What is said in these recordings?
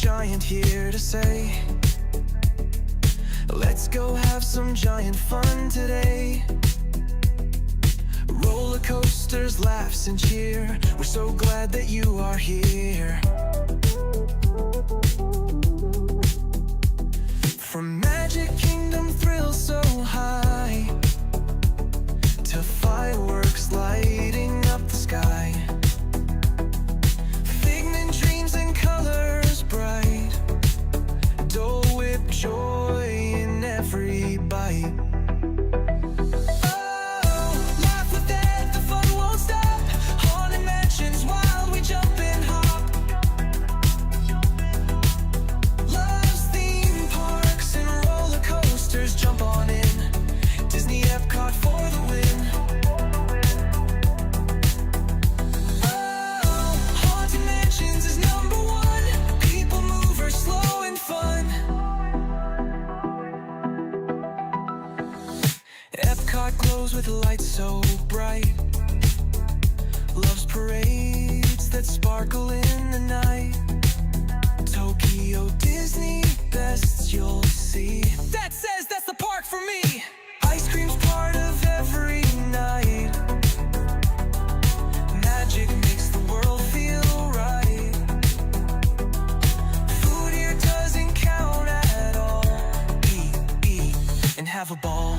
giant here to say, let's go have some giant fun today. Roller coasters, laughs and cheer, we're so glad that you are here. From Magic Kingdom thrills so high to fireworks lighting up the sky, figment dreams and colors bright, Dole Whip joy in every bite. Oh, laugh with that, the fun won't stop. Haunted mansions, wild, we jump and hop. Loves theme parks and roller coasters, jump on in. Disney Epcot for the win. Oh, Haunted Mansions is #1. People mover, slow and fun. Epcot glows with lights so bright. Loves parades that sparkle in the night. Tokyo Disney bests you'll see. That says that's the park for me. Ice cream's part of every night. Magic makes the world feel right. Food here doesn't count at all. Eat, and have a ball.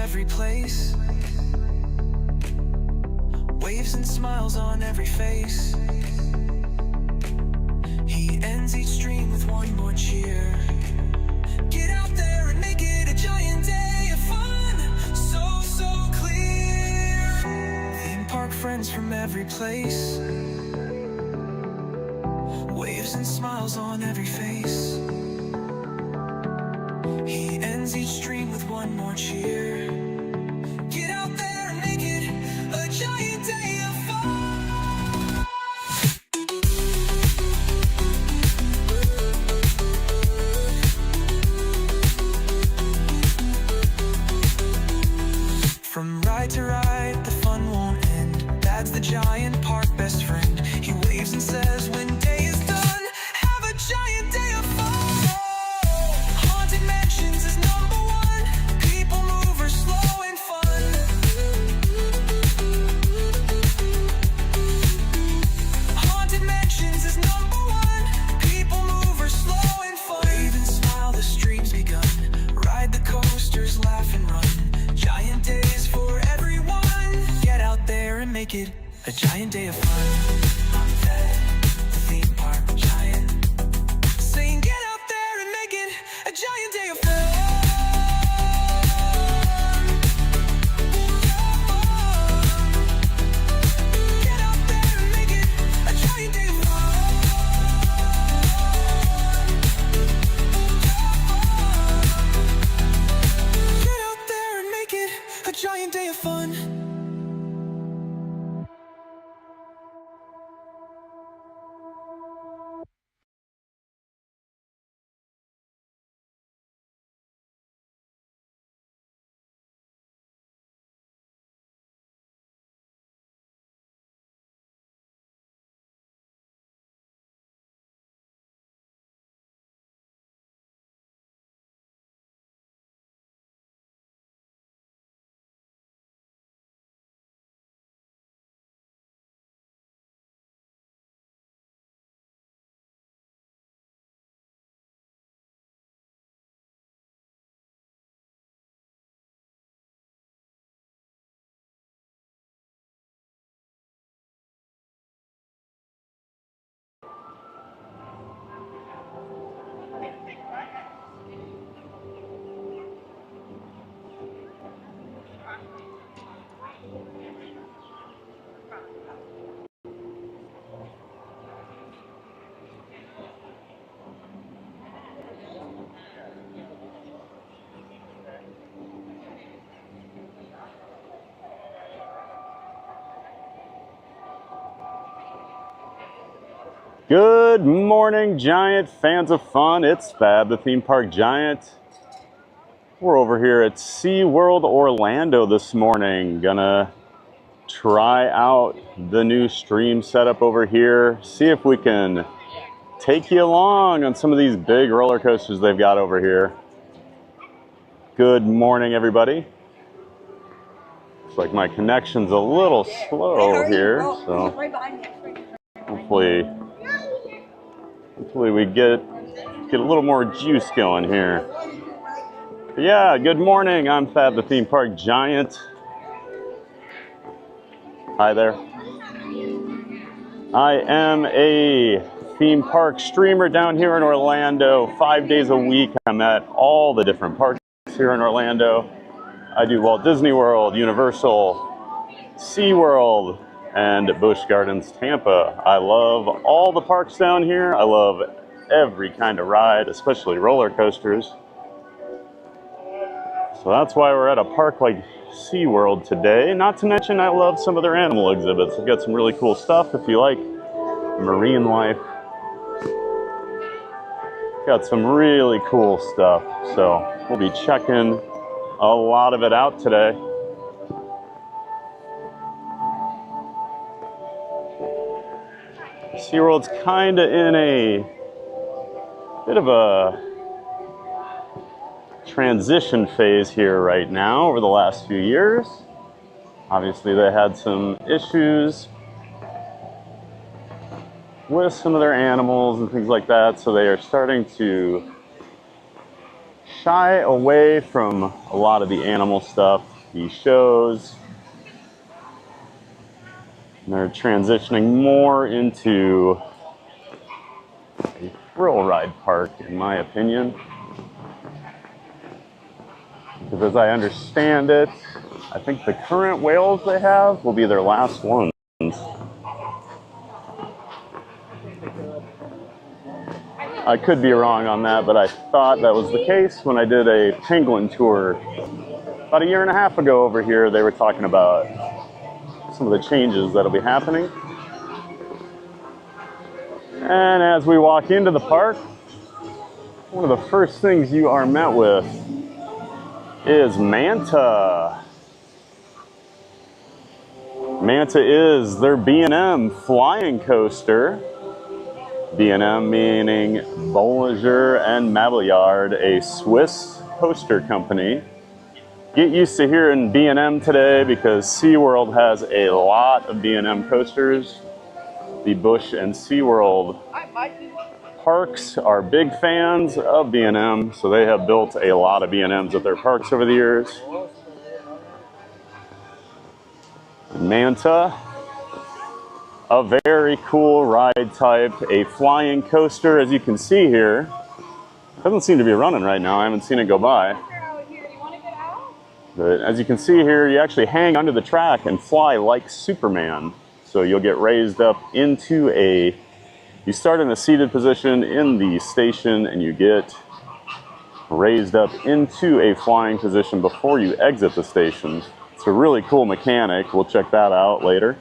Every place, waves and smiles on every face. He ends each stream with one more cheer. Get out there and make it a giant day of fun. So clear. Theme park friends from every place, waves and smiles on every face. He ends each stream with one more cheer. Get out there and make it a giant day of fun. From ride to ride, the fun won't end. Dad's the giant park best friend. He waves and says when day is done, have a giant day of fun. Mansions is #1. People mover, slow and fun. Haunted Mansions is #1. People mover, slow and fun. Wave and smile, the stream's begun. Ride the coasters, laugh and run. Giant days for everyone. Get out there and make it a giant day of fun. I'm Ted, the theme park giant, saying get out there and make it a giant day of fun. Get out there and make it a giant day of fun. Get out there and make it a giant day of fun. Good morning, Giant fans of fun. It's Fab, the theme park giant. We're over here at SeaWorld Orlando this morning. Gonna try out the new stream setup over here. See if we can take you along on some of these big roller coasters they've got over here. Good morning, everybody. Looks like my connection's a little slow here, so hopefully we get a little more juice going here. But yeah, good morning. I'm Fab, the theme park giant. Hi there. I am a theme park streamer down here in Orlando. 5 days a week, I'm at all the different parks here in Orlando. I do Walt Disney World, Universal, SeaWorld, and Busch Gardens Tampa. I love all the parks down here. I love every kind of ride, especially roller coasters. So that's why we're at a park like SeaWorld today. Not to mention I love some of their animal exhibits. They've got some really cool stuff if you like marine life. Got some really cool stuff. So we'll be checking a lot of it out today. SeaWorld's kind of in a bit of a transition phase here right now over the last few years. Obviously they had some issues with some of their animals and things like that, so they are starting to shy away from a lot of the animal stuff, the shows. And they're transitioning more into a thrill ride park, in my opinion. Because as I understand it, I think the current whales they have will be their last ones. I could be wrong on that, but I thought that was the case when I did a penguin tour about a year and a half ago over here. They were talking about some of the changes that'll be happening. And as we walk into the park, one of the first things you are met with is Manta. Manta is their B&M flying coaster. B&M meaning Bollinger and Mabillard, a Swiss coaster company. Get used to hearing B&M today because SeaWorld has a lot of B&M coasters. The Busch and SeaWorld parks are big fans of B&M, so they have built a lot of B&Ms at their parks over the years. Manta, a very cool ride type, a flying coaster, as you can see here. Doesn't seem to be running right now. I haven't seen it go by. But as you can see here, you actually hang under the track and fly like Superman. So you'll get raised up into you start in a seated position in the station and you get raised up into a flying position before you exit the station. It's a really cool mechanic. We'll check that out later.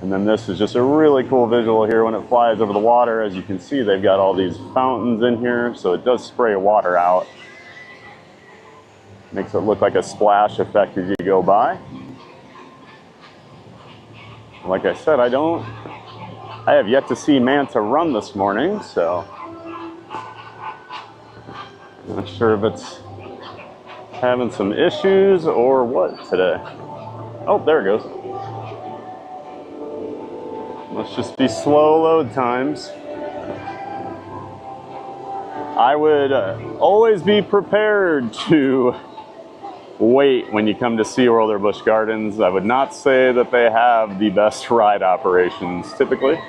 And then this is just a really cool visual here when it flies over the water. As you can see, they've got all these fountains in here, so it does spray water out. Makes it look like a splash effect as you go by. Like I said, I have yet to see Manta run this morning, so I'm not sure if it's having some issues or what today. Oh, there it goes. Must just be slow load times. I would always be prepared to wait when you come to SeaWorld or Busch Gardens. I would not say that they have the best ride operations typically.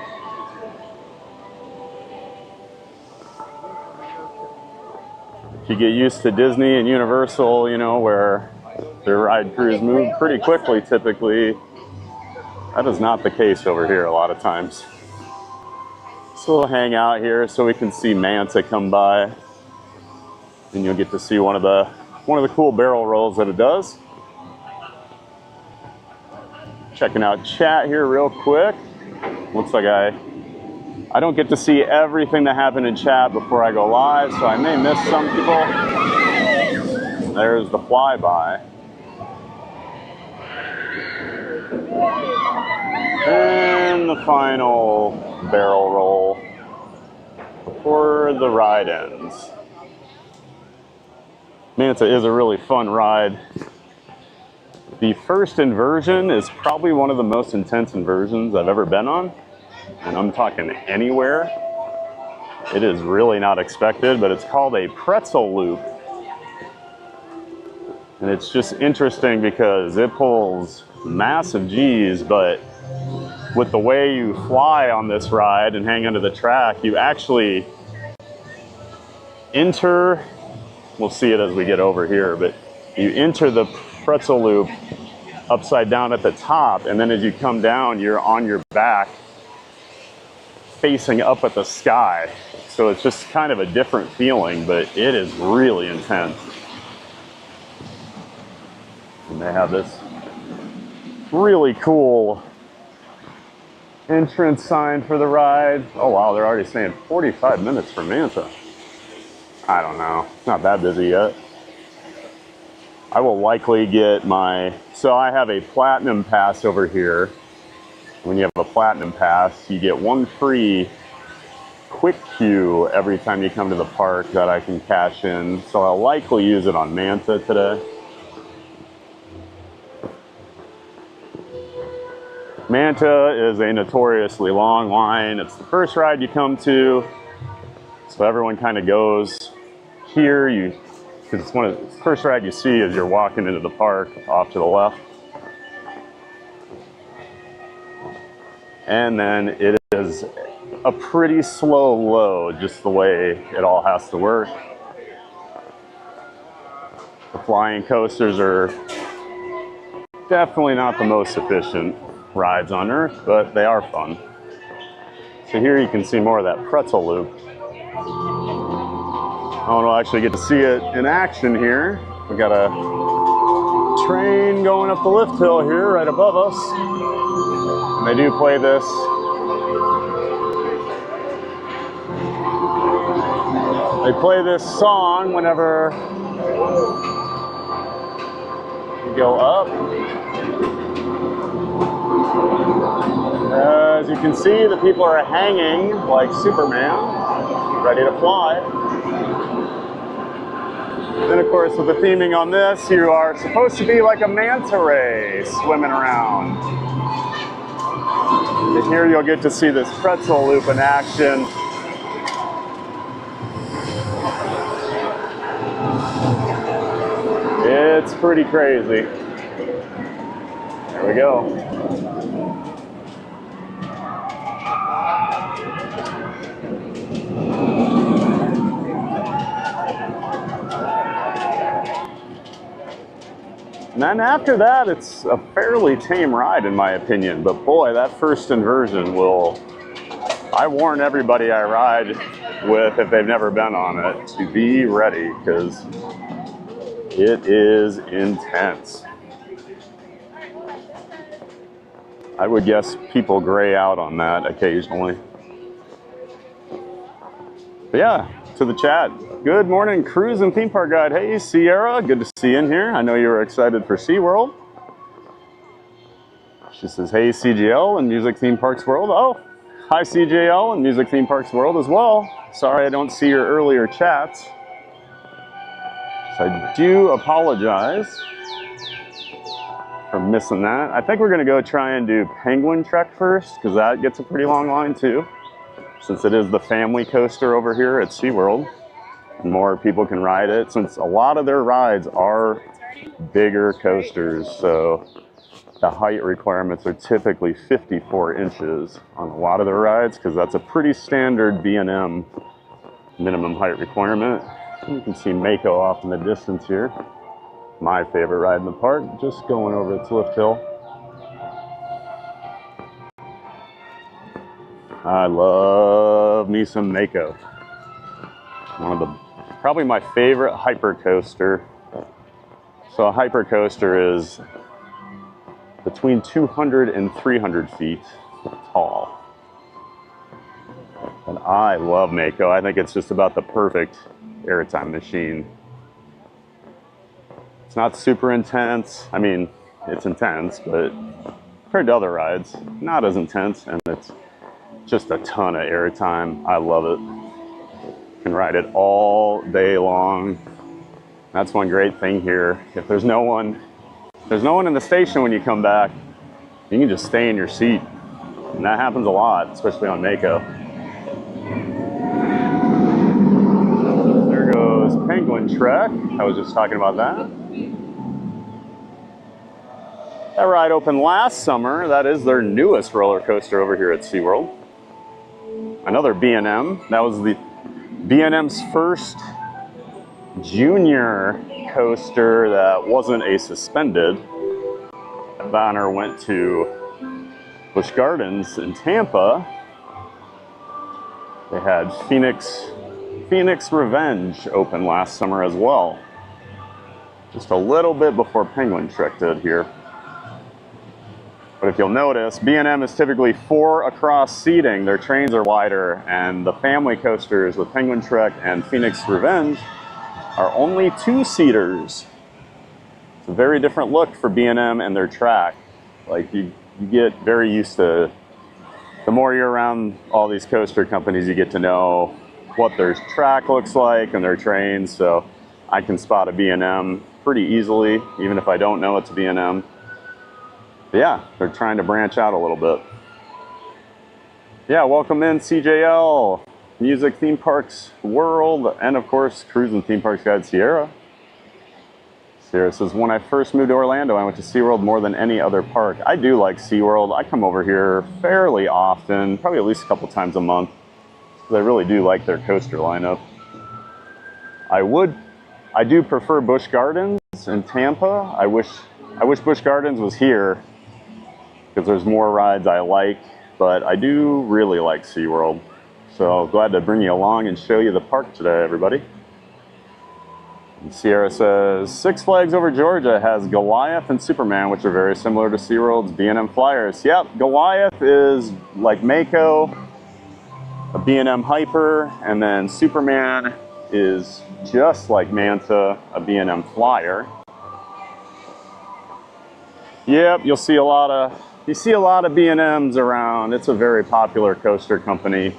If you get used to Disney and Universal, you know, where their ride crews move pretty quickly typically, that is not the case over here a lot of times. So we'll hang out here so we can see Manta come by. And you'll get to see one of the cool barrel rolls that it does. Checking out chat here real quick. Looks like I I don't get to see everything that happened in chat before I go live, so I may miss some people. There's the flyby. And the final barrel roll before the ride ends. Manta is a really fun ride. The first inversion is probably one of the most intense inversions I've ever been on. And I'm talking anywhere. It is really not expected, but it's called a pretzel loop. And it's just interesting because it pulls massive G's, but with the way you fly on this ride and hang onto the track, you actually enter, we'll see it as we get over here, but you enter the pretzel loop upside down at the top, and then as you come down, you're on your back facing up at the sky. So it's just kind of a different feeling, but it is really intense. And they have this really cool entrance sign for the ride. Oh wow, they're already saying 45 minutes for Manta. I don't know, it's not that busy yet. I will likely get my, so I have a platinum pass over here. When you have a platinum pass, you get one free quick queue every time you come to the park that I can cash in. So I'll likely use it on Manta today. Manta is a notoriously long line. It's the first ride you come to, so everyone kind of goes here. Because it's one of the first ride you see as you're walking into the park off to the left. And then it is a pretty slow load, just the way it all has to work. The flying coasters are definitely not the most efficient rides on Earth, but they are fun. So here you can see more of that pretzel loop. I want to actually get to see it in action here. We got a train going up the lift hill here right above us. And they do play this. They play this song whenever you go up. As you can see, the people are hanging like Superman, ready to fly. Then, of course, with the theming on this, you are supposed to be like a manta ray swimming around. And here you'll get to see this pretzel loop in action. It's pretty crazy. There we go. And then after that, it's a fairly tame ride in my opinion, but boy, that first inversion will, I warn everybody I ride with if they've never been on it to be ready, because it is intense. I would guess people gray out on that occasionally. But yeah, to the chat. Good morning, cruise and theme park guide. Hey, Sierra, good to see you in here. I know you were excited for SeaWorld. She says, hey, CJL and Music Theme Parks World. Oh, hi, CJL and Music Theme Parks World as well. Sorry I don't see your earlier chats. So I do apologize for missing that. I think we're gonna go try and do Penguin Trek first, because that gets a pretty long line too, since it is the family coaster over here at SeaWorld. And more people can ride it, since a lot of their rides are bigger coasters, so the height requirements are typically 54 inches on a lot of their rides, because that's a pretty standard B&M minimum height requirement. You can see Mako off in the distance here. My favorite ride in the park, just going over its lift hill. I love me some Mako. One of the, probably my favorite hyper coaster. So a hyper coaster is between 200 and 300 feet tall. I love Mako. I think it's just about the perfect airtime machine. It's not super intense. I mean, it's intense, but compared to other rides, not as intense, and it's just a ton of airtime. I love it. You can ride it all day long. That's one great thing here. If there's no one in the station when you come back, you can just stay in your seat. And that happens a lot, especially on Mako. There goes Penguin Trek. I was just talking about that. That ride opened last summer. That is their newest roller coaster over here at SeaWorld. Another B&M. That was the B&M's first junior coaster that wasn't a suspended. That honor went to Busch Gardens in Tampa. They had Phoenix Revenge open last summer as well. Just a little bit before Penguin Trek did here. But if you'll notice, B&M is typically 4 across seating. Their trains are wider, and the family coasters with Penguin Trek and Phoenix Revenge are only 2-seaters. It's a very different look for B&M and their track. Like you get very used to, the more you're around all these coaster companies, you get to know what their track looks like and their trains. So I can spot a B&M pretty easily, even if I don't know it's a B&M. But yeah, they're trying to branch out a little bit. Yeah, welcome in CJL, Music Theme Parks World, and of course, Cruising Theme Parks Guide Sierra. Sierra says, when I first moved to Orlando, I went to SeaWorld more than any other park. I do like SeaWorld. I come over here fairly often, probably at least a couple times a month, because I really do like their coaster lineup. I do prefer Busch Gardens in Tampa. I wish Busch Gardens was here, because there's more rides I like, but I do really like SeaWorld. So glad to bring you along and show you the park today, everybody. And Sierra says, Six Flags Over Georgia has Goliath and Superman, which are very similar to SeaWorld's B&M Flyers. Yep, Goliath is like Mako, a B&M Hyper, and then Superman is just like Manta, a B&M Flyer. Yep, you see a lot of B&Ms around. It's a very popular coaster company.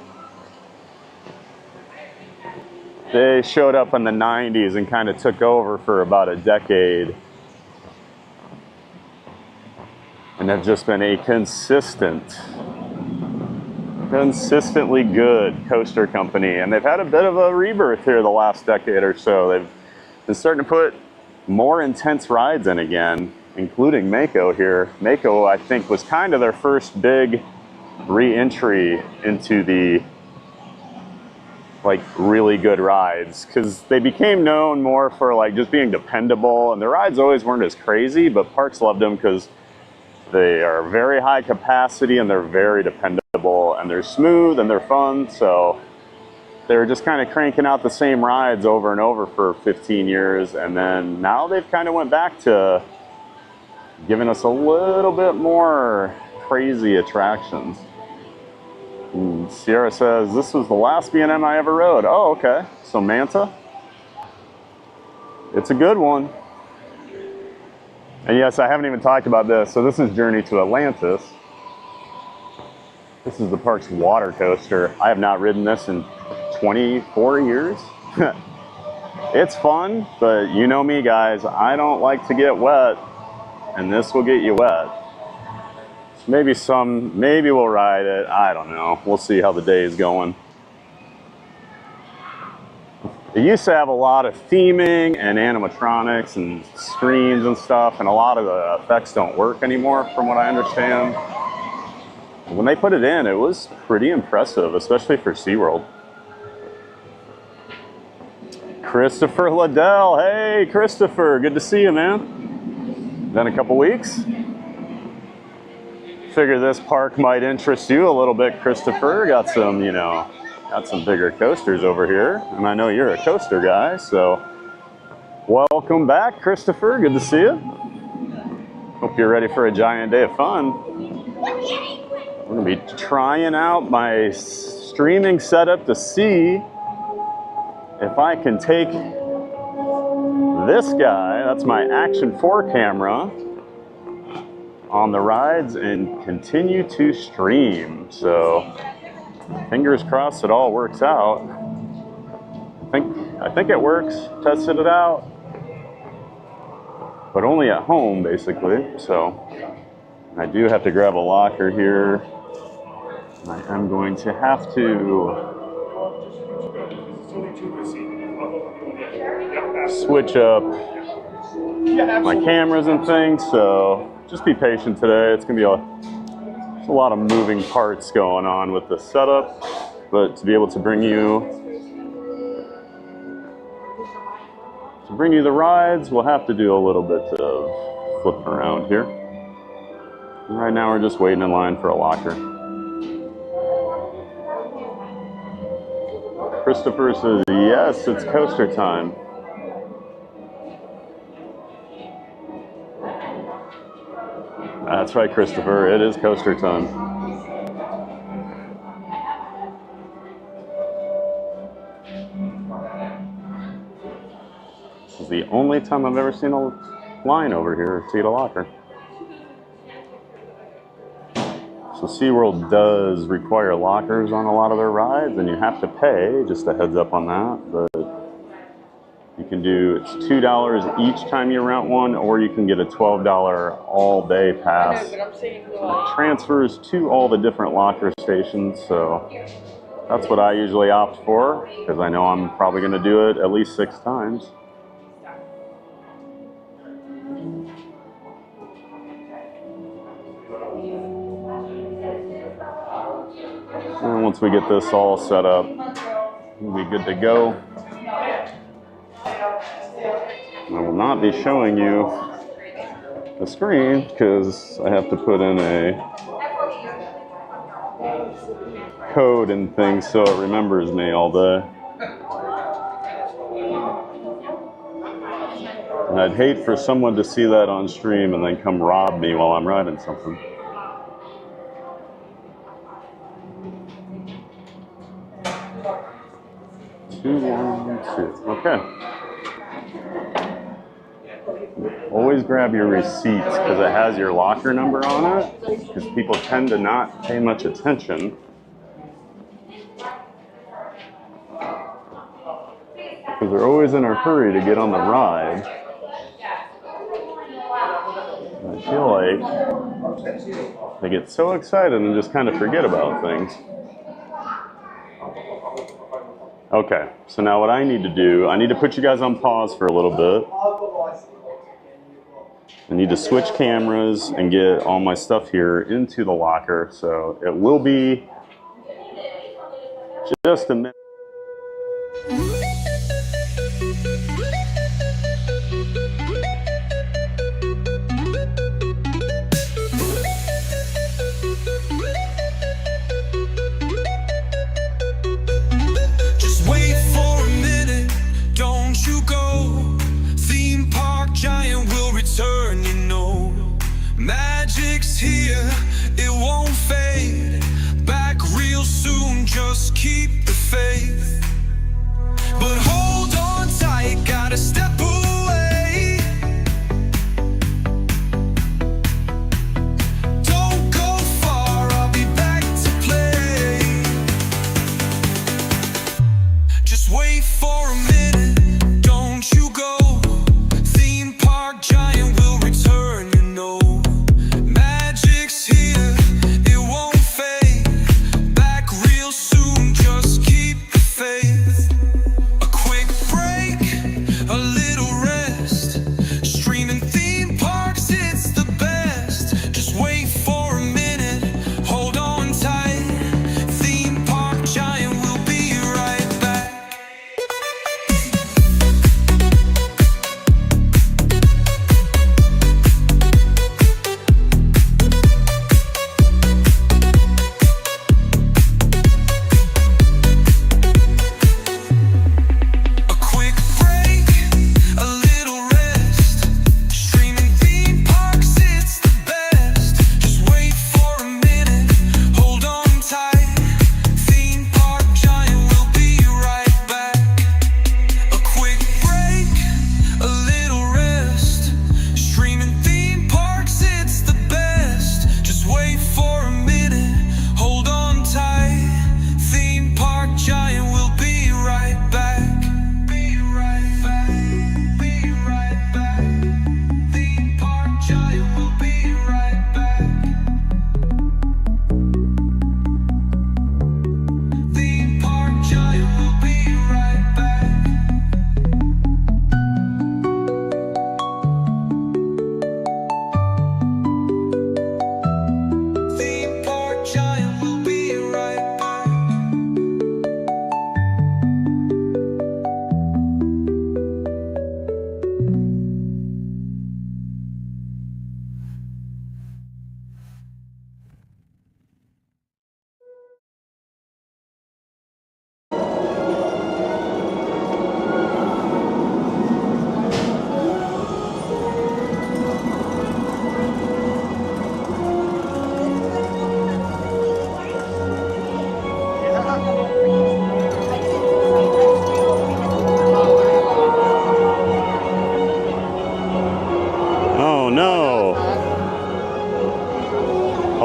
They showed up in the 90s and kind of took over for about a decade. And have just been a consistently good coaster company. And they've had a bit of a rebirth here the last decade or so. They've been starting to put more intense rides in again, including Mako here. Mako, I think, was kind of their first big re-entry into the really good rides, because they became known more for just being dependable, and the rides always weren't as crazy, but parks loved them because they are very high capacity and they're very dependable and they're smooth and they're fun. So they were just kind of cranking out the same rides over and over for 15 years, and then now they've kind of went back to giving us a little bit more crazy attractions. And Sierra says, this was the last B&M I ever rode. Oh, okay. So Manta. It's a good one. And yes, I haven't even talked about this. So this is Journey to Atlantis. This is the park's water coaster. I have not ridden this in 24 years. It's fun, but you know me, guys. I don't like to get wet, and this will get you wet. Maybe we'll ride it. I don't know. We'll see how the day is going. It used to have a lot of theming and animatronics and screens and stuff, and a lot of the effects don't work anymore, from what I understand. When they put it in, it was pretty impressive, especially for SeaWorld. Christopher Liddell. Hey, Christopher. Good to see you, man. Been a couple weeks. Figure this park might interest you a little bit, Christopher. Got some bigger coasters over here, and I know you're a coaster guy, so welcome back, Christopher. Good to see you. Hope you're ready for a giant day of fun. We're gonna be trying out my streaming setup to see if I can take this guy, that's my Action 4 camera, on the rides and continue to stream. So fingers crossed it all works out. I think it works. Tested it out, but only at home basically. So I do have to grab a locker here. I am going to have to switch up my cameras and things, so just be patient today. It's gonna be a lot of moving parts going on with the setup, but to be able to bring you the rides, we'll have to do a little bit of flipping around here. And right now we're just waiting in line for a locker. Christopher says, yes, it's coaster time. That's right, Christopher, it is coaster time. This is the only time I've ever seen a line over here to get a locker. So SeaWorld does require lockers on a lot of their rides, and you have to pay, just a heads up on that. But you can do, it's $2 each time you rent one, or you can get a $12 all-day pass. It transfers to all the different locker stations, so that's what I usually opt for, because I know I'm probably going to do it at least 6 times. And once we get this all set up, we'll be good to go. I will not be showing you the screen because I have to put in a code and things so it remembers me all day. And I'd hate for someone to see that on stream and then come rob me while I'm riding something. Okay. Always grab your receipts because it has your locker number on it, because people tend to not pay much attention. Because they're always in a hurry to get on the ride. And I feel like they get so excited and just kind of forget about things. Okay, so now what I need to do, I need to put you guys on pause for a little bit. I need to switch cameras and get all my stuff here into the locker, so it will be just a minute. Just wait for a minute, don't you go. Theme park giant will return, you know. Magic's here, it won't fade. Back real soon, just keep the faith.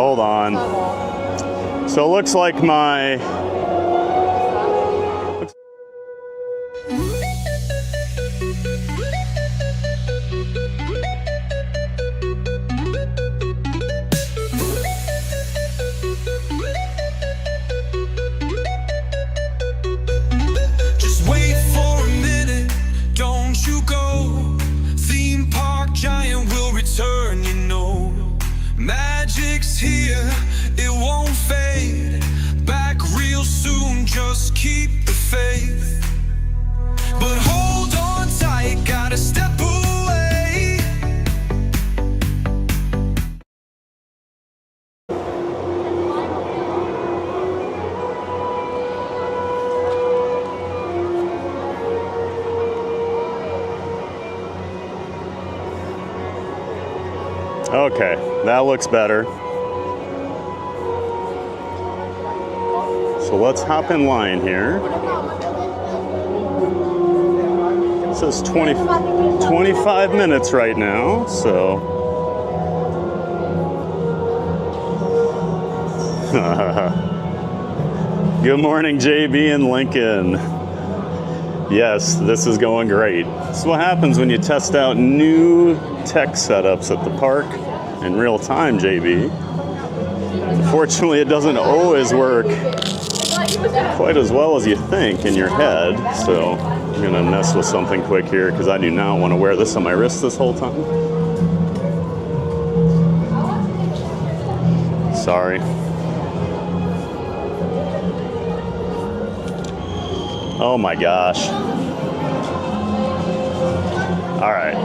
Hold on. So it looks like my... Just wait for a minute, don't you go. Theme park giant will return, you know. Magic's here, it won't fade. Back real soon, just keep the faith. But hold on tight, gotta step away. Okay, that looks better. So let's hop in line here. It says 25 minutes right now, so. Good morning, JB and Lincoln. Yes, this is going great. This is what happens when you test out new tech setups at the park in real time, JB. Unfortunately, it doesn't always work quite as well as you think in your head. So I'm gonna mess with something quick here because I do not want to wear this on my wrist this whole time. Sorry. Oh my gosh. All right.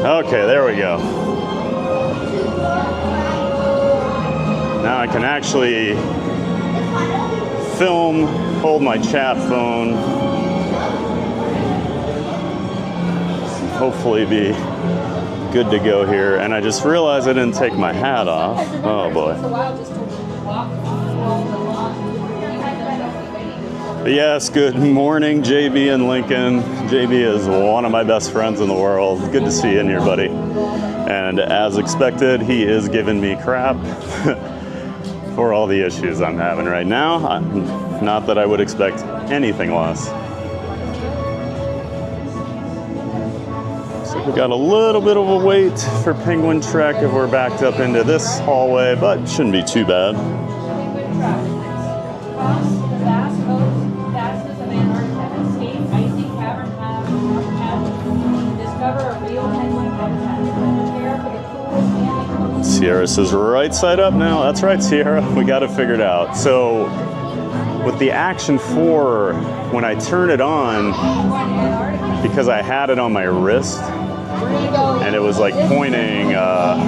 Okay, there we go. Now I can actually film, hold my chat phone, hopefully be good to go here. And I just realized I didn't take my hat off. Oh boy. But yes, good morning, JB and Lincoln. JB is one of my best friends in the world. Good to see you in here, buddy. And as expected, he is giving me crap for all the issues I'm having right now. Not that I would expect anything less. So we got a little bit of a wait for Penguin Trek if we're backed up into this hallway, but shouldn't be too bad. Sierra says right side up now. That's right, Sierra. We got it figured out. So with the Action 4, when I turn it on, because I had it on my wrist and it was like pointing, I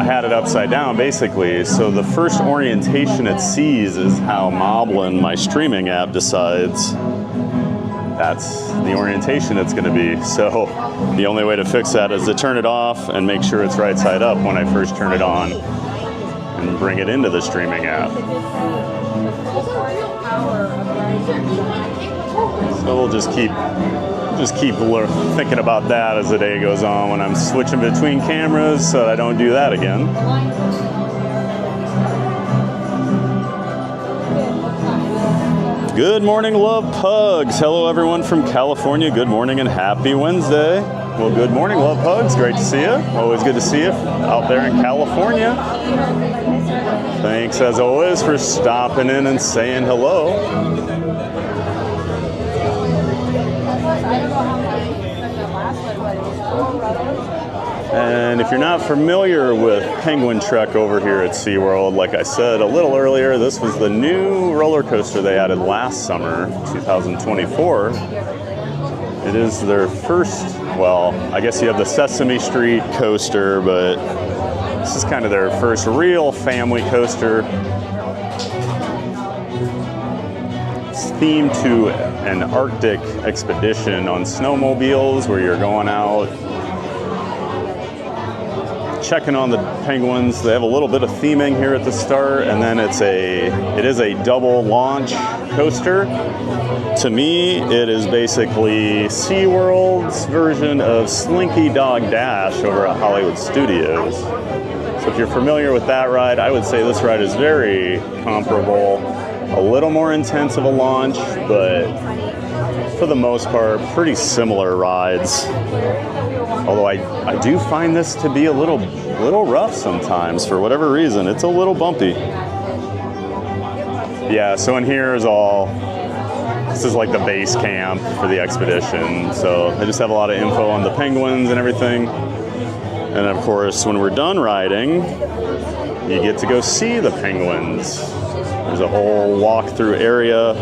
had it upside down basically. So the first orientation it sees is how Moblin, my streaming app, decides that's the orientation it's going to be. So the only way to fix that is to turn it off and make sure it's right side up when I first turn it on and bring it into the streaming app. So we'll just keep thinking about that as the day goes on when I'm switching between cameras so that I don't do that again. Good morning, love pugs. Hello, everyone from California. Good morning and happy Wednesday. Well, good morning, love pugs. Great to see you. Always good to see you out there in California. Thanks, as always, for stopping in and saying hello. And if you're not familiar with Penguin Trek over here at SeaWorld, like I said a little earlier, this was the new roller coaster they added last summer, 2024. It is their first, well, I guess you have the Sesame Street coaster, but this is kind of their first real family coaster. It's themed to an Arctic expedition on snowmobiles where you're going out checking on the penguins. They have a little bit of theming here at the start, and then it is a double launch coaster. To me, it is basically SeaWorld's version of Slinky Dog Dash over at Hollywood Studios. So if you're familiar with that ride, I would say this ride is very comparable. A little more intense of a launch, but for the most part, pretty similar rides. Although I do find this to be a little rough sometimes for whatever reason. It's a little bumpy. Yeah, so in here is this is like the base camp for the expedition. So I just have a lot of info on the penguins and everything. And of course, when we're done riding, you get to go see the penguins. There's a whole walkthrough area.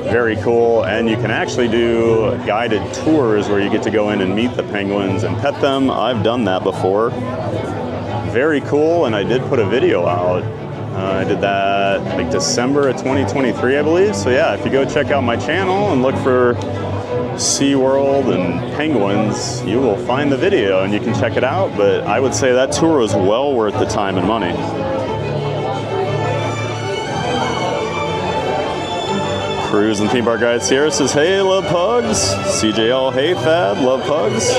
Very cool, and you can actually do guided tours where you get to go in and meet the penguins and pet them. I've done that before. Very cool, and I did put a video out. I did that like December of 2023, I believe. So yeah, if you go check out my channel and look for SeaWorld and penguins, you will find the video and you can check it out. But I would say that tour was well worth the time and money. Cruise and Theme Park Guide Sierra says, hey, love pugs. CJL, hey, Thad, love pugs.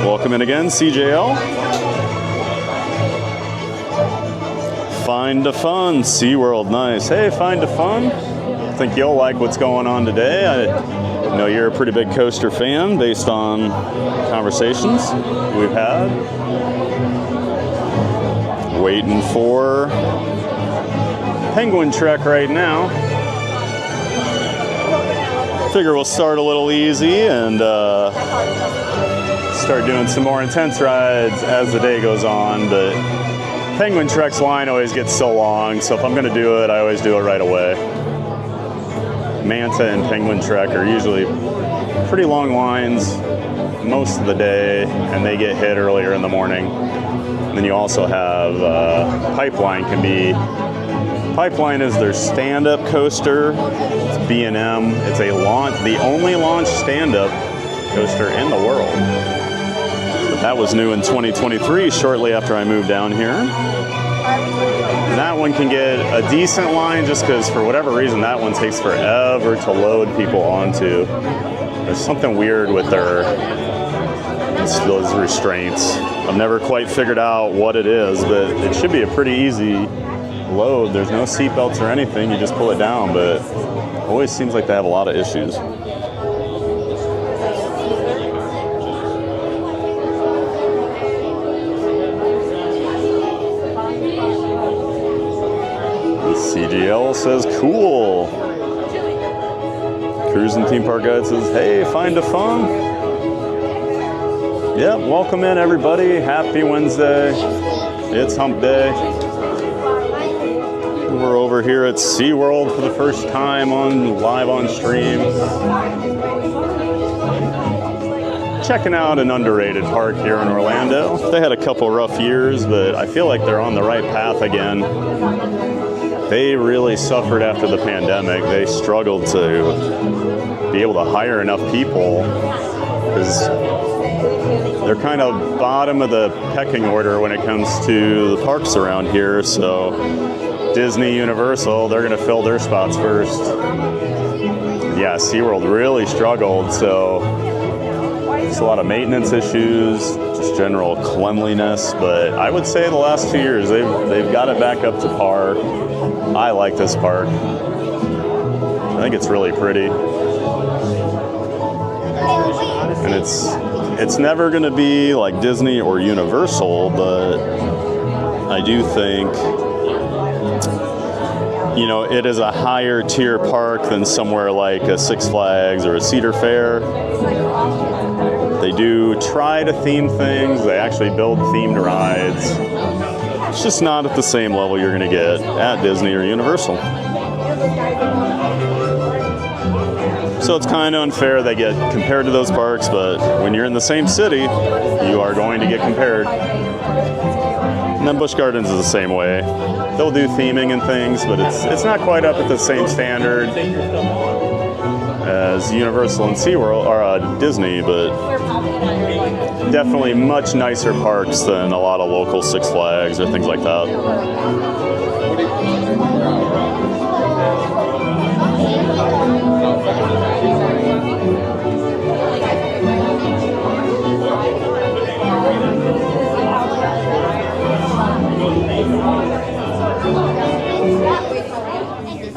Welcome in again, CJL. Find a Fun, SeaWorld, nice. Hey, Find a Fun. I think you'll like what's going on today. I know you're a pretty big coaster fan based on conversations we've had. Waiting for Penguin Trek right now. Figure we'll start a little easy and start doing some more intense rides as the day goes on, but Penguin Trek's line always gets so long, so if I'm gonna do it, I always do it right away. Manta and Penguin Trek are usually pretty long lines most of the day, and they get hit earlier in the morning. And then you also have Pipeline is their stand-up coaster. It's B&M. It's the only launch stand-up coaster in the world. But that was new in 2023, shortly after I moved down here. And that one can get a decent line just because for whatever reason that one takes forever to load people onto. There's something weird with those restraints. I've never quite figured out what it is, but it should be a pretty easy load. There's no seat belts or anything, you just pull it down, but it always seems like they have a lot of issues. CGL says cool. Cruise and Theme Park Guide says, hey, Find a Fun. Yep, welcome in everybody. Happy Wednesday. It's hump day. We're over here at SeaWorld for the first time live on stream. Checking out an underrated park here in Orlando. They had a couple rough years, but I feel like they're on the right path again. They really suffered after the pandemic. They struggled to be able to hire enough people because they're kind of bottom of the pecking order when it comes to the parks around here. So Disney, Universal, they're going to fill their spots first. Yeah, SeaWorld really struggled, so it's a lot of maintenance issues, just general cleanliness, but I would say the last 2 years they've got it back up to par. I like this park. I think it's really pretty. And it's never going to be like Disney or Universal, but I do think it is a higher tier park than somewhere like a Six Flags or a Cedar Fair. They do try to theme things. They actually build themed rides. It's just not at the same level you're going to get at Disney or Universal. So it's kind of unfair they get compared to those parks, but when you're in the same city, you are going to get compared. And then Busch Gardens is the same way. They'll do theming and things, but it's not quite up at the same standard as Universal and SeaWorld or Disney, but definitely much nicer parks than a lot of local Six Flags or things like that.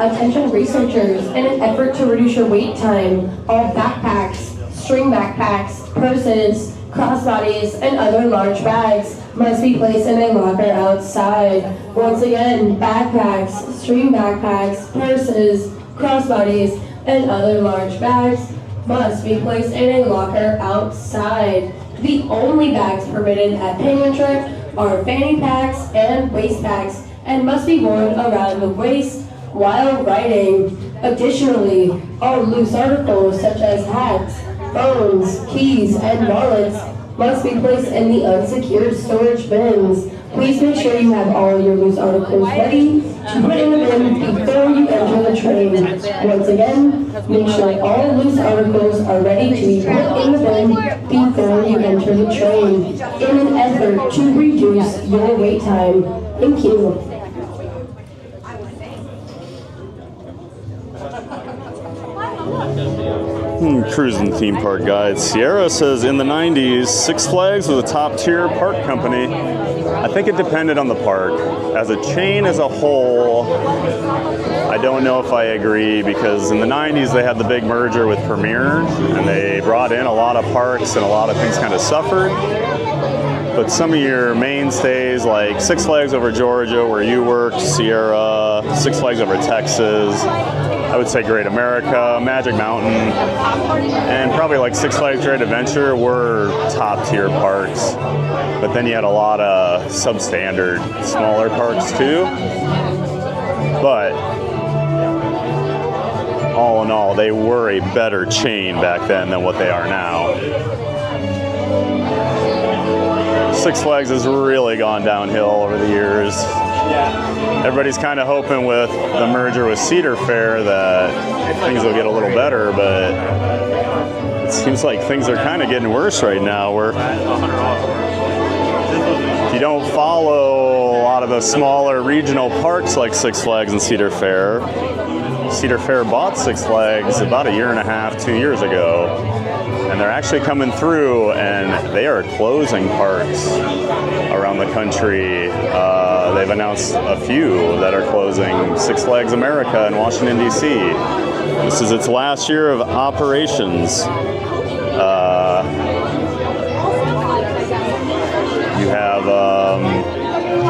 Attention researchers, in an effort to reduce your wait time, all backpacks, string backpacks, purses, crossbodies, and other large bags must be placed in a locker outside. Once again, backpacks, string backpacks, purses, crossbodies, and other large bags must be placed in a locker outside. The only bags permitted at Penguin Trip are fanny packs and waist packs and must be worn around the waist while riding. Additionally, all loose articles such as hats, phones, keys, and wallets must be placed in the unsecured storage bins. Please make sure you have all your loose articles ready to put in the bin before you enter the train. Once again, make sure all loose articles are ready to be put in the bin before you enter the train in an effort to reduce your wait time. Thank you. Cruising theme park guide. Sierra says in the 90s, Six Flags was a top tier park company. I think it depended on the park. As a chain as a whole, I don't know if I agree, because in the 90s they had the big merger with Premier and they brought in a lot of parks and a lot of things kind of suffered. But some of your mainstays like Six Flags over Georgia where you worked, Sierra, Six Flags over Texas, I would say Great America, Magic Mountain, and probably like Six Flags Great Adventure were top tier parks. But then you had a lot of substandard smaller parks too. But all in all, they were a better chain back then than what they are now. Six Flags has really gone downhill over the years. Everybody's kind of hoping with the merger with Cedar Fair that things will get a little better, but it seems like things are kind of getting worse right now. Where if you don't follow a lot of the smaller regional parks like Six Flags and Cedar Fair bought Six Flags about a year and a half, 2 years ago. And they're actually coming through and they are closing parks around the country. They've announced a few that are closing. Six Flags America in Washington, D.C. This is its last year of operations. You have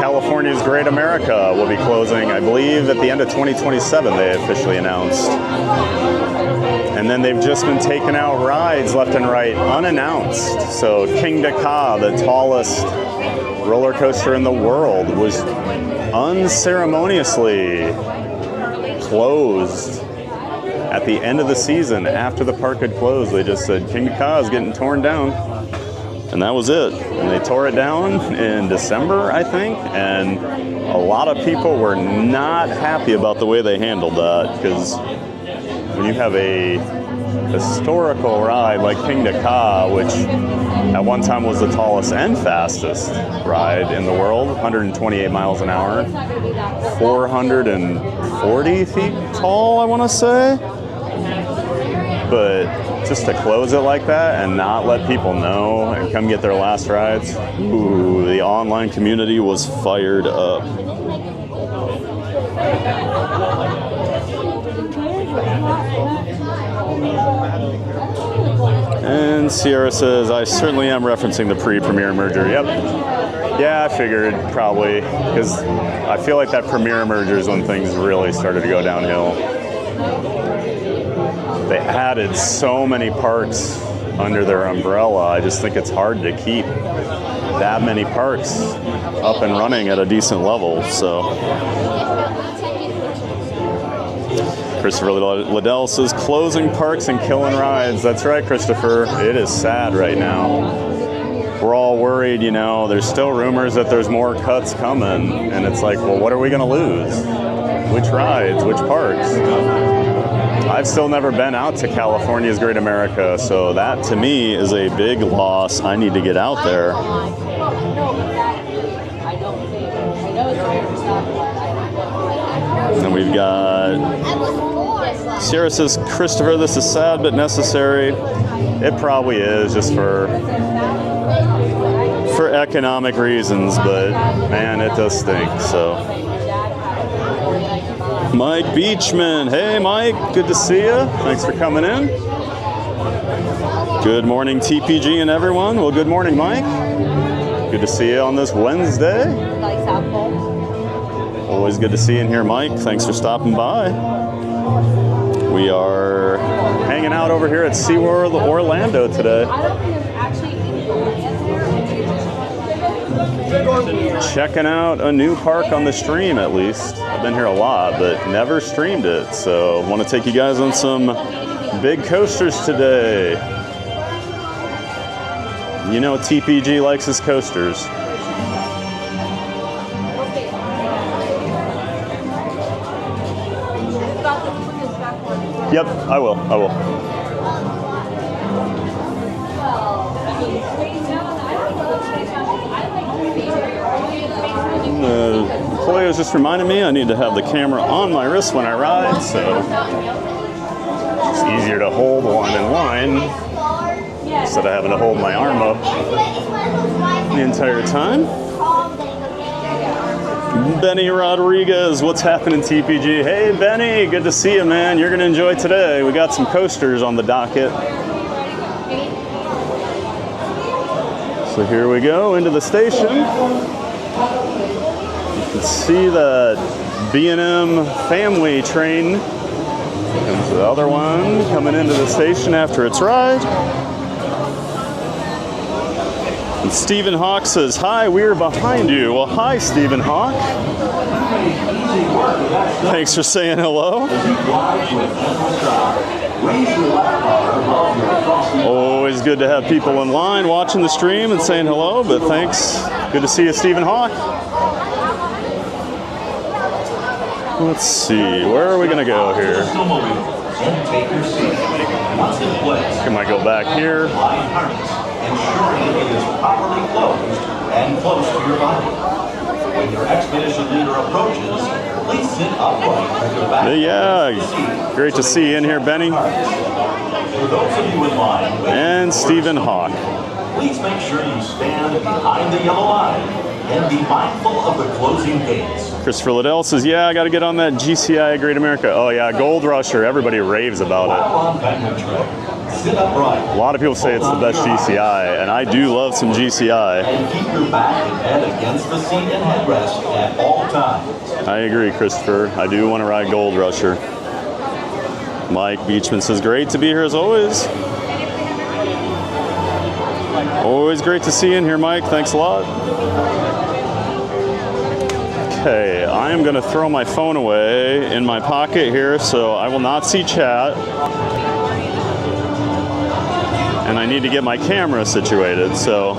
California's Great America will be closing, I believe, at the end of 2027, they officially announced. And then they've just been taking out rides left and right unannounced. So King Dakar, the tallest roller coaster in the world, was unceremoniously closed at the end of the season. After the park had closed, they just said King Dakar is getting torn down. And that was it. And they tore it down in December, I think. And a lot of people were not happy about the way they handled that, because when you have a historical ride like King Dakar, which at one time was the tallest and fastest ride in the world, 128 miles an hour, 440 feet tall, I want to say. But just to close it like that and not let people know and come get their last rides, ooh, the online community was fired up. And Sierra says, I certainly am referencing the pre-Premier merger. Yep. Yeah, I figured probably, because I feel like that Premier merger is when things really started to go downhill. They added so many parks under their umbrella. I just think it's hard to keep that many parks up and running at a decent level. So Christopher Liddell says, closing parks and killing rides. That's right, Christopher. It is sad right now. We're all worried, you know, there's still rumors that there's more cuts coming. And it's like, well, what are we going to lose? Which rides? Which parks? I've still never been out to California's Great America, so that to me is a big loss. I need to get out there. And we've got Sierra says, Christopher, this is sad but necessary. It probably is, just for economic reasons, but man, it does stink. So Mike Beachman, hey Mike, good to see you. Thanks for coming in. Good morning TPG and everyone. Well, good morning Mike. Good to see you on this Wednesday. Always good to see you in here, Mike. Thanks for stopping by. We are hanging out over here at SeaWorld Orlando today. Checking out a new park on the stream, at least. I've been here a lot, but never streamed it. So I want to take you guys on some big coasters today. You know TPG likes his coasters. Yep, I will. The employee was just reminding me I need to have the camera on my wrist when I ride, so it's easier to hold one in line instead of having to hold my arm up the entire time. Benny Rodriguez, what's happening TPG? Hey Benny, good to see you, man. You're gonna enjoy today. We got some coasters on the docket. So here we go into the station. You can see the B&M family train. There's the other one coming into the station after its ride. And Stephen Hawk says, hi, we're behind you. Well, hi, Stephen Hawk. Thanks for saying hello. Always good to have people in line watching the stream and saying hello, but thanks. Good to see you, Stephen Hawk. Let's see, where are we going to go here? I might go back here. Ensuring it is properly closed and close to your body. When your expedition leader approaches, please sit upright with your back. Yeah, great to see you in here, Benny. For those of you in line, and Stephen Hawk. Please make sure you stand behind the yellow line and be mindful of the closing gates. Christopher Liddell says, yeah, I got to get on that GCI Great America. Oh yeah, Gold Rusher. Everybody raves about it. Sit upright. A lot of people say it's the best GCI, and I do love some GCI. And keep your back and head against the seat and headrest at all times. I agree, Christopher. I do want to ride Gold Rusher. Mike Beachman says, great to be here as always. Always great to see you in here, Mike. Thanks a lot. Okay, I am going to throw my phone away in my pocket here, so I will not see chat. And I need to get my camera situated, so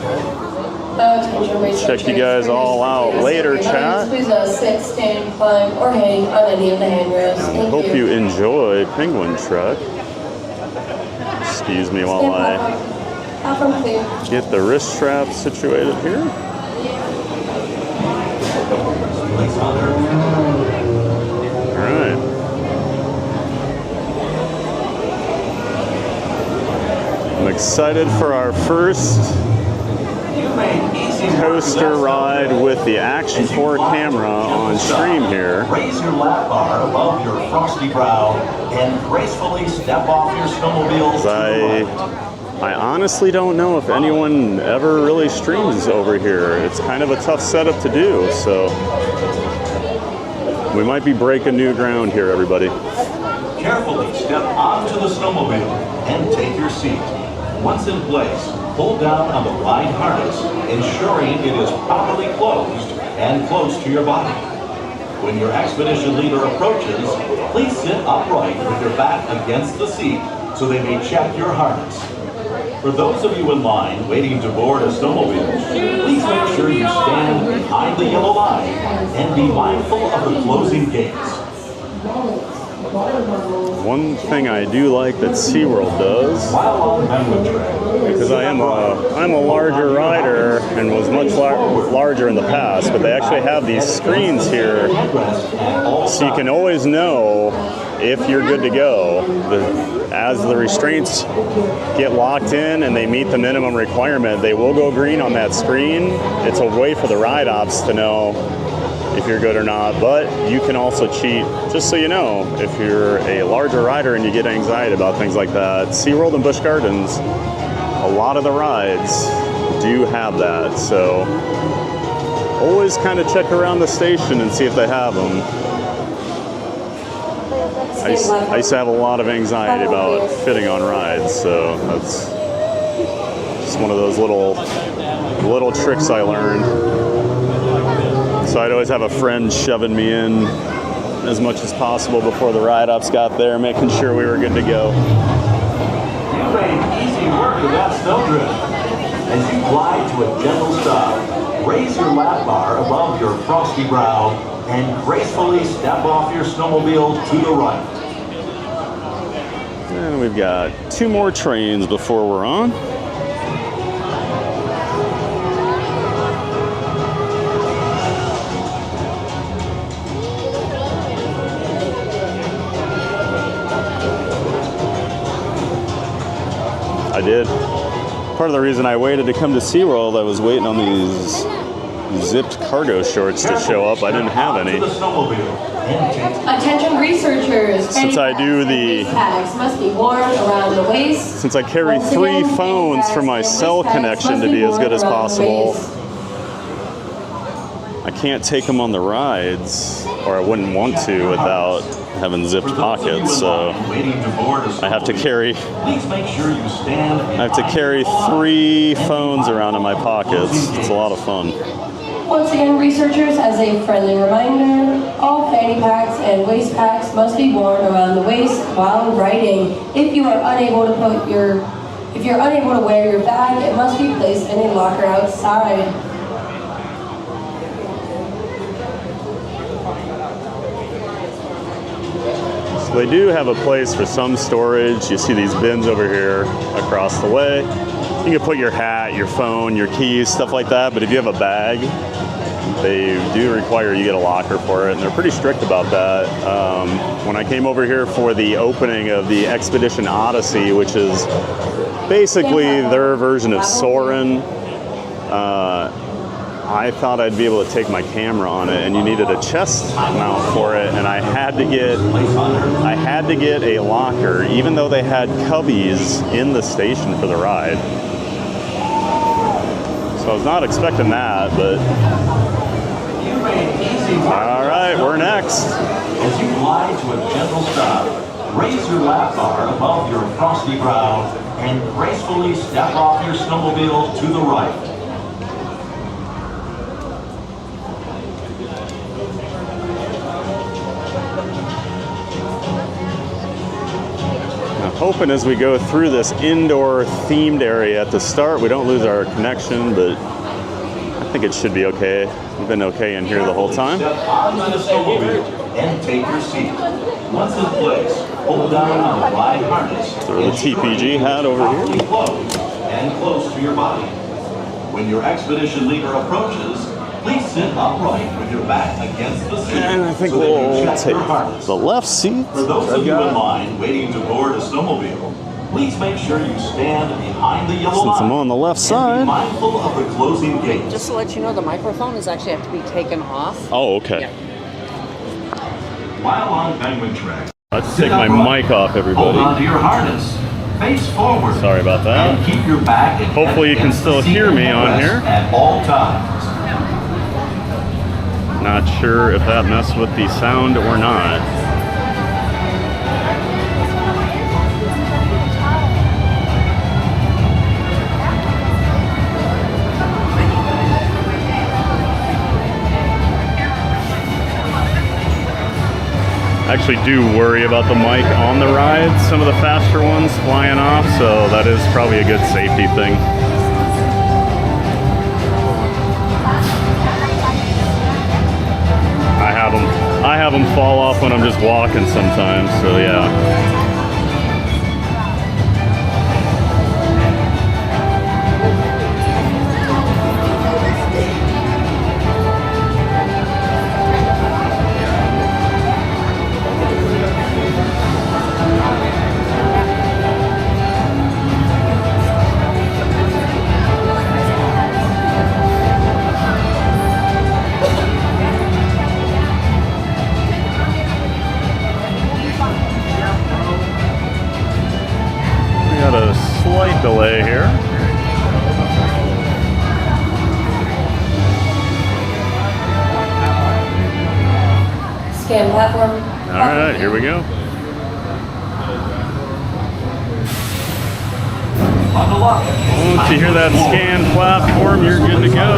check you guys all out later, chat. Please sit, stand, climb, or hang on any of the handrails. I hope you enjoy Penguin Trek. Excuse me while I get the wrist strap situated here. All right. I'm excited for our first coaster ride with the Action 4 camera on stream here. Raise your lap bar above your frosty brow and gracefully step off your snowmobile to the right. I honestly don't know if anyone ever really streams over here. It's kind of a tough setup to do, so we might be breaking new ground here, everybody. Carefully step onto the snowmobile and take your seat. Once in place, pull down on the ride harness, ensuring it is properly closed and close to your body. When your expedition leader approaches, please sit upright with your back against the seat so they may check your harness. For those of you in line waiting to board a snowmobile, please make sure you stand behind the yellow line and be mindful of the closing gates. One thing I do like that SeaWorld does, because I'm a larger rider and was much larger in the past, but they actually have these screens here so you can always know if you're good to go. As the restraints get locked in and they meet the minimum requirement, they will go green on that screen. It's a way for the ride ops to know if you're good or not, but you can also cheat, just so you know, if you're a larger rider and you get anxiety about things like that. SeaWorld and Busch Gardens, a lot of the rides do have that, so always kind of check around the station and see if they have them. I used to have a lot of anxiety about fitting on rides, so that's just one of those little tricks I learned. So I'd always have a friend shoving me in as much as possible before the ride ops got there, making sure we were good to go. You made easy work of that snowdrift. As you glide to a gentle stop, raise your lap bar above your frosty brow and gracefully step off your snowmobile to the right. And we've got 2 more trains before we're on. I did. Part of the reason I waited to come to SeaWorld, I was waiting on these zipped cargo shorts to show up. I didn't have any. Attention researchers. Since I do the bags must be worn around the waist. Since I carry 3 phones for my cell connection to be as good as possible, I can't take them on the rides, or I wouldn't want to without having zipped pockets, so I have to carry 3 phones around in my pockets. It's a lot of fun. Once again, researchers, as a friendly reminder, all fanny packs and waist packs must be worn around the waist while riding. If you're unable to wear your bag, it must be placed in a locker outside. So they do have a place for some storage. You see these bins over here across the way. You can put your hat, your phone, your keys, stuff like that, but if you have a bag, they do require you get a locker for it, and they're pretty strict about that. When I came over here for the opening of the Expedition Odyssey, which is basically their version of Soarin', I thought I'd be able to take my camera on it, and you needed a chest mount for it, and I had to get a locker, even though they had cubbies in the station for the ride. So I was not expecting that, but all right, we're next. As you glide to a gentle stop, raise your lap bar above your frosty brow and gracefully step off your snowmobile to the right. Hoping as we go through this indoor themed area at the start, we don't lose our connection, but I think it should be okay. We've been okay in here the whole time. Step onto the snowmobile and take your seat. Once in place, hold down on the ride harness. Throw the TPG hat over here. Closed and close to your body. When your expedition leader approaches, please sit upright with your back against the seat. And I think so we'll take the left seat. For those of you in line waiting to board a snowmobile, please make sure you stand behind the yellow line. Since I'm on the left side. Be mindful of the closing gate. Just to let you know, the microphone is actually have to be taken off. Oh, okay. Yeah. While on Penguin Trek, Let's take my mic off, everybody. hold on to your harness. Face forward. Sorry about that. And keep your back and Hopefully you can against the still seat hear me on headrest here. at all times. Not sure if that messed with the sound or not. I actually do worry about the mic on the rides, some of the faster ones flying off, so that is probably a good safety thing. I have them I have them fall off when I'm just walking sometimes, so yeah. Got a slight delay here. Scan platform. All right, here we go. Once you hear that scan platform, you're good to go.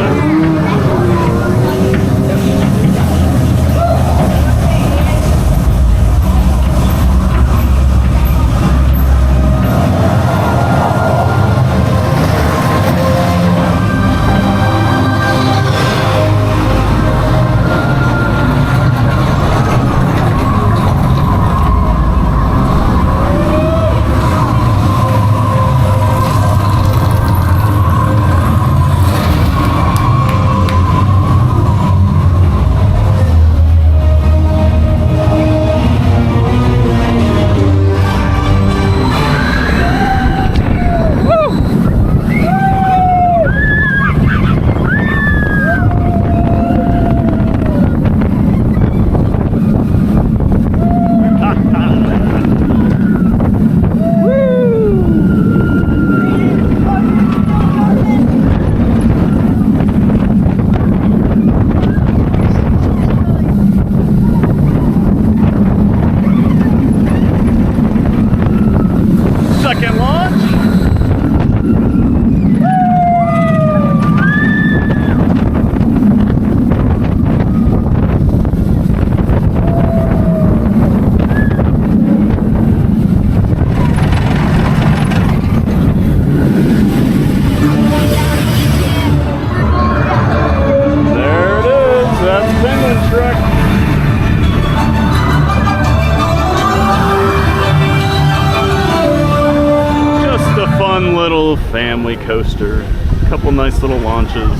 Family coaster, a couple nice little launches.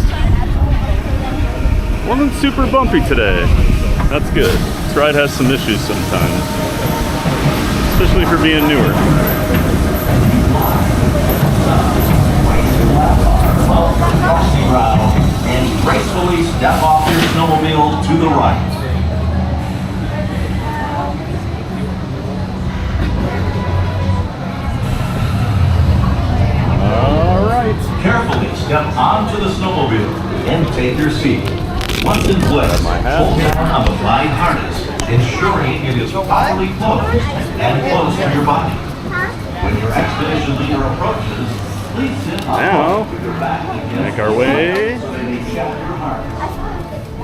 Wasn't super bumpy today. That's good. This ride has some issues sometimes, especially for being newer. And gracefully step off your snowmobile to the right. Carefully step onto the snowmobile and take your seat. Once in place, pull down on the glide harness, ensuring it is properly closed and close to your body. When your expedition leader approaches, please sit up with your back against make our way.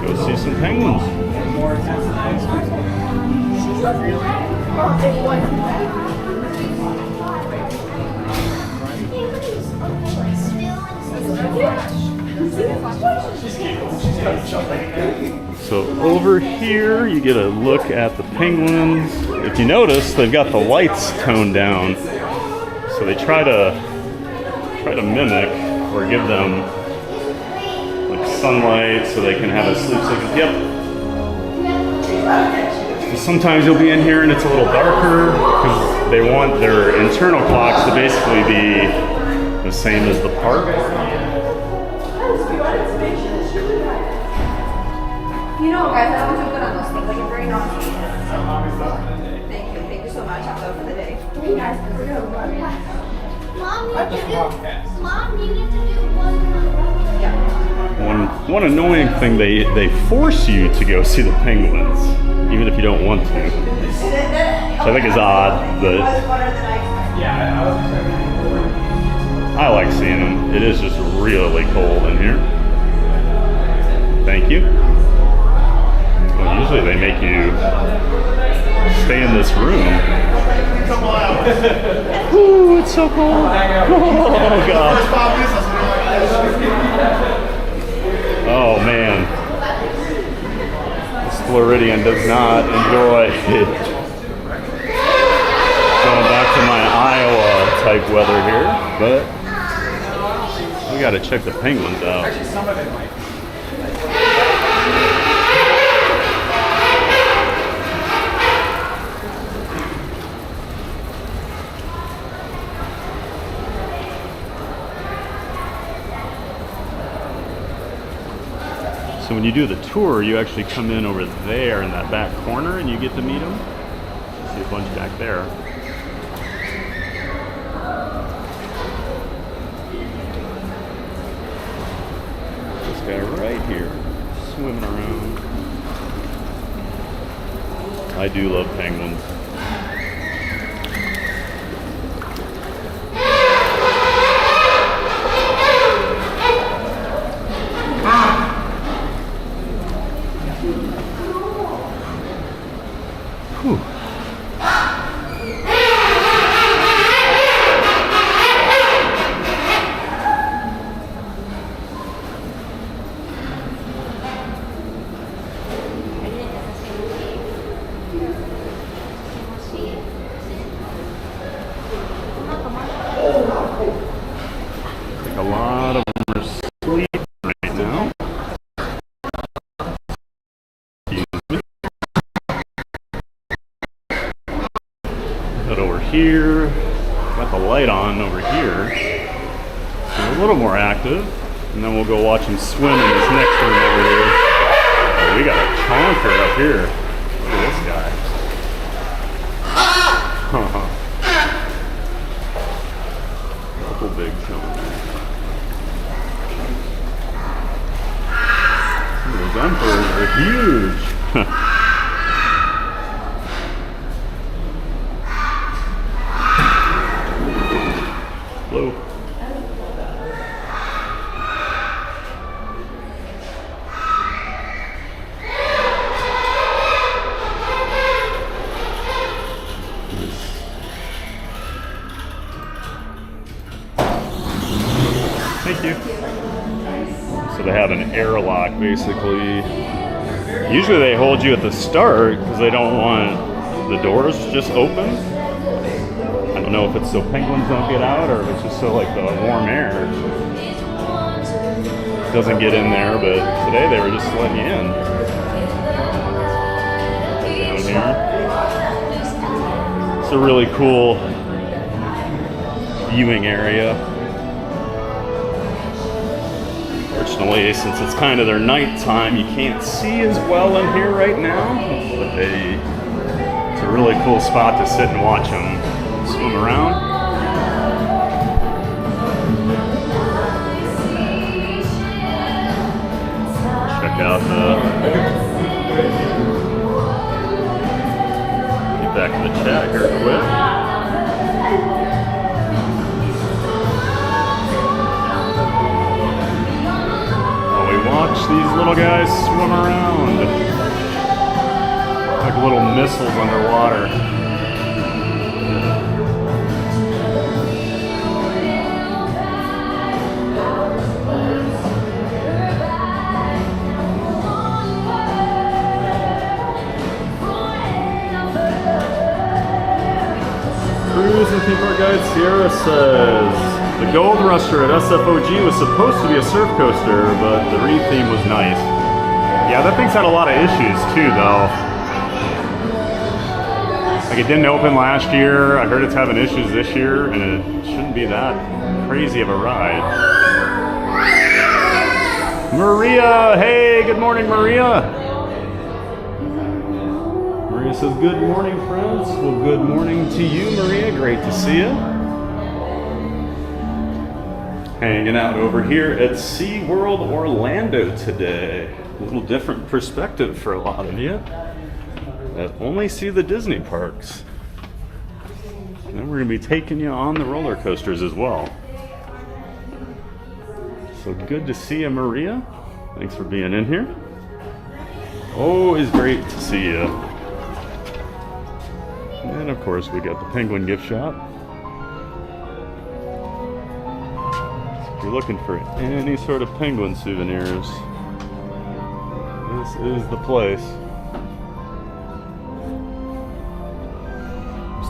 Go see some penguins. So over here you get a look at the penguins. If you notice, they've got the lights toned down, so they try to mimic or give them like sunlight so they can have a sleep cycle. Yep. So sometimes you'll be in here and it's a little darker because they want their internal clocks to basically be the same as the park. You know, guys, that was a good on those things. Like, you're very naughty. Thank you so much. I'm done for the day. Hey guys, we're gonna run. Mom, you need to do one. Yeah. One annoying thing, they force you to go see the penguins, even if you don't want to. Which I think is odd, but I like seeing them. It is just really cold in here. Thank you. Well, usually they make you stay in this room. Ooh, it's so cold. Oh, God. Oh, man. This Floridian does not enjoy going back to my Iowa type weather here, but we gotta check the penguins out. So when you do the tour, you actually come in over there in that back corner and you get to meet them. See a bunch back there. This guy right here, swimming around. I do love penguins. Whew. I think a lot of them are asleep right now. Head over here. Got the light on over here. So we're a little more active. And then we'll go watch him swim in this next room over here. Oh, we got a chonker up here. Look at this guy. Couple big chonkers. Those emperors are huge. Hello. Thank you. So they have an airlock basically. Usually they hold you at the start because they don't want the doors just open. I don't know if it's so penguins don't get out or if it's just so like the warm air doesn't get in there, but today they were just letting you in. Down here. It's a really cool viewing area. Fortunately, since it's kind of their nighttime, you can't see as well in here right now, but it's a really cool spot to sit and watch them swim around. Check out get back to the chat here quick. Oh, we watch these little guys swim around like little missiles underwater. Cruise and Theme Park Guide Sierra says, the Gold Rusher at SFOG was supposed to be a surf coaster, but the re-theme was nice. Yeah, that thing's had a lot of issues too, though. Like it didn't open last year. I heard it's having issues this year, and it shouldn't be that crazy of a ride. Maria, hey, good morning, Maria. Maria says, good morning, friends. Well, good morning to you, Maria. Great to see you. Hanging out over here at SeaWorld Orlando today. A little different perspective for a lot of you that only see the Disney parks. And then we're going to be taking you on the roller coasters as well. So good to see you, Maria. Thanks for being in here. Always great to see you. And of course, we got the Penguin gift shop. So if you're looking for any sort of penguin souvenirs, this is the place.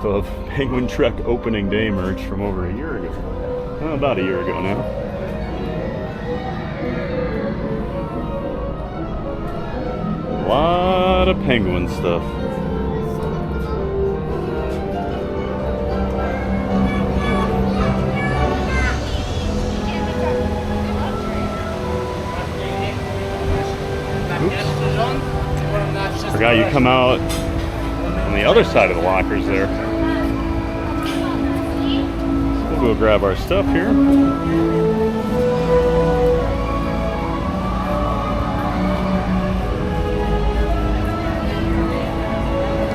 still have Penguin Trek opening day merch from over a year ago. Well, about a year ago now. A lot of penguin stuff. Forgot you come out on the other side of the lockers there. So we'll go grab our stuff here.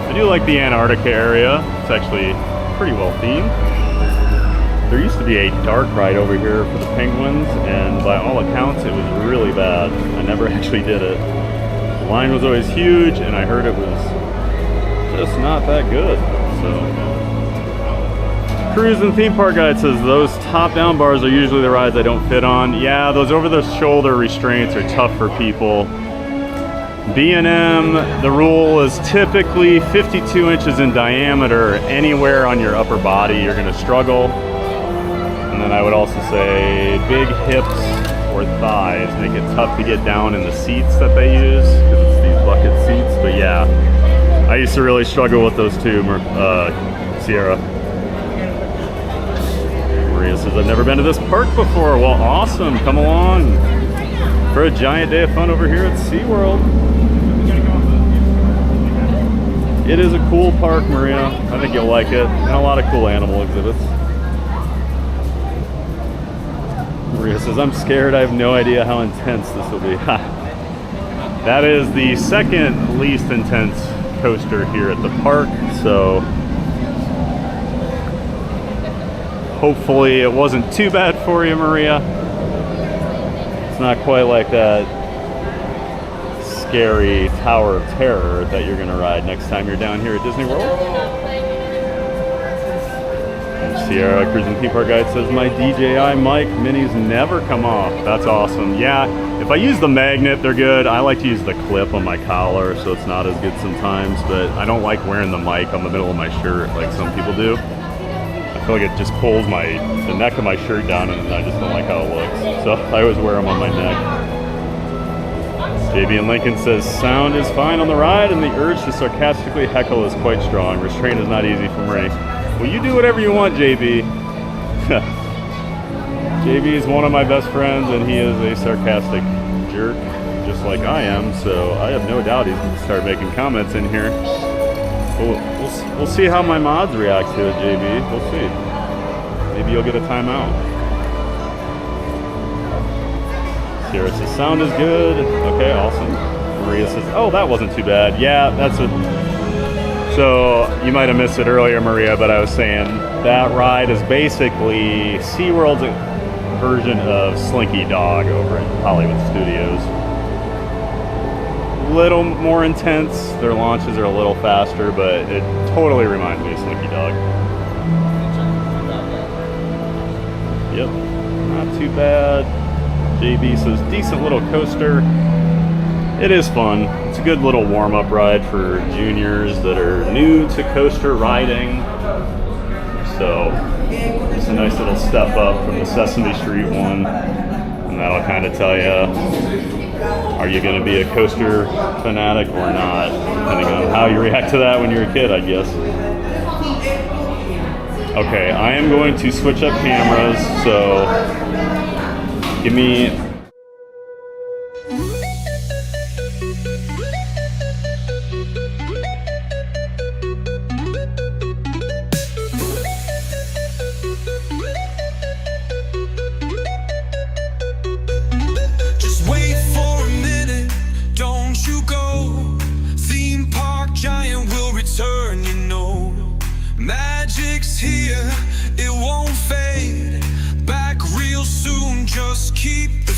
I do like the Antarctica area. It's actually pretty well themed. There used to be a dark ride over here for the penguins, and by all accounts it was really bad. I never actually did it. The line was always huge, and I heard it was just not that good. So, Cruise and Theme Park Guide says those top-down bars are usually the rides I don't fit on. Yeah, those over-the-shoulder restraints are tough for people. B&M, the rule is typically 52 inches in diameter. Anywhere on your upper body, you're going to struggle. And then I would also say big hips or thighs make it tough to get down in the seats that they use, because it's these bucket seats. But yeah, I used to really struggle with those too, Sierra. Maria says, I've never been to this park before. Well, awesome. Come along for a giant day of fun over here at SeaWorld. It is a cool park, Maria. I think you'll like it. And a lot of cool animal exhibits. Maria says, I'm scared. I have no idea how intense this will be. That is the second least intense coaster here at the park. So hopefully it wasn't too bad for you, Maria. It's not quite like that scary Tower of Terror that you're going to ride next time you're down here at Disney World. And Sierra, Cruising Theme Park Guide, says, my DJI mic minis never come off. That's awesome. Yeah, if I use the magnet, they're good. I like to use the clip on my collar, so it's not as good sometimes, but I don't like wearing the mic on the middle of my shirt like some people do. I feel like it just pulls the neck of my shirt down, and I just don't like how it looks. So I always wear them on my neck. JB and Lincoln says, sound is fine on the ride, and the urge to sarcastically heckle is quite strong. Restraint is not easy for Marie. Well, you do whatever you want, JB. JB is one of my best friends, and he is a sarcastic jerk, just like I am, so I have no doubt he's going to start making comments in here. We'll see how my mods react to it, JB. We'll see. Maybe you'll get a timeout. Sierra says, sound is good. Okay, awesome. Maria says, oh, that wasn't too bad. Yeah, that's what... So, you might have missed it earlier, Maria, but I was saying that ride is basically SeaWorld's version of Slinky Dog over at Hollywood Studios. Little more intense. Their launches are a little faster, but it totally reminds me of Slinky Dog. Yep, not too bad. JB says, decent little coaster. It is fun. It's a good little warm-up ride for juniors that are new to coaster riding. So it's a nice little step up from the Sesame Street one. And that'll kind of tell you, are you going to be a coaster fanatic or not? Depending on how you react to that when you're a kid, I guess. Okay, I am going to switch up cameras, so give me... Just wait for a minute, don't you go. Theme park giant will return, you know. Magic's here, it won't fade. Back real soon, just keep the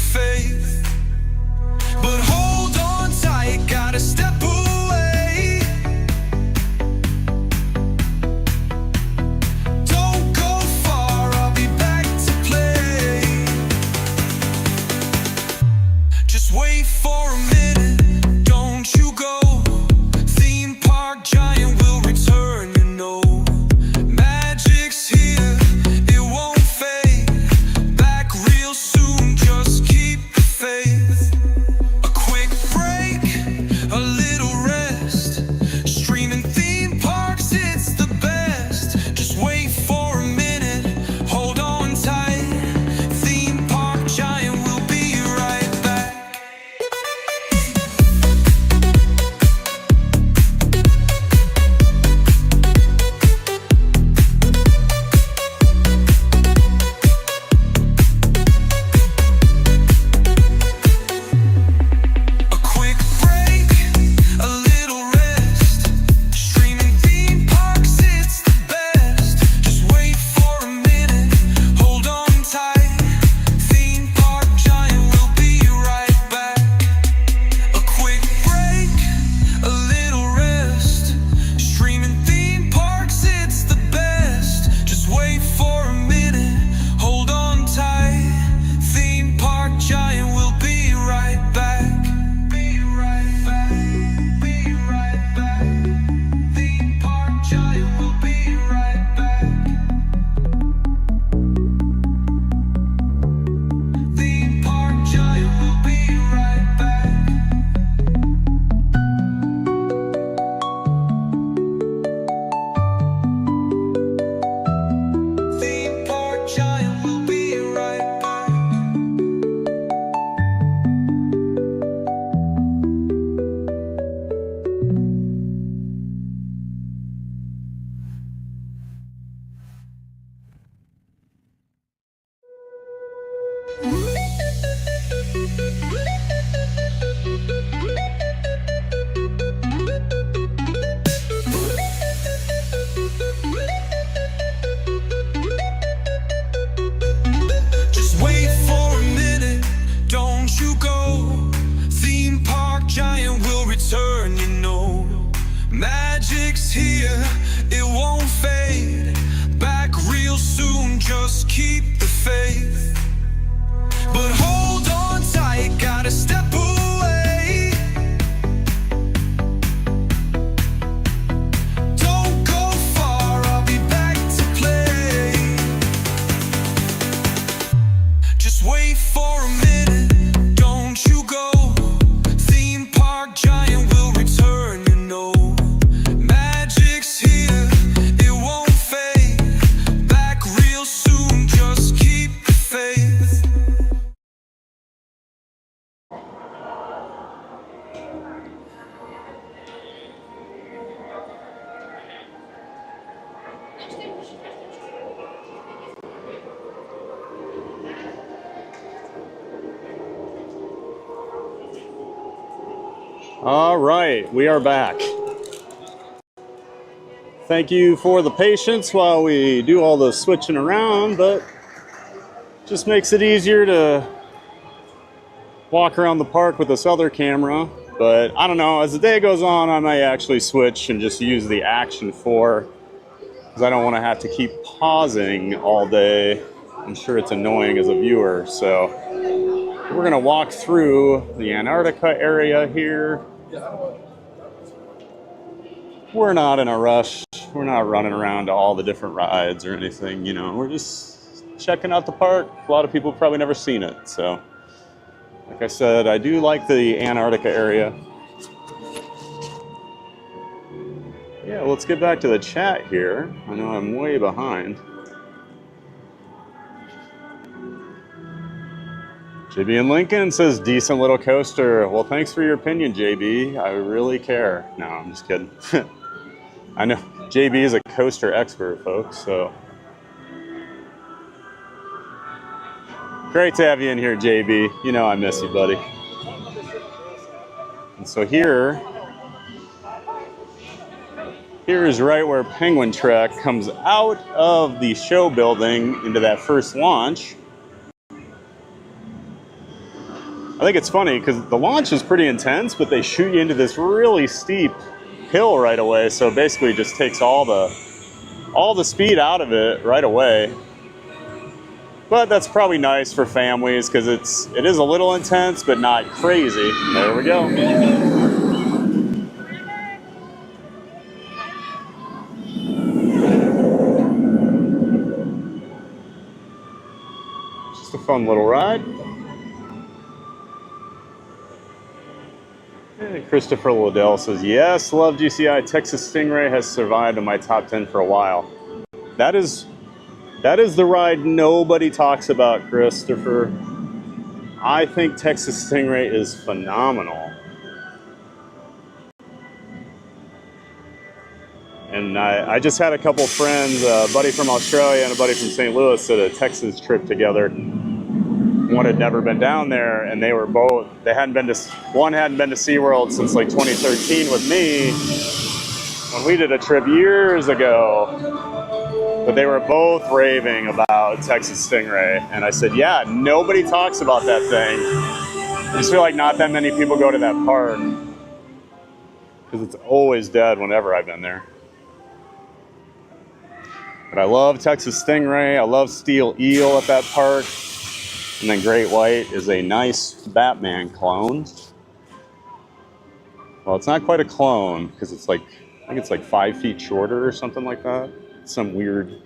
All right, we are back. Thank you for the patience while we do all the switching around, but just makes it easier to walk around the park with this other camera. But I don't know, as the day goes on, I might actually switch and just use the Action 4 because I don't want to have to keep pausing all day. I'm sure it's annoying as a viewer. So we're going to walk through the Antarctica area here. We're not in a rush. We're not running around to all the different rides or anything, you know. We're just checking out the park. A lot of people have probably never seen it. So, like I said, I do like the Antarctica area. Yeah, let's get back to the chat here. I know I'm way behind. JB in Lincoln says, decent little coaster. Well, thanks for your opinion, JB. I really care. No, I'm just kidding. I know JB is a coaster expert, folks, so. Great to have you in here, JB. You know I miss you, buddy. And so here is right where Penguin Trek comes out of the show building into that first launch. I think it's funny because the launch is pretty intense, but they shoot you into this really steep hill right away. So basically, it just takes all the speed out of it right away. But that's probably nice for families because it is a little intense, but not crazy. There we go. Just a fun little ride. Christopher Liddell says, yes, love GCI. Texas Stingray has survived in my top 10 for a while. That is the ride nobody talks about, Christopher. I think Texas Stingray is phenomenal. And I just had a couple friends, a buddy from Australia and a buddy from St. Louis, did a Texas trip together. One had never been down there, and one hadn't been to SeaWorld since like 2013 with me when we did a trip years ago. But they were both raving about Texas Stingray, and I said, yeah, nobody talks about that thing. I just feel like not that many people go to that park because it's always dead whenever I've been there. But I love Texas Stingray. I love Steel Eel at that park. And then Great White is a nice Batman clone. Well, it's not quite a clone because I think it's like 5 feet shorter or something like that. Some weird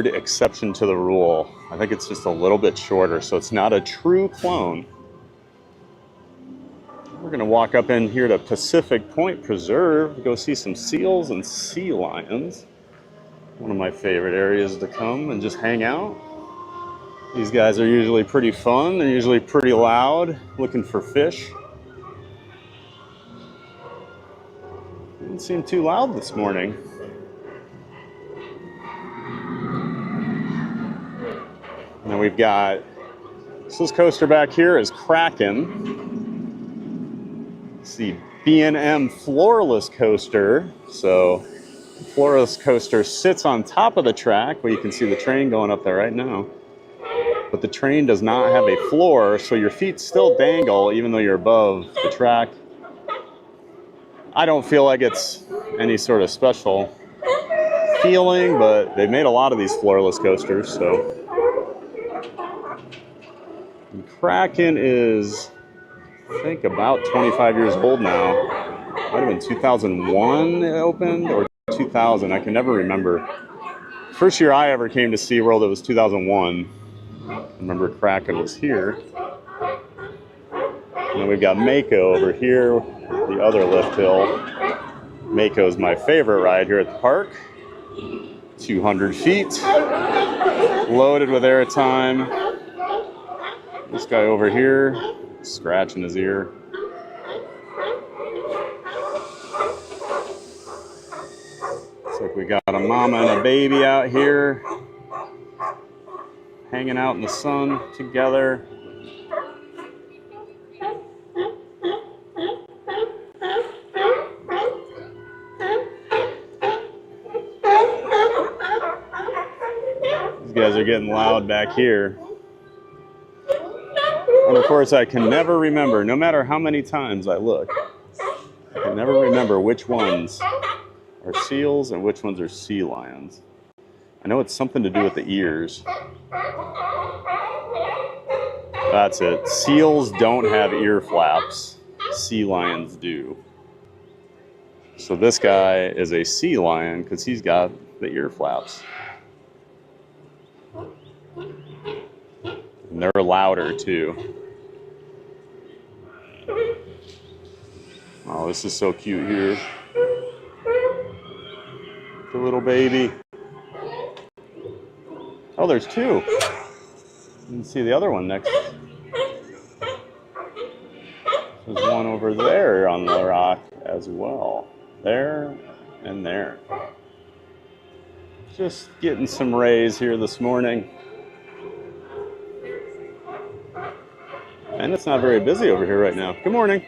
exception to the rule. I think it's just a little bit shorter, so it's not a true clone. We're gonna walk up in here to Pacific Point Preserve, go see some seals and sea lions. One of my favorite areas to come and just hang out. These guys are usually pretty fun. They're usually pretty loud, looking for fish. Didn't seem too loud this morning. Now we've got, this coaster back here is Kraken. It's the B&M floorless coaster. So the floorless coaster sits on top of the track, where you can see the train going up there right now. But the train does not have a floor, so your feet still dangle even though you're above the track. I don't feel like it's any sort of special feeling, but they've made a lot of these floorless coasters, so. And Kraken is, I think, about 25 years old now. Might have been 2001 it opened, or 2000, I can never remember. First year I ever came to SeaWorld, it was 2001. I remember Kraken was here. And then we've got Mako over here, the other lift hill. Mako is my favorite ride here at the park. 200 feet, loaded with airtime. This guy over here, scratching his ear. Looks like we got a mama and a baby out here, hanging out in the sun together. are getting loud back here. And of course, I can never remember, no matter how many times I look, I can never remember which ones are seals and which ones are sea lions. I know it's something to do with the ears. That's it. Seals don't have ear flaps. Sea lions do. So this guy is a sea lion because he's got the ear flaps. And they're louder too. Oh, this is so cute here. The little baby. Oh, there's two. You can see the other one next. There's one over there on the rock as well. There and there. Just getting some rays here this morning. And it's not very busy over here right now. Good morning.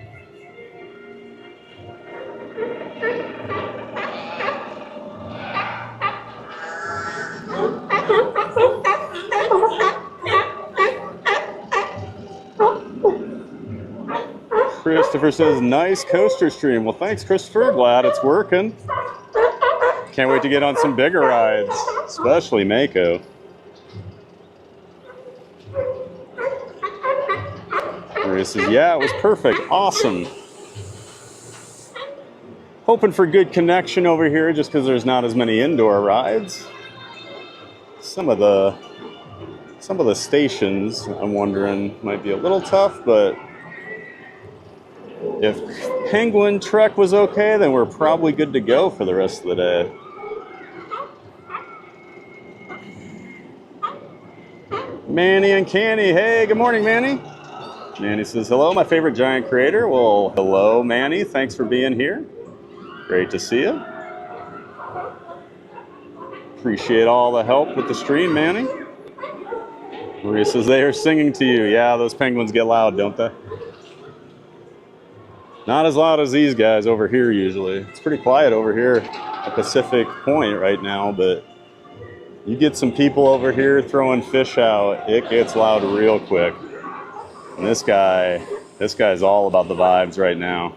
Christopher says, nice coaster stream. Well, thanks, Christopher. Glad it's working. Can't wait to get on some bigger rides, especially Mako. Maria says, yeah, it was perfect. Awesome. Hoping for good connection over here just because there's not as many indoor rides. Some of the stations, I'm wondering, might be a little tough, but if Penguin Trek was okay, then we're probably good to go for the rest of the day. Manny and Canny. Hey, good morning, Manny. Manny says, hello, my favorite giant creator. Well, hello, Manny. Thanks for being here. Great to see you. Appreciate all the help with the stream, Manny. Maria says, they are singing to you. Yeah, those penguins get loud, don't they? Not as loud as these guys over here usually. It's pretty quiet over here at Pacific Point right now, but you get some people over here throwing fish out, it gets loud real quick. And this guy's all about the vibes right now.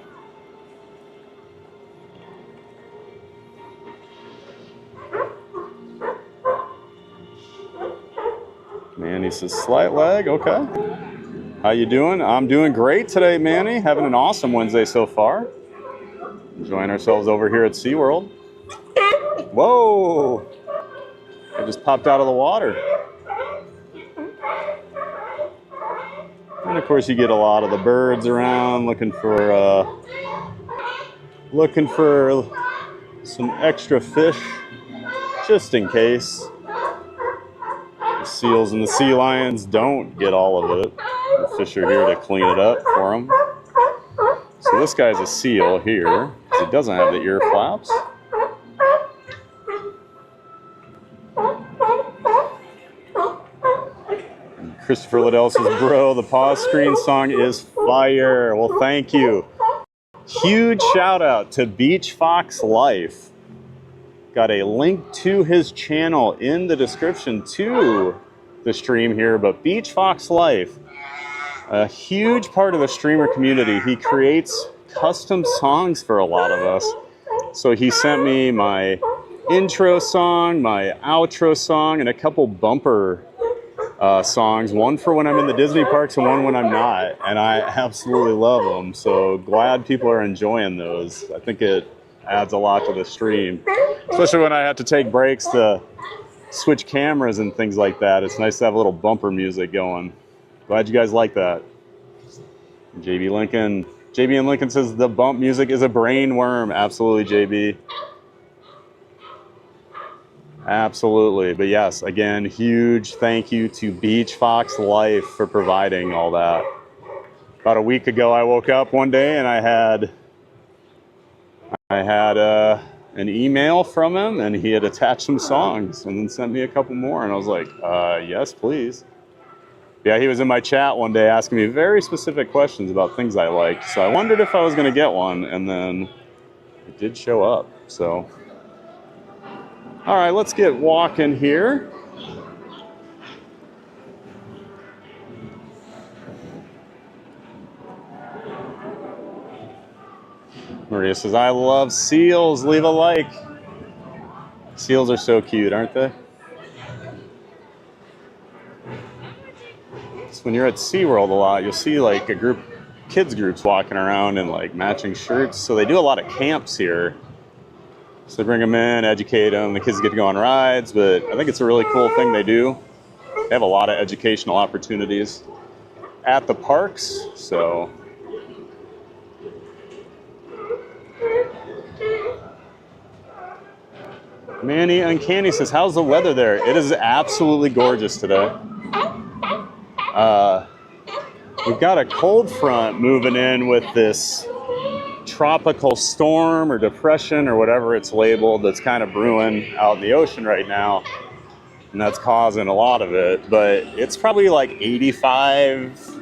Manny says, slight lag, okay. How you doing? I'm doing great today, Manny. Having an awesome Wednesday so far. Enjoying ourselves over here at SeaWorld. Whoa! I just popped out of the water. And of course you get a lot of the birds around looking for some extra fish just in case. The seals and the sea lions don't get all of it. The fish are here to clean it up for them. So this guy's a seal here because he doesn't have the ear flaps. And Christopher Liddell says, bro, the pause screen song is fire. Well, thank you. Huge shout out to Beach Fox Life. Got a link to his channel in the description to the stream here, but Beach Fox Life, a huge part of the streamer community. He creates custom songs for a lot of us. So he sent me my intro song, my outro song, and a couple bumper songs. One for when I'm in the Disney parks and one when I'm not. And I absolutely love them. So glad people are enjoying those. I think it adds a lot to the stream. Especially when I have to take breaks to switch cameras and things like that. It's nice to have a little bumper music going. Glad you guys like that. JB and Lincoln says the bump music is a brain worm. Absolutely, JB. Absolutely. But yes, again, huge thank you to Beach Fox Life for providing all that. About a week ago, I woke up one day and I had an email from him, and he had attached some songs and then sent me a couple more, and I was like, yes, please. Yeah, he was in my chat one day asking me very specific questions about things I liked, so I wondered if I was going to get one, and then it did show up, so. All right, let's get walking here. Maria says, I love seals. Leave a like. Seals are so cute, aren't they? So when you're at SeaWorld a lot, you'll see like kids groups walking around in like matching shirts. So they do a lot of camps here. So they bring them in, educate them. The kids get to go on rides, but I think it's a really cool thing they do. They have a lot of educational opportunities at the parks, so. Manny Uncanny says, how's the weather there? It is absolutely gorgeous today. We've got a cold front moving in with this tropical storm or depression or whatever it's labeled that's kind of brewing out in the ocean right now. And that's causing a lot of it. But it's probably like 85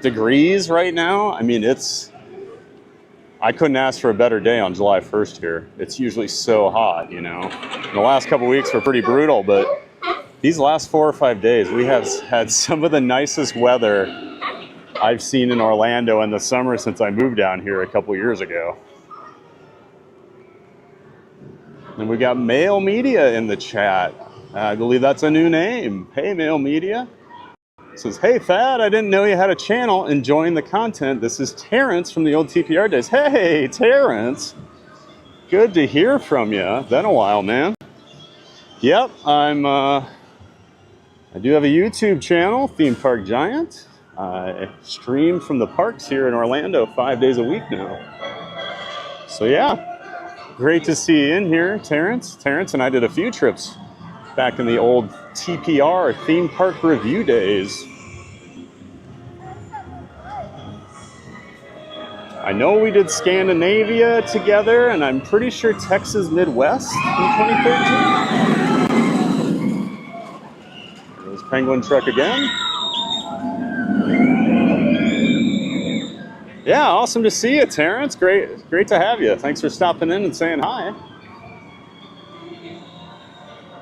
degrees right now. I mean, I couldn't ask for a better day on July 1st here. It's usually so hot, you know. And the last couple weeks were pretty brutal, but these last 4 or 5 days, we have had some of the nicest weather I've seen in Orlando in the summer since I moved down here a couple years ago. And we got Mail Media in the chat. I believe that's a new name. Hey, Mail Media. It says, hey, Thad, I didn't know you had a channel. Enjoying the content. This is Terrence from the old TPR days. Hey, Terrence. Good to hear from you. Been a while, man. Yep, I do have a YouTube channel, Theme Park Giant. I stream from the parks here in Orlando 5 days a week now. So yeah, great to see you in here, Terrence. Terrence and I did a few trips back in the old TPR, Theme Park Review days. I know we did Scandinavia together, and I'm pretty sure Texas Midwest in 2013. There's Penguin Truck again. Yeah, awesome to see you, Terrence. Great to have you. Thanks for stopping in and saying hi.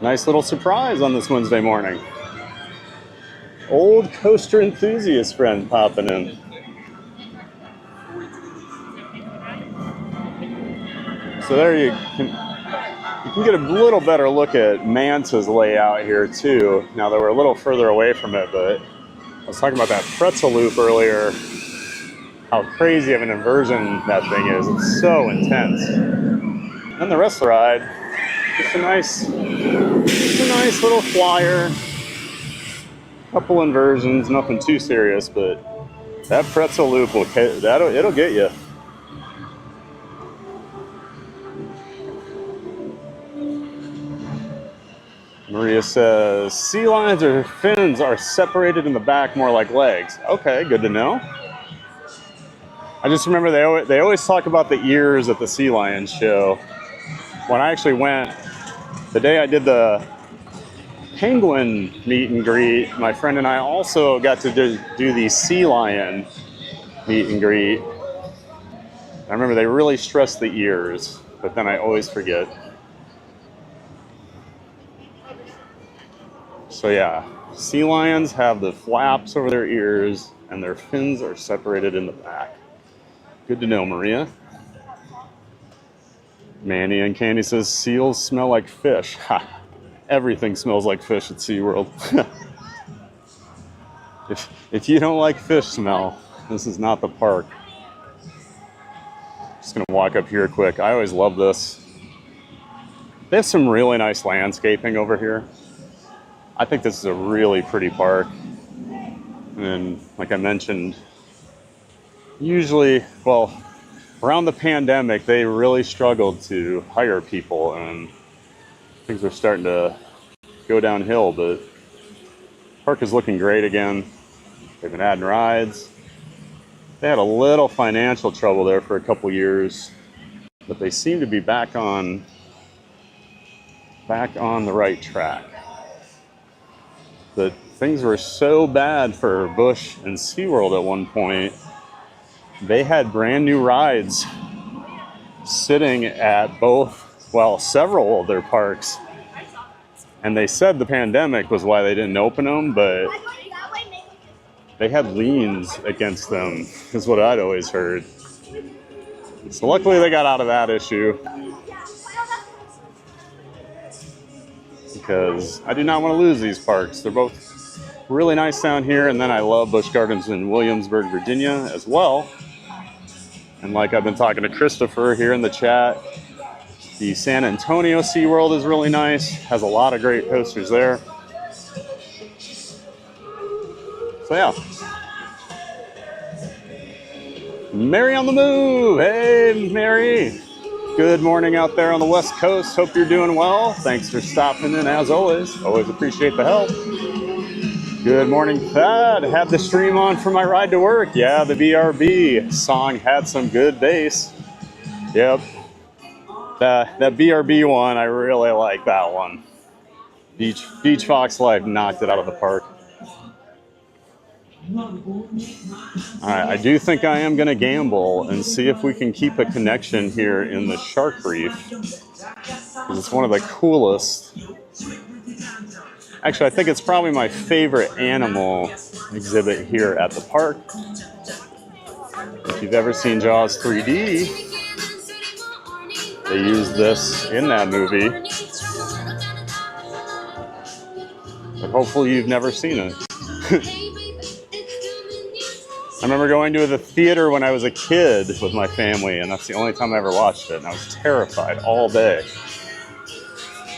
Nice little surprise on this Wednesday morning. Old coaster enthusiast friend popping in. So there you can get a little better look at Manta's layout here too. Now that we're a little further away from it, but I was talking about that pretzel loop earlier. How crazy of an inversion that thing is. It's so intense. And the rest of the ride, just a nice little flyer. Couple inversions, nothing too serious, but that pretzel loop it'll get you. Maria says, sea lions or fins are separated in the back more like legs. Okay, good to know. I just remember they always talk about the ears at the sea lion show. When I actually went, the day I did the penguin meet and greet, my friend and I also got to do the sea lion meet and greet. I remember they really stressed the ears, but then I always forget. So yeah, sea lions have the flaps over their ears and their fins are separated in the back. Good to know, Maria. Manny and Candy says, seals smell like fish. Ha! Everything smells like fish at SeaWorld. if you don't like fish smell, this is not the park. Just gonna walk up here quick. I always love this. They have some really nice landscaping over here. I think this is a really pretty park. And like I mentioned, usually, well, around the pandemic, they really struggled to hire people and things are starting to go downhill, but the park is looking great again. They've been adding rides. They had a little financial trouble there for a couple years, but they seem to be back on the right track. But things were so bad for Busch and SeaWorld at one point. They had brand new rides sitting at several of their parks. And they said the pandemic was why they didn't open them, but they had liens against them, is what I'd always heard. So luckily they got out of that issue, because I do not want to lose these parks. They're both really nice down here, and then I love Busch Gardens in Williamsburg, Virginia as well. And like I've been talking to Christopher here in the chat, the San Antonio SeaWorld is really nice, has a lot of great coasters there. So yeah. Mary on the move. Hey, Mary. Good morning out there on the West Coast. Hope you're doing well. Thanks for stopping in as always. Always appreciate the help. Good morning, Thad. Had the stream on for my ride to work. Yeah, the BRB song had some good bass. Yep. That BRB one, I really like that one. Beach Fox Life knocked it out of the park. All right, I do think I am going to gamble and see if we can keep a connection here in the shark reef, because it's one of the coolest. Actually, I think it's probably my favorite animal exhibit here at the park. If you've ever seen Jaws 3D, they used this in that movie. But hopefully you've never seen it. I remember going to the theater when I was a kid with my family, and that's the only time I ever watched it, and I was terrified all day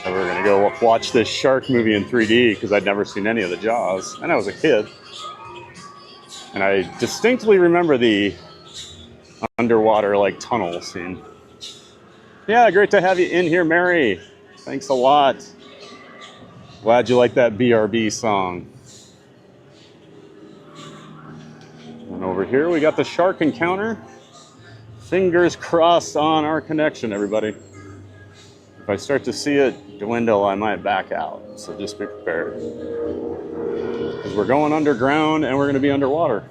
that we were going to go watch this shark movie in 3D because I'd never seen any of the Jaws, and I was a kid. And I distinctly remember the underwater tunnel scene. Yeah, great to have you in here, Mary. Thanks a lot. Glad you like that BRB song. And over here we got the Shark Encounter. Fingers crossed on our connection, everybody. If I start to see it dwindle, I might back out. So just be prepared. Because we're going underground and we're going to be underwater.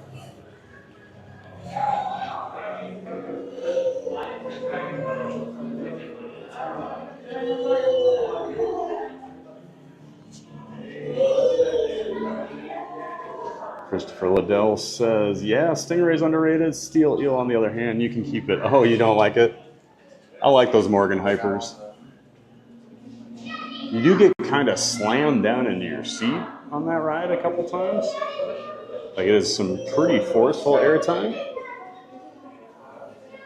Christopher Liddell says, yeah, stingray's underrated. Steel eel, on the other hand, you can keep it. Oh, you don't like it? I like those Morgan hypers. You do get kind of slammed down into your seat on that ride a couple times. It is some pretty forceful airtime.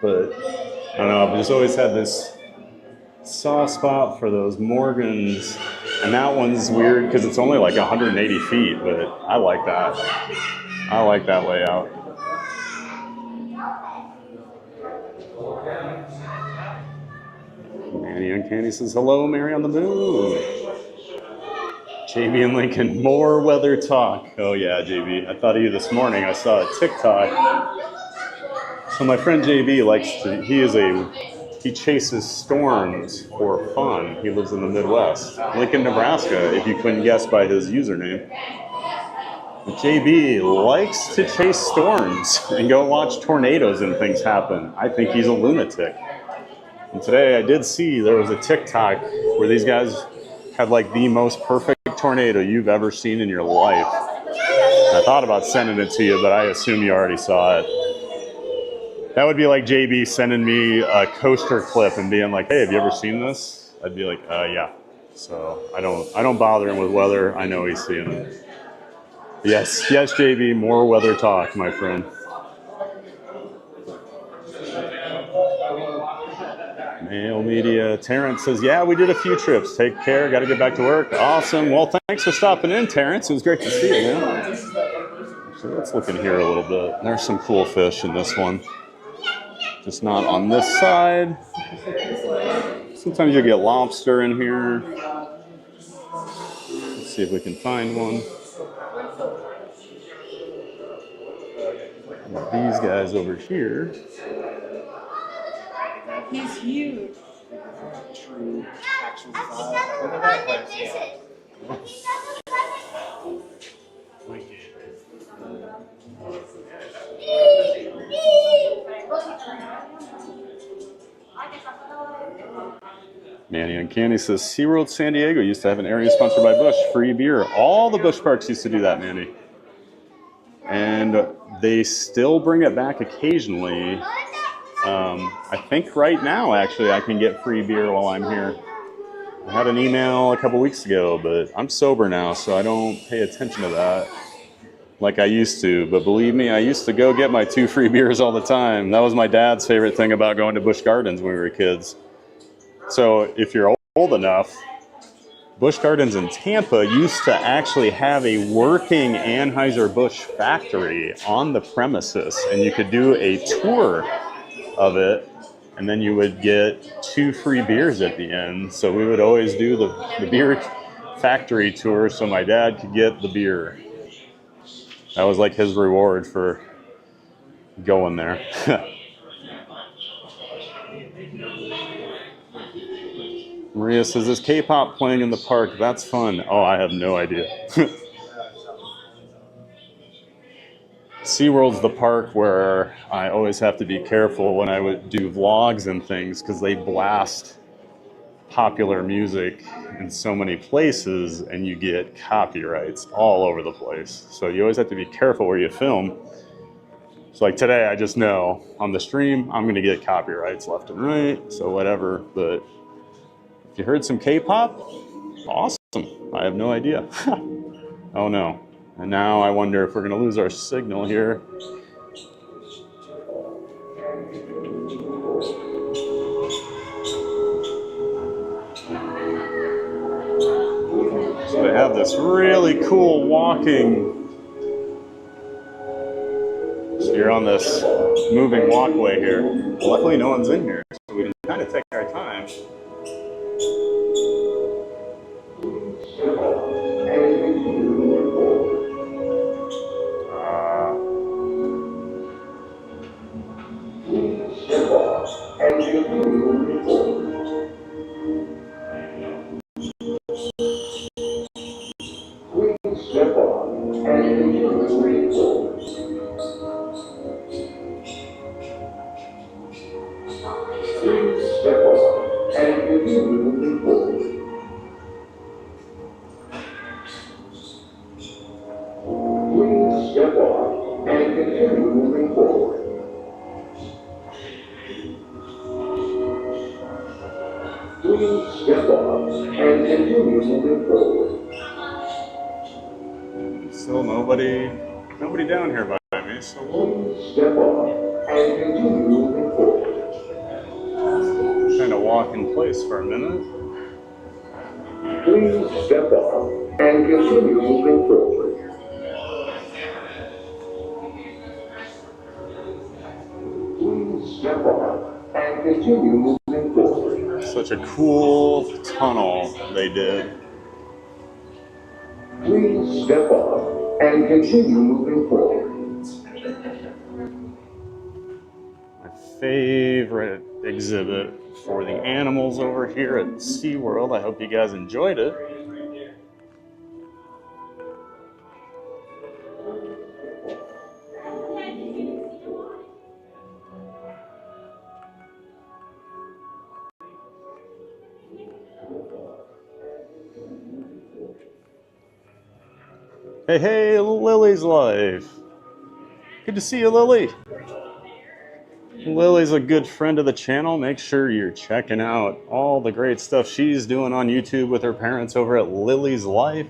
But I don't know, I've just always had this soft spot for those Morgans. And that one's weird because it's only 180 feet, but I like that. I like that layout. Manny Uncanny says, hello, Mary on the moon. JB and Lincoln, more weather talk. Oh yeah, JB. I thought of you this morning. I saw a TikTok. So my friend JB he chases storms for fun. He lives in the Midwest. Lincoln, Nebraska, if you couldn't guess by his username. But JB likes to chase storms and go watch tornadoes and things happen. I think he's a lunatic. And today I did see there was a TikTok where these guys had the most perfect tornado you've ever seen in your life. I thought about sending it to you, but I assume you already saw it. That would be like JB sending me a coaster clip and being like, hey, have you ever seen this? I'd be like, yeah. So I don't bother him with weather. I know he's seeing it. Yes, JB, more weather talk, my friend. Mail Media. Terrence says, yeah, we did a few trips. Take care. Got to get back to work. Awesome. Well, thanks for stopping in, Terrence. It was great to see you, man. So let's look in here a little bit. There's some cool fish in this one. Just not on this side. Sometimes you get lobster in here. Let's see if we can find one. These guys over here. He's huge. True action Manny Uncanny says, SeaWorld San Diego used to have an area sponsored by Busch, free beer. All the Busch parks used to do that, Manny. And they still bring it back occasionally I think right now, actually, I can get free beer while I'm here. I had an email a couple weeks ago, but I'm sober now, so I don't pay attention to that like I used to. But believe me, I used to go get my 2 free beers all the time. That was my dad's favorite thing about going to Busch Gardens when we were kids. So if you're old enough, Busch Gardens in Tampa used to actually have a working Anheuser-Busch factory on the premises, and you could do a tour of it, and then you would get 2 free beers at the end. So we would always do the beer factory tour so my dad could get the beer. That was like his reward for going there. Maria says, is K-pop playing in the park? That's fun. Oh, I have no idea. SeaWorld's the park where I always have to be careful when I would do vlogs and things, because they blast popular music in so many places and you get copyrights all over the place. So you always have to be careful where you film. So like today, I just know on the stream, I'm going to get copyrights left and right, so whatever. But if you heard some K-pop, awesome. I have no idea. Oh no. And now I wonder if we're going to lose our signal here. So they have this really cool walking. So you're on this moving walkway here. Luckily no one's in here, so we can kind of take our time. Still nobody down here by me, so we'll kind of walk in place for a minute. Please step off and continue moving forward. Please step off and continue moving forward. Such a cool tunnel they did. Please step off and continue moving forward. My favorite exhibit for the animals over here at SeaWorld. I hope you guys enjoyed it. Hey, hey, Lily's Life. Good to see you, Lily. Lily's a good friend of the channel. Make sure you're checking out all the great stuff she's doing on YouTube with her parents over at Lily's Life.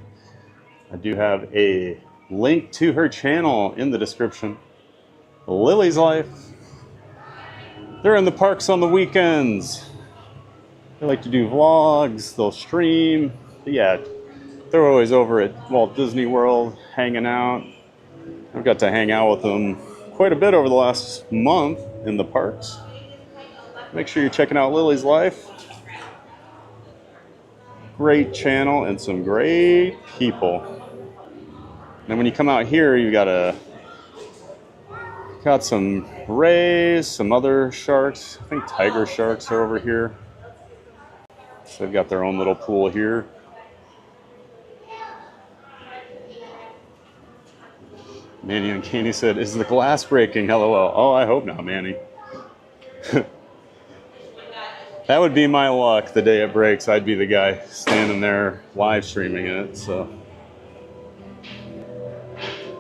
I do have a link to her channel in the description. Lily's Life. They're in the parks on the weekends. They like to do vlogs, they'll stream. But yeah, they're always over at Walt Disney World hanging out. I've got to hang out with them quite a bit over the last month in the parks. Make sure you're checking out Lily's Life. Great channel and some great people. And when you come out here, you got some rays, some other sharks. I think tiger sharks are over here. So they've got their own little pool here. Manny and Candy said, is the glass breaking? LOL. Oh, I hope not, Manny. That would be my luck the day it breaks. I'd be the guy standing there live streaming it. So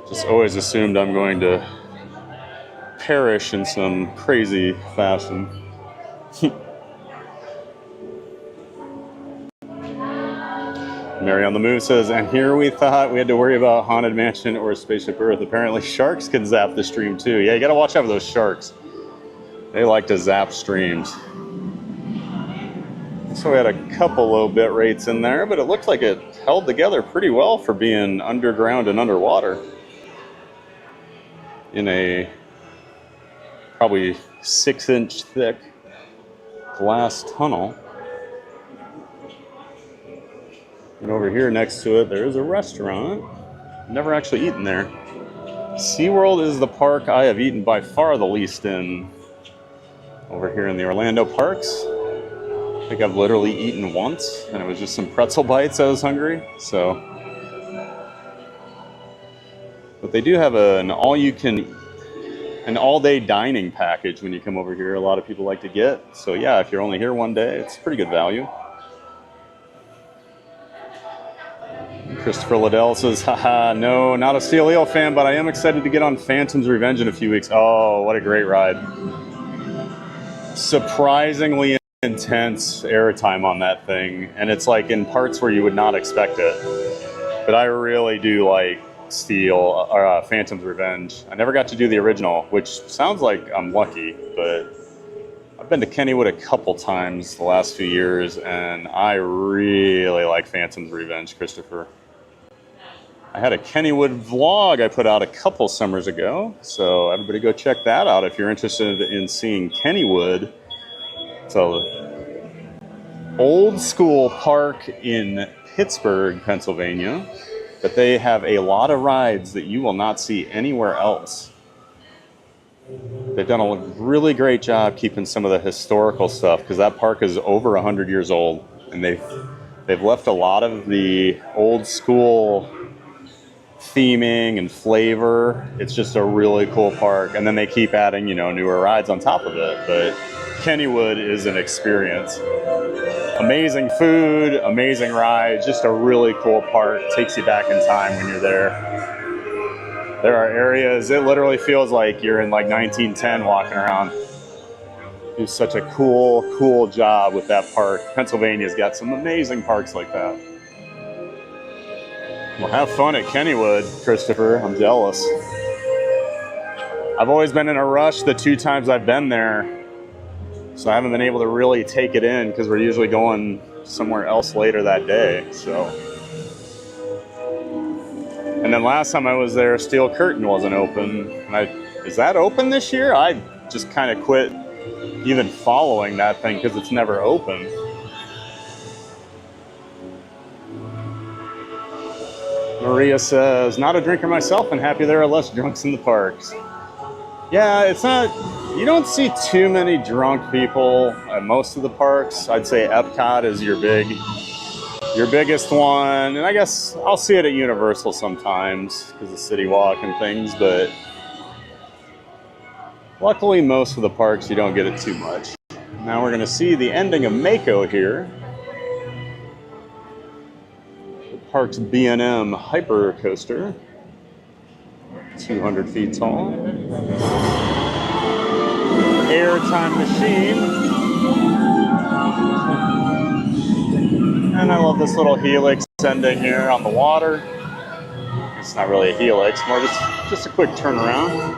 just always assumed I'm going to perish in some crazy fashion. Mary on the Move says, and here we thought we had to worry about Haunted Mansion or Spaceship Earth. Apparently sharks can zap the stream too. Yeah, you gotta watch out for those sharks. They like to zap streams. So we had a couple low bit rates in there, but it looked like it held together pretty well for being underground and underwater in a probably 6-inch thick glass tunnel. And over here next to it, there is a restaurant. Never actually eaten there. SeaWorld is the park I have eaten by far the least in. Over here in the Orlando parks, I think I've literally eaten once, and it was just some pretzel bites. I was hungry, so. But they do have an all-day dining package when you come over here. A lot of people like to get. So yeah, if you're only here one day, it's pretty good value. Christopher Liddell says, haha, no, not a Steel Eel fan, but I am excited to get on Phantom's Revenge in a few weeks. Oh, what a great ride. Surprisingly intense airtime on that thing, and it's like in parts where you would not expect it. But I really do like Phantom's Revenge. I never got to do the original, which sounds like I'm lucky, but I've been to Kennywood a couple times the last few years, and I really like Phantom's Revenge, Christopher. I had a Kennywood vlog I put out a couple summers ago, so everybody go check that out if you're interested in seeing Kennywood. It's an old school park in Pittsburgh, Pennsylvania, but they have a lot of rides that you will not see anywhere else. They've done a really great job keeping some of the historical stuff, because that park is over 100 years old, and they've left a lot of the old school theming and flavor. It's just a really cool park, and then they keep adding, newer rides on top of it. But Kennywood is an experience. Amazing food, amazing rides, just a really cool park. Takes you back in time when you're there. There are areas, it literally feels like you're in like 1910 walking around. Do such a cool job with that park. Pennsylvania's got some amazing parks like that. Well, have fun at Kennywood, Christopher. I'm jealous. I've always been in a rush the 2 times I've been there, so I haven't been able to really take it in because we're usually going somewhere else later that day. So, and then last time I was there, Steel Curtain wasn't open. And is that open this year? I just kind of quit even following that thing because it's never open. Maria says, not a drinker myself and happy there are less drunks in the parks. Yeah, it's not, you don't see too many drunk people at most of the parks. I'd say Epcot is your biggest one. And I guess I'll see it at Universal sometimes because of City Walk and things, but luckily most of the parks you don't get it too much. Now we're gonna see the ending of Mako here. Park's B&M Hyper Coaster, 200 feet tall. Airtime machine. And I love this little helix ending here on the water. It's not really a helix, more just a quick turnaround.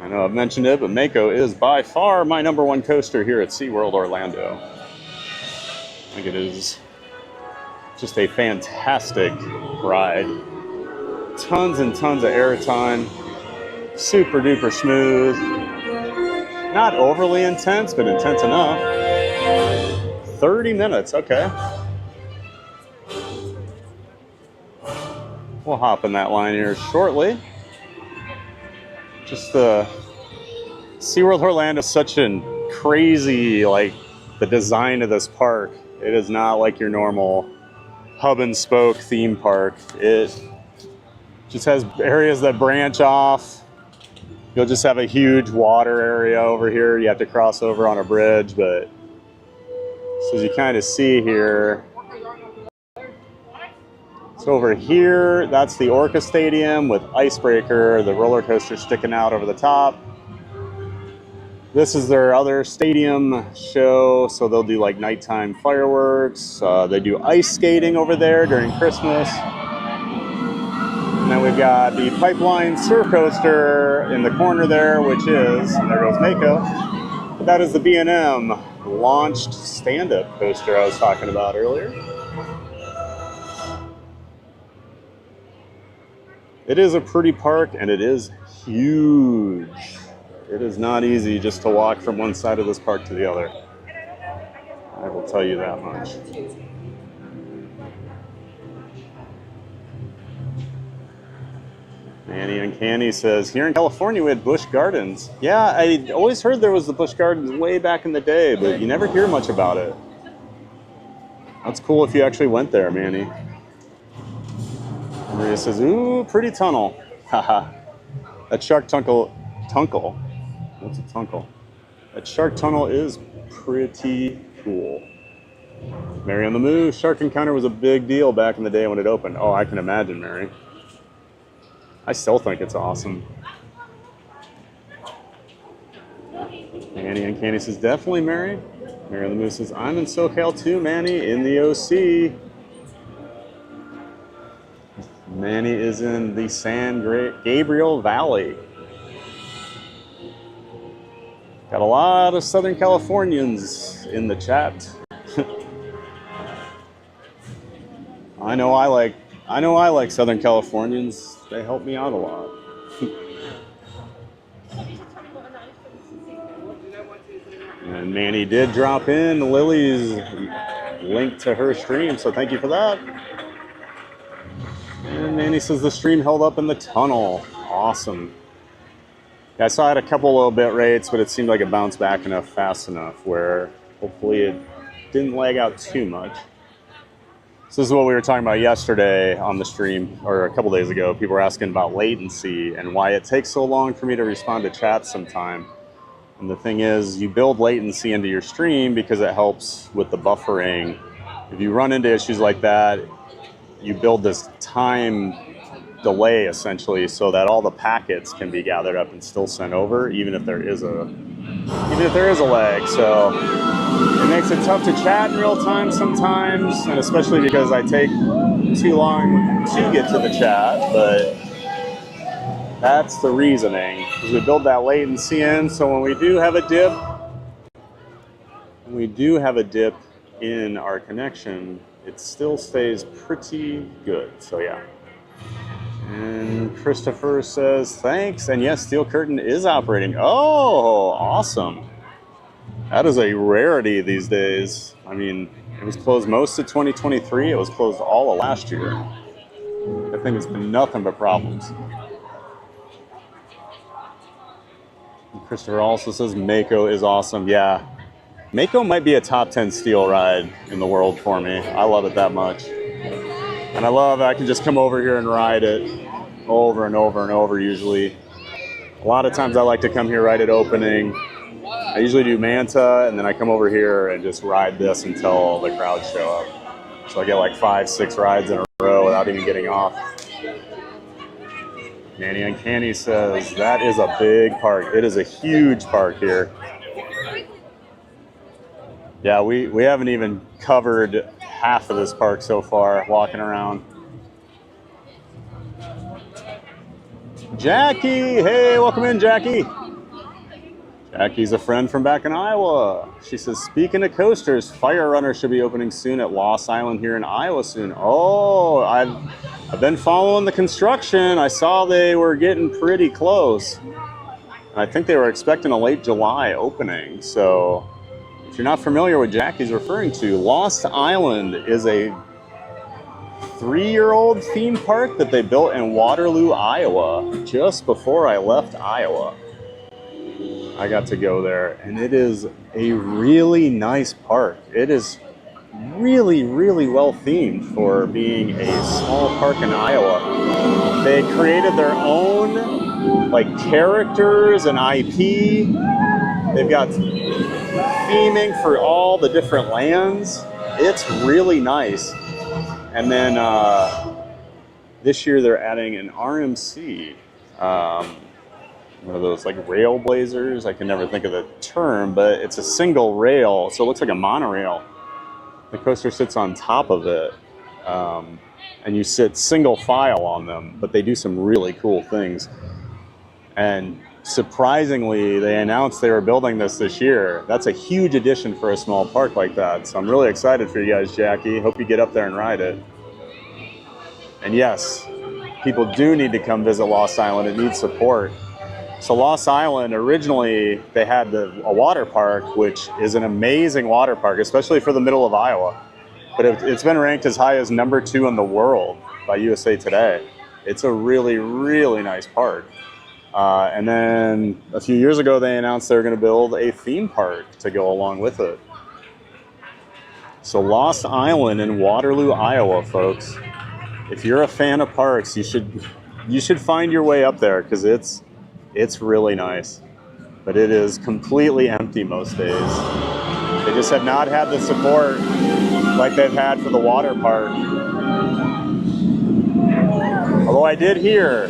I know I've mentioned it, but Mako is by far my #1 coaster here at SeaWorld Orlando. I think it is just a fantastic ride. Tons and tons of airtime. Super duper smooth. Not overly intense, but intense enough. 30 minutes, okay. We'll hop in that line here shortly. Just SeaWorld Orlando is such a crazy, the design of this park. It is not like your normal hub and spoke theme park. It just has areas that branch off. You'll just have a huge water area over here. You have to cross over on a bridge, but so as you kind of see here, So over here, that's the Orca Stadium with Icebreaker, the roller coaster sticking out over the top. This is their other stadium show, so they'll do like nighttime fireworks. They do ice skating over there during Christmas. And then we've got the Pipeline Surf Coaster in the corner there, which is, and there goes Mako. That is the B&M launched stand-up coaster I was talking about earlier. It is a pretty park, and it is huge. It is not easy just to walk from one side of this park to the other. I will tell you that much. Manny Uncanny says, here in California we had Busch Gardens. Yeah, I always heard there was the Busch Gardens way back in the day, but you never hear much about it. That's cool if you actually went there, Manny. Maria says, ooh, pretty tunnel. Haha. That shark tunnel. What's a tunnel? That shark tunnel is pretty cool. Mary on the Move, Shark Encounter was a big deal back in the day when it opened. Oh, I can imagine, Mary. I still think it's awesome. Manny Uncanny says, definitely, Mary. Mary on the Move says, I'm in SoCal too, Manny, in the OC. Manny is in the San Gabriel Valley. Got a lot of Southern Californians in the chat. I know I like Southern Californians. They help me out a lot. And Manny did drop in Lily's link to her stream, so thank you for that. And Manny says the stream held up in the tunnel. Awesome. Yeah, I saw it a couple low bit rates, but it seemed like it bounced back enough fast enough where hopefully it didn't lag out too much. So this is what we were talking about yesterday on the stream, or a couple days ago. People were asking about latency and why it takes so long for me to respond to chat sometime. And the thing is, you build latency into your stream because it helps with the buffering. If you run into issues like that, you build this time delay essentially so that all the packets can be gathered up and still sent over, even if there is a lag. So it makes it tough to chat in real time sometimes, and especially because I take too long to get to the chat, but that's the reasoning, because we build that latency in, so when we do have a dip in our connection, it still stays pretty good. So yeah. And Christopher says, thanks. And yes, Steel Curtain is operating. Oh, awesome. That is a rarity these days. I mean, it was closed most of 2023. It was closed all of last year. I think it's been nothing but problems. And Christopher also says Mako is awesome. Yeah. Mako might be a top 10 steel ride in the world for me. I love it that much. And I love I can just come over here and ride it over and over and over usually. A lot of times I like to come here right at opening. I usually do Manta, and then I come over here and just ride this until the crowds show up. So I get like 5-6 rides in a row without even getting off. Manny Uncanny says, that is a big park. It is a huge park here. Yeah, we haven't even covered half of this park so far, walking around. Jackie, hey, welcome in, Jackie. Jackie's a friend from back in Iowa. She says, speaking of coasters, Fire Runner should be opening soon at Lost Island here in Iowa soon. Oh, I've been following the construction. I saw they were getting pretty close. And I think they were expecting a late July opening, so if you're not familiar with Jackie's referring to, Lost Island is a 3-year-old theme park that they built in Waterloo, Iowa, just before I left Iowa. I got to go there, and it is a really nice park. It is really, really well themed for being a small park in Iowa. They created their own like characters and IP. They've got theming for all the different lands. It's really nice. And then this year they're adding an RMC, one of those like rail blazers. I can never think of the term, but it's a single rail, so it looks like a monorail. The coaster sits on top of it, and you sit single file on them, but they do some really cool things. And surprisingly, they announced they were building this year. That's a huge addition for a small park like that. So I'm really excited for you guys, Jackie. Hope you get up there and ride it. And yes, people do need to come visit Lost Island. It needs support. So Lost Island, originally they had a water park, which is an amazing water park, especially for the middle of Iowa. But it's been ranked as high as #2 in the world by USA Today. It's a really, really nice park. And then a few years ago, they announced they were going to build a theme park to go along with it. So Lost Island in Waterloo, Iowa, folks. If you're a fan of parks, you should find your way up there, because it's really nice. But it is completely empty most days. They just have not had the support like they've had for the water park. Although I did hear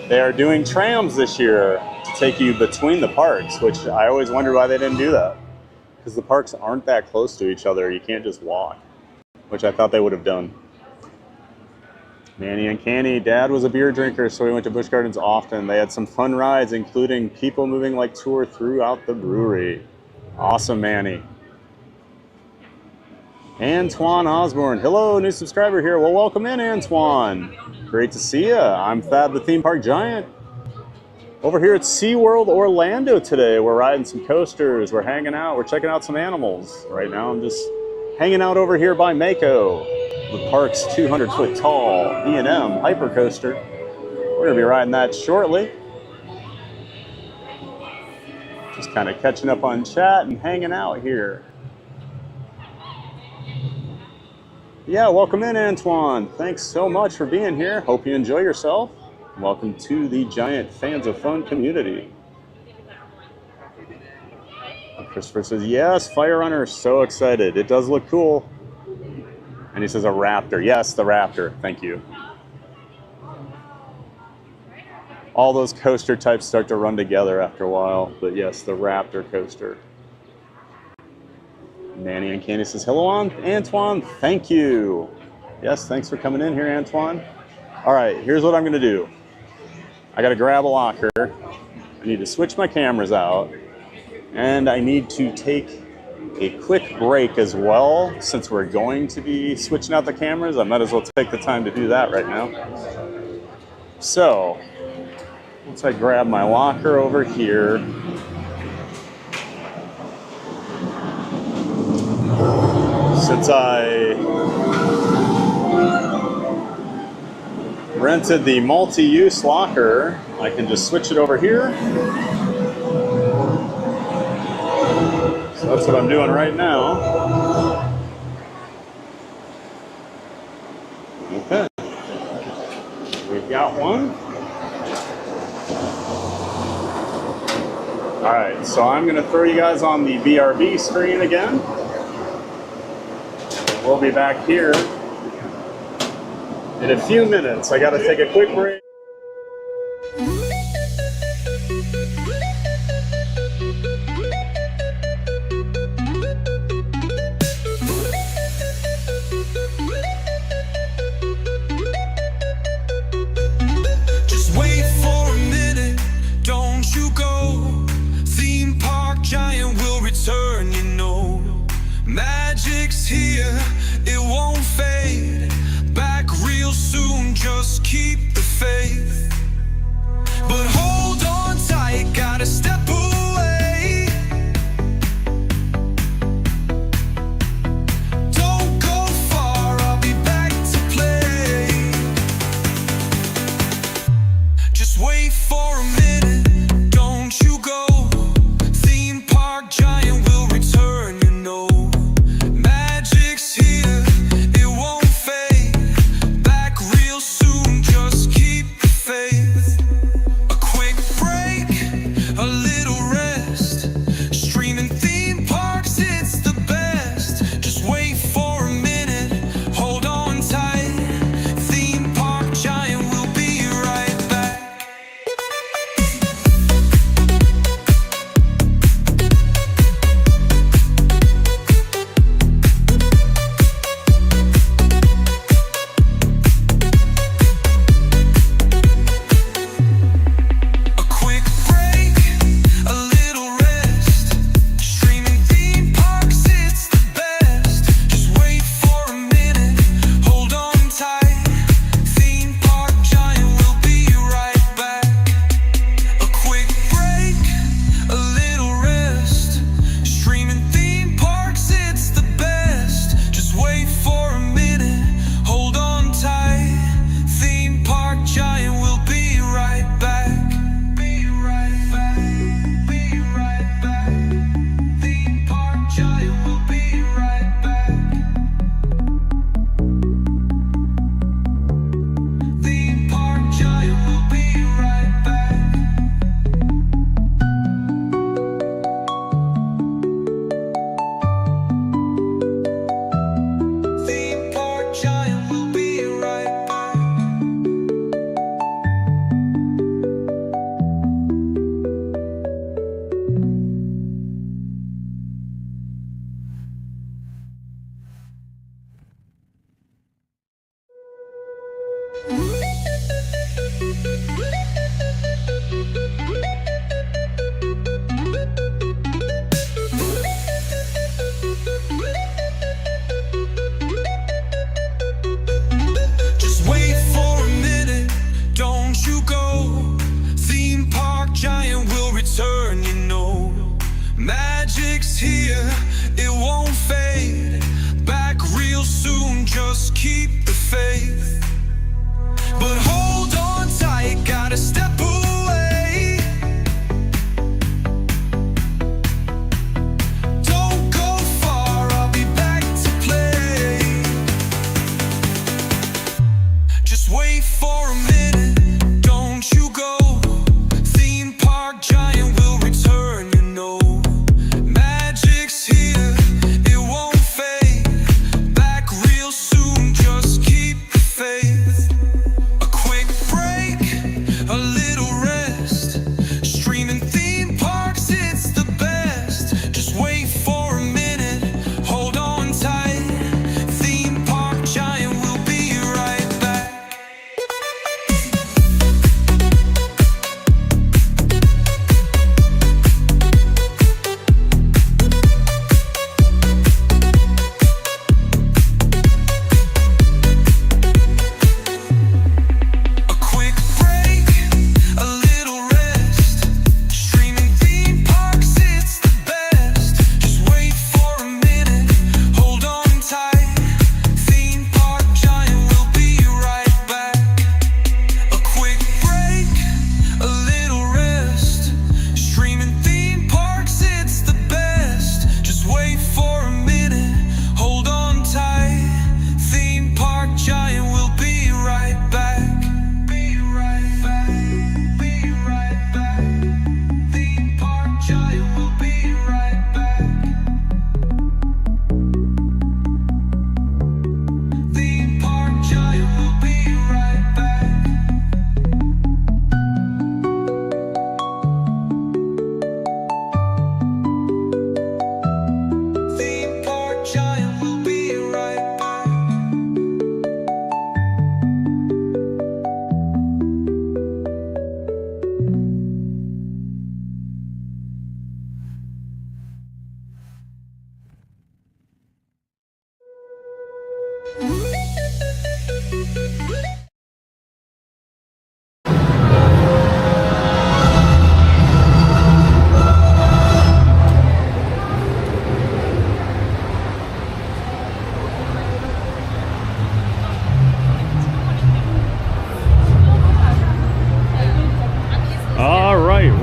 they are doing trams this year to take you between the parks, which I always wondered why they didn't do that. Because the parks aren't that close to each other. You can't just walk, which I thought they would have done. Manny and Canny, Dad was a beer drinker, so we went to Busch Gardens often. They had some fun rides, including People Moving Like tour throughout the brewery. Awesome, Manny. Antoine Osborne, hello, new subscriber here. Well, welcome in, Antoine. Great to see you. I'm Thad the Theme Park Giant. Over here at SeaWorld Orlando today. We're riding some coasters, we're hanging out, we're checking out some animals. Right now I'm just hanging out over here by Mako, the park's 200-foot tall E&M hyper coaster. We're gonna be riding that shortly. Just kind of catching up on chat and hanging out here. Yeah, welcome in, Antoine. Thanks so much for being here. Hope you enjoy yourself. Welcome to the Giant Fans of Fun community. Christopher says, yes, Fire Runner, so excited. It does look cool. And he says a raptor. Yes, the raptor. Thank you. All those coaster types start to run together after a while. But yes, the raptor coaster. Manny and Candy says, hello, Antoine. Thank you. Yes, thanks for coming in here, Antoine. All right, here's what I'm going to do. I got to grab a locker. I need to switch my cameras out. And I need to take a quick break as well. Since we're going to be switching out the cameras, I might as well take the time to do that right now. So, once I grab my locker over here, since I rented the multi-use locker, I can just switch it over here. So that's what I'm doing right now. Okay. We've got one. All right, so I'm going to throw you guys on the BRB screen again. We'll be back here in a few minutes. I got to take a quick break. Just wait for a minute, don't you go. Theme Park Giant will return, you know. Magic's here, it won't fade. Back real soon, just keep the faith.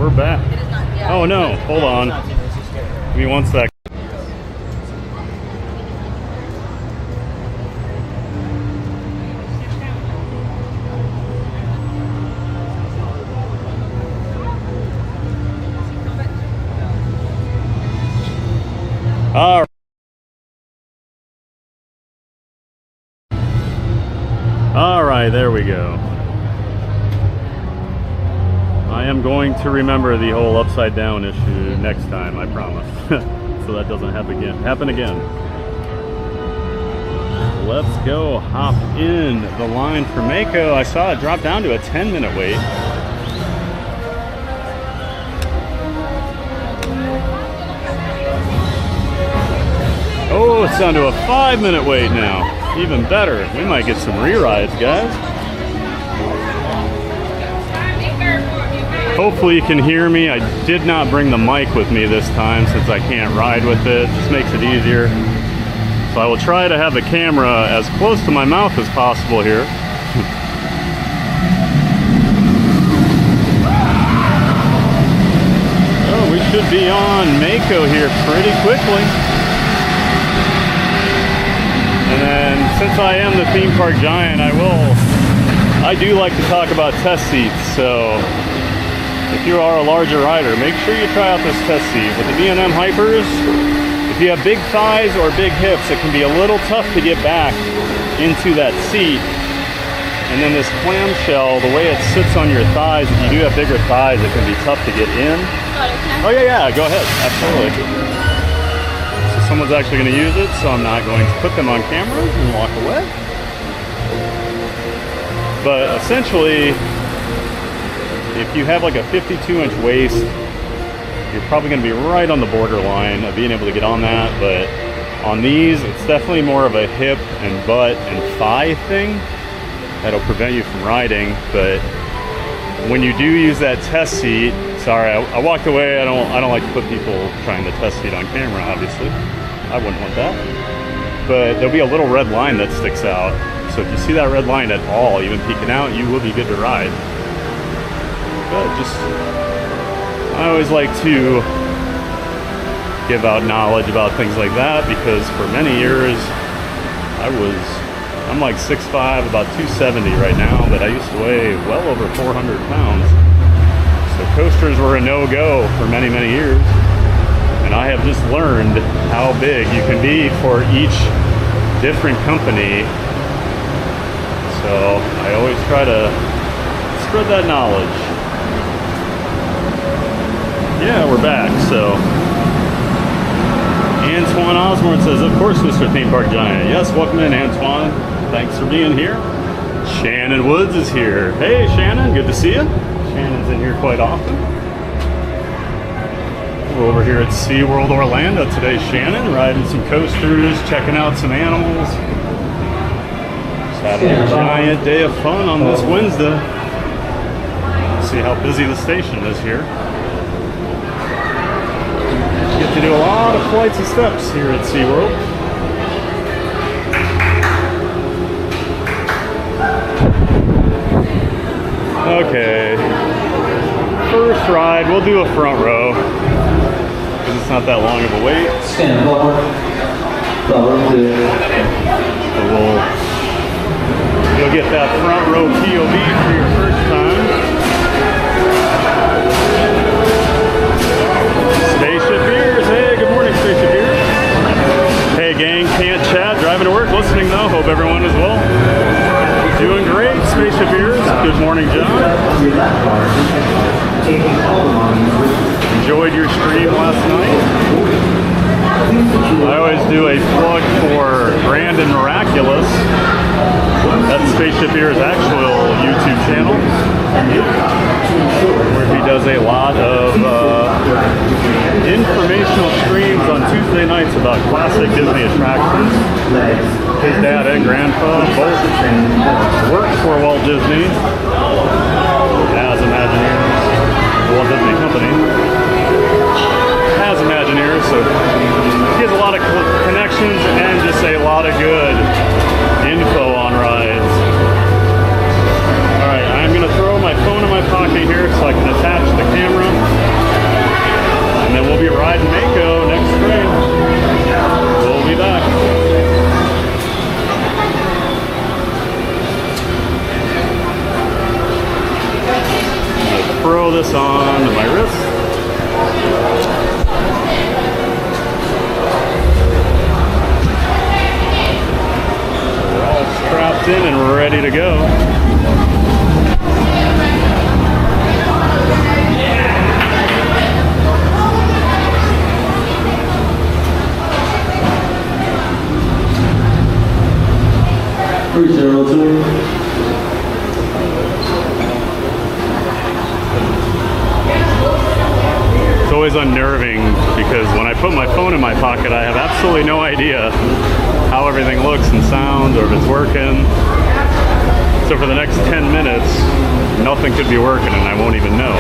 we're back. Oh no, hold on. Give me 1 sec. All right. All right, there we go. I am going to remember the whole upside down issue next time, I promise. So that doesn't happen again. Let's go hop in the line for Mako. I saw it drop down to a 10-minute wait. Oh, it's down to a 5-minute wait now. Even better. We might get some re-rides, guys. Hopefully you can hear me. I did not bring the mic with me this time since I can't ride with it. Just makes it easier. So I will try to have the camera as close to my mouth as possible here. Oh, we should be on Mako here pretty quickly. And then, since I am the theme park giant, I do like to talk about test seats. So, if you are a larger rider, make sure you try out this test seat. With the B&M Hypers, if you have big thighs or big hips, it can be a little tough to get back into that seat. And then this clamshell, the way it sits on your thighs, if you do have bigger thighs, it can be tough to get in. Oh yeah, go ahead, absolutely. Someone's actually going to use it, so I'm not going to put them on camera and walk away. But essentially, if you have like a 52-inch waist, you're probably going to be right on the borderline of being able to get on that. But on these, it's definitely more of a hip and butt and thigh thing that'll prevent you from riding. But when you do use that test seat, sorry, I walked away. I don't like to put people trying to test seat on camera, obviously. I wouldn't want that. But there'll be a little red line that sticks out. So if you see that red line at all, even peeking out, you will be good to ride. But I always like to give out knowledge about things like that, because for many years, I'm like 6'5", about 270 right now, but I used to weigh well over 400 pounds. So coasters were a no-go for many, many years. And I have just learned how big you can be for each different company. So I always try to spread that knowledge. Yeah, we're back. So Antoine Osborne says, of course, Mr. Theme Park Giant. Yes, welcome in, Antoine. Thanks for being here. Shannon Woods is here. Hey, Shannon, good to see you. Shannon's in here quite often. We're over here at SeaWorld Orlando today, Shannon, riding some coasters, checking out some animals. Just having a giant day of fun on this Wednesday. See how busy the station is here. Get to do a lot of flights and steps here at SeaWorld. Okay, first ride, we'll do a front row, because it's not that long of a wait. Stand forward. You'll get that front row POV for your first time. Spaceship Beers, hey, good morning, Spaceship Beers. Hey gang, can't chat, driving to work, listening though, hope everyone is well. Doing great, Spaceship Beers. Good morning, John. Enjoyed your stream last night. I always do a plug for Brandon Miraculous. That's Spaceship Beers' actual YouTube channel, where he does a lot of informational streams on Tuesday nights about classic Disney attractions. His dad and grandpa both worked for Walt Disney as Imagineers, the Walt Disney Company, as Imagineers. So he has a lot of connections and just a lot of good info on rides. Alright, I'm going to throw my phone in my pocket here so I can attach the camera. throw this on my wrist. We're all strapped in and ready to go. It's always unnerving because when I put my phone in my pocket, I have absolutely no idea how everything looks and sounds or if it's working. So for the next 10 minutes, nothing could be working and I won't even know.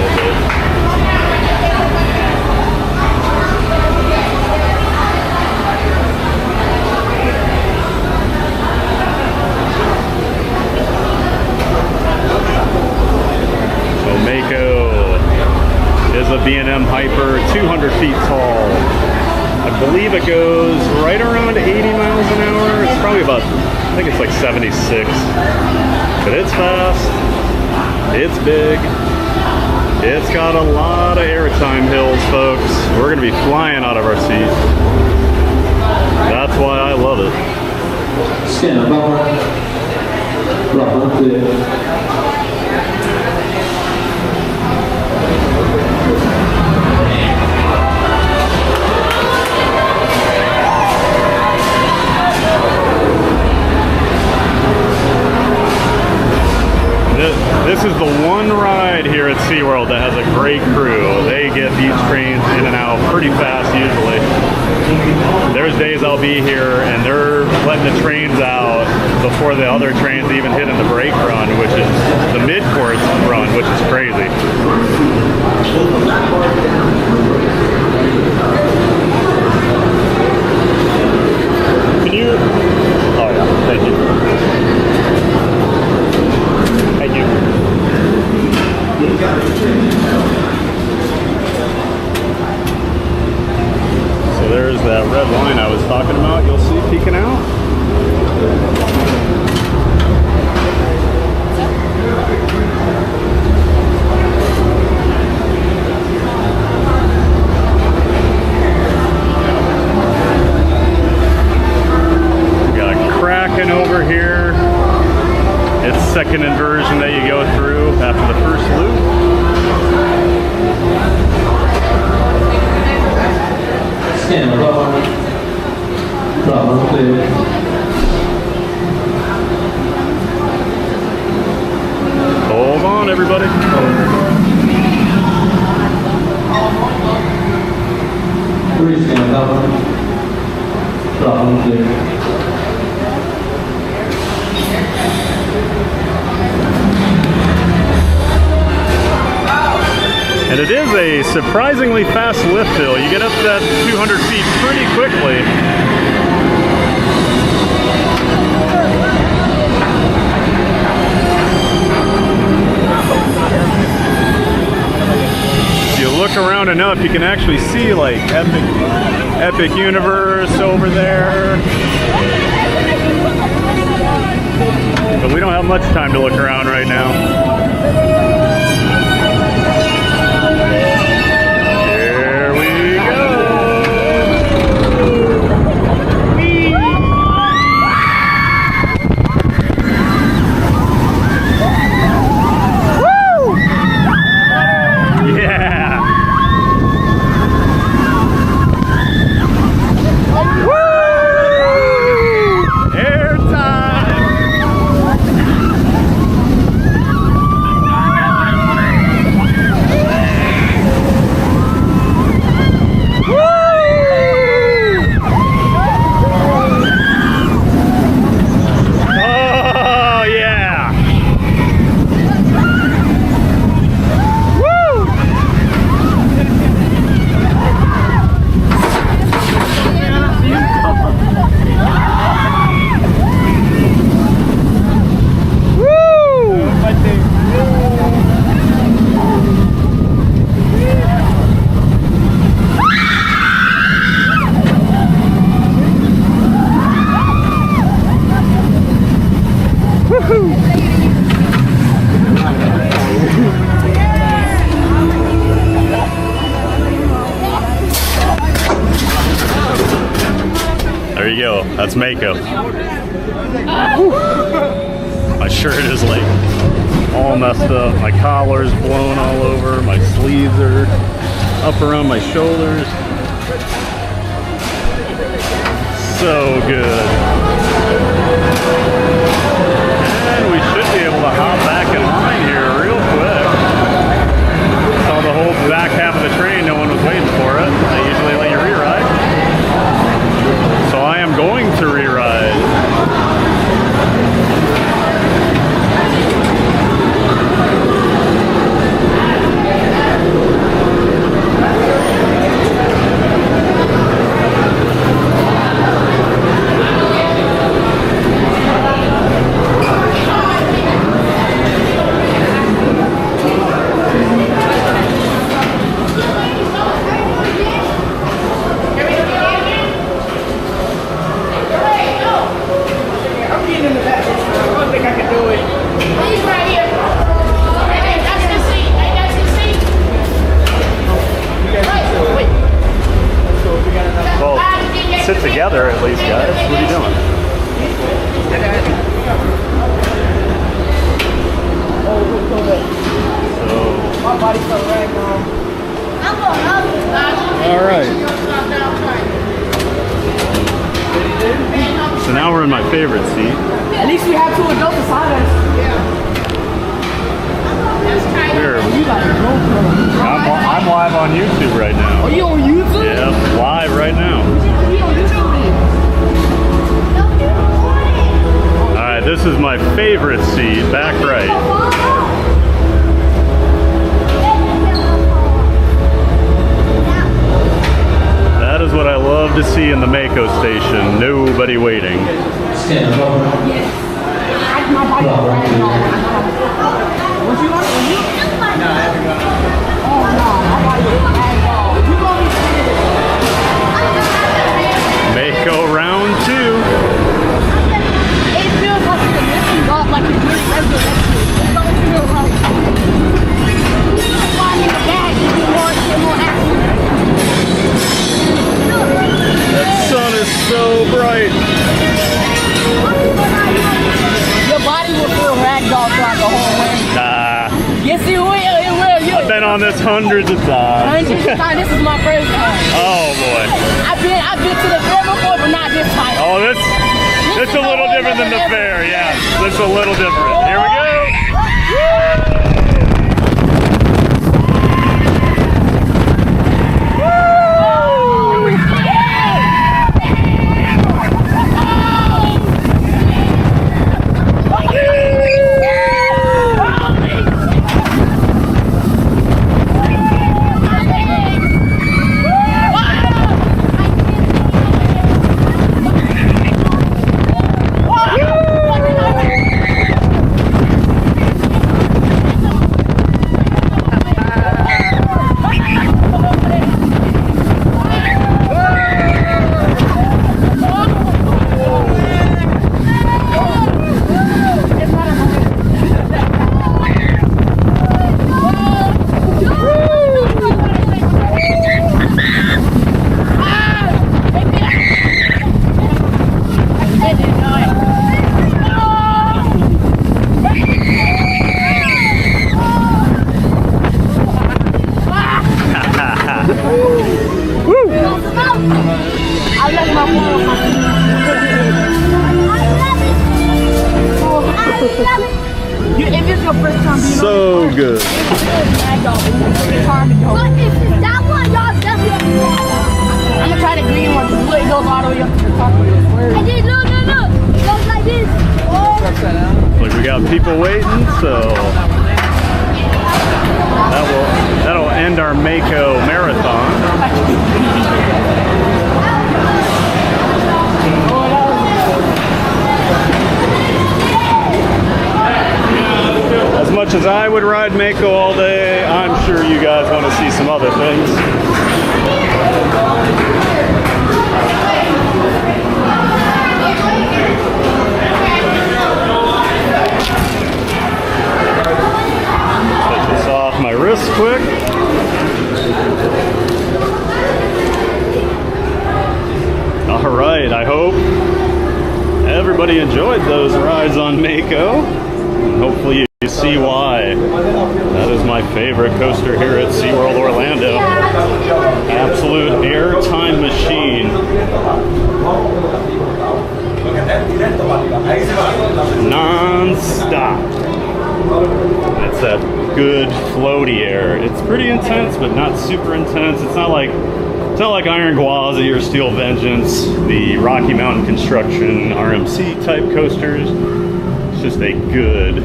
Post-Mako is a B&M Hyper, 200 feet tall. I believe it goes right around 80 miles an hour. It's probably about, I think it's like 76. But it's fast, it's big, it's got a lot of airtime hills, folks. We're gonna be flying out of our seat. That's why I love it. Scan This is the one ride here at SeaWorld that has a great crew. They get these trains in and out pretty fast usually. There's days I'll be here and they're letting the trains out before the other trains even hit in the brake run, which is the mid-course run, which is crazy. Can you? Oh yeah, thank you. Thank you. So there's that red line I was talking about. You'll see peeking out. We got a Kraken over here. It's second inversion that you go through after the first loop. Hold on, everybody. And it is a surprisingly fast lift hill. You get up to that 200 feet pretty quickly. If you look around enough, you can actually see like Epic Universe over there. But we don't have much time to look around right now. That's Mako. My shirt is like all messed up. My collar's blown all over. My sleeves are up around my shoulders. So good. And we should be able to hop back in line here real quick. Saw the whole back half of the train, no one was waiting for it. They usually let you re-ride. So I am going to re-ride. Sit together at least, guys. What are you doing? All right. So now we're in my favorite seat. At least we have 2 adults beside us. I'm live on YouTube right now. Are you on YouTube? Yeah, live right now. Alright, this is my favorite seat, back right. That is what I love to see in the Mako station. Nobody waiting. Stand up. Mako round 2. It feels like it's a missing golf, like it's really regular. It don't feel right. Flying in the bag, you get more action. That sun is so bright. Your body will feel ragdoll throughout the whole way. Nah. Yes, it will. It will. I've been on this hundreds of times. This is my first time. Oh boy. I've been to the fair before, but not this time. Oh, it's a little different than the fair. Yeah, it's a little different. Here we go. So good. I'm gonna try the green one. It goes all the way up to the top of this. I did. Look. It goes like this. Look, we got people waiting, so that'll end our Mako marathon. As much as I would ride Mako all day, I'm sure you guys want to see some other things. Take this off my wrist quick. All right, I hope everybody enjoyed those rides on Mako. And hopefully you see why. That is my favorite coaster here at SeaWorld Orlando. Absolute airtime machine. Non-stop. That's that good floaty air. It's pretty intense, but not super intense. It's not like Iron Gwazi or Steel Vengeance, the Rocky Mountain Construction RMC type coasters. It's just a good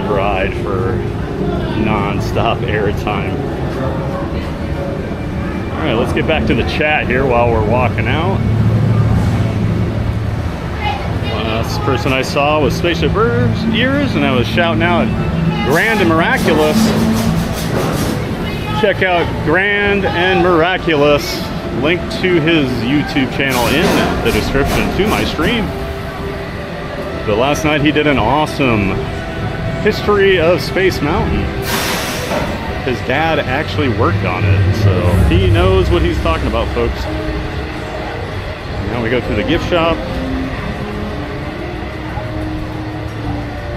ride for non-stop airtime. All right, let's get back to the chat here while we're walking out. Last person I saw was Spaceship Ears, and I was shouting out Grand and Miraculous. Check out Grand and Miraculous. Link to his YouTube channel in the description to my stream. But last night he did an awesome history of Space Mountain. His dad actually worked on it, so he knows what he's talking about, folks. Now we go through the gift shop.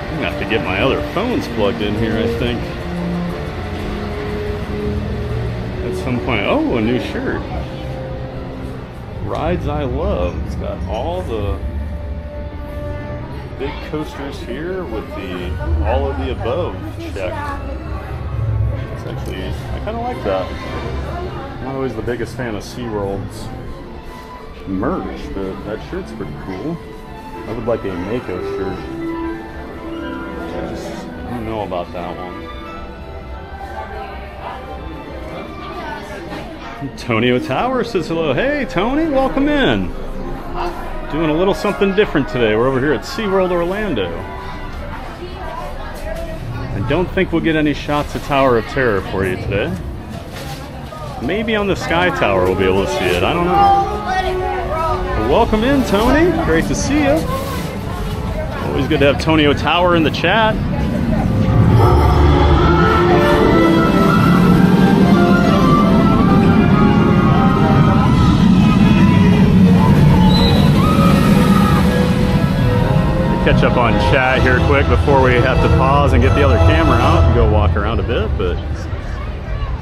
I'm gonna have to get my other phones plugged in here, I think. At some point. Oh, a new shirt. Rides I Love. It's got all the big coasters here with the all of the above checked. It's actually, I kind of like that. I'm not always the biggest fan of SeaWorld's merch, but that shirt's pretty cool. I would like a Mako shirt. I don't know about that one. Tonio Tower says hello. Hey, Tony, welcome in. Doing a little something different today. We're over here at SeaWorld Orlando. I don't think we'll get any shots of Tower of Terror for you today. Maybe on the Sky Tower we'll be able to see it. I don't know. Well, welcome in, Tony. Great to see you. Always good to have Tonio Tower in the chat. Catch up on chat here quick before we have to pause and get the other camera out and go walk around a bit. But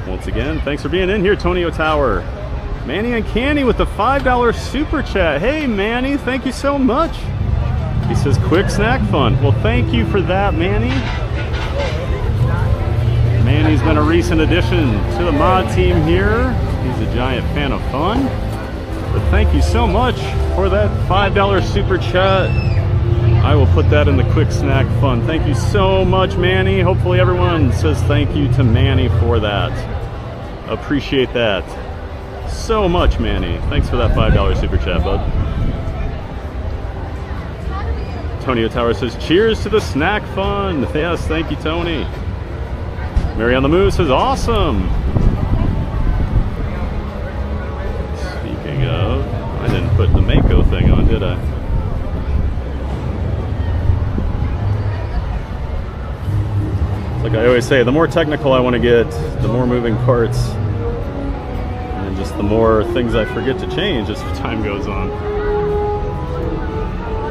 once again, thanks for being in here, Tonio Tower. Manny and Canny with the $5 super chat. Hey Manny, thank you so much. He says quick snack fun. Well, thank you for that, Manny. Manny's been a recent addition to the mod team here. He's a giant fan of fun. But thank you so much for that $5 super chat. I will put that in the quick snack fun. Thank you so much, Manny. Hopefully everyone says thank you to Manny for that. Appreciate that so much, Manny. Thanks for that $5 super chat, bud. Tonio Tower says cheers to the snack fun. Yes, thank you, Tony. Mary on the Move says awesome. Speaking of, I didn't put the Mako thing on, did I? Like I always say, the more technical I want to get, the more moving parts, and just the more things I forget to change as time goes on.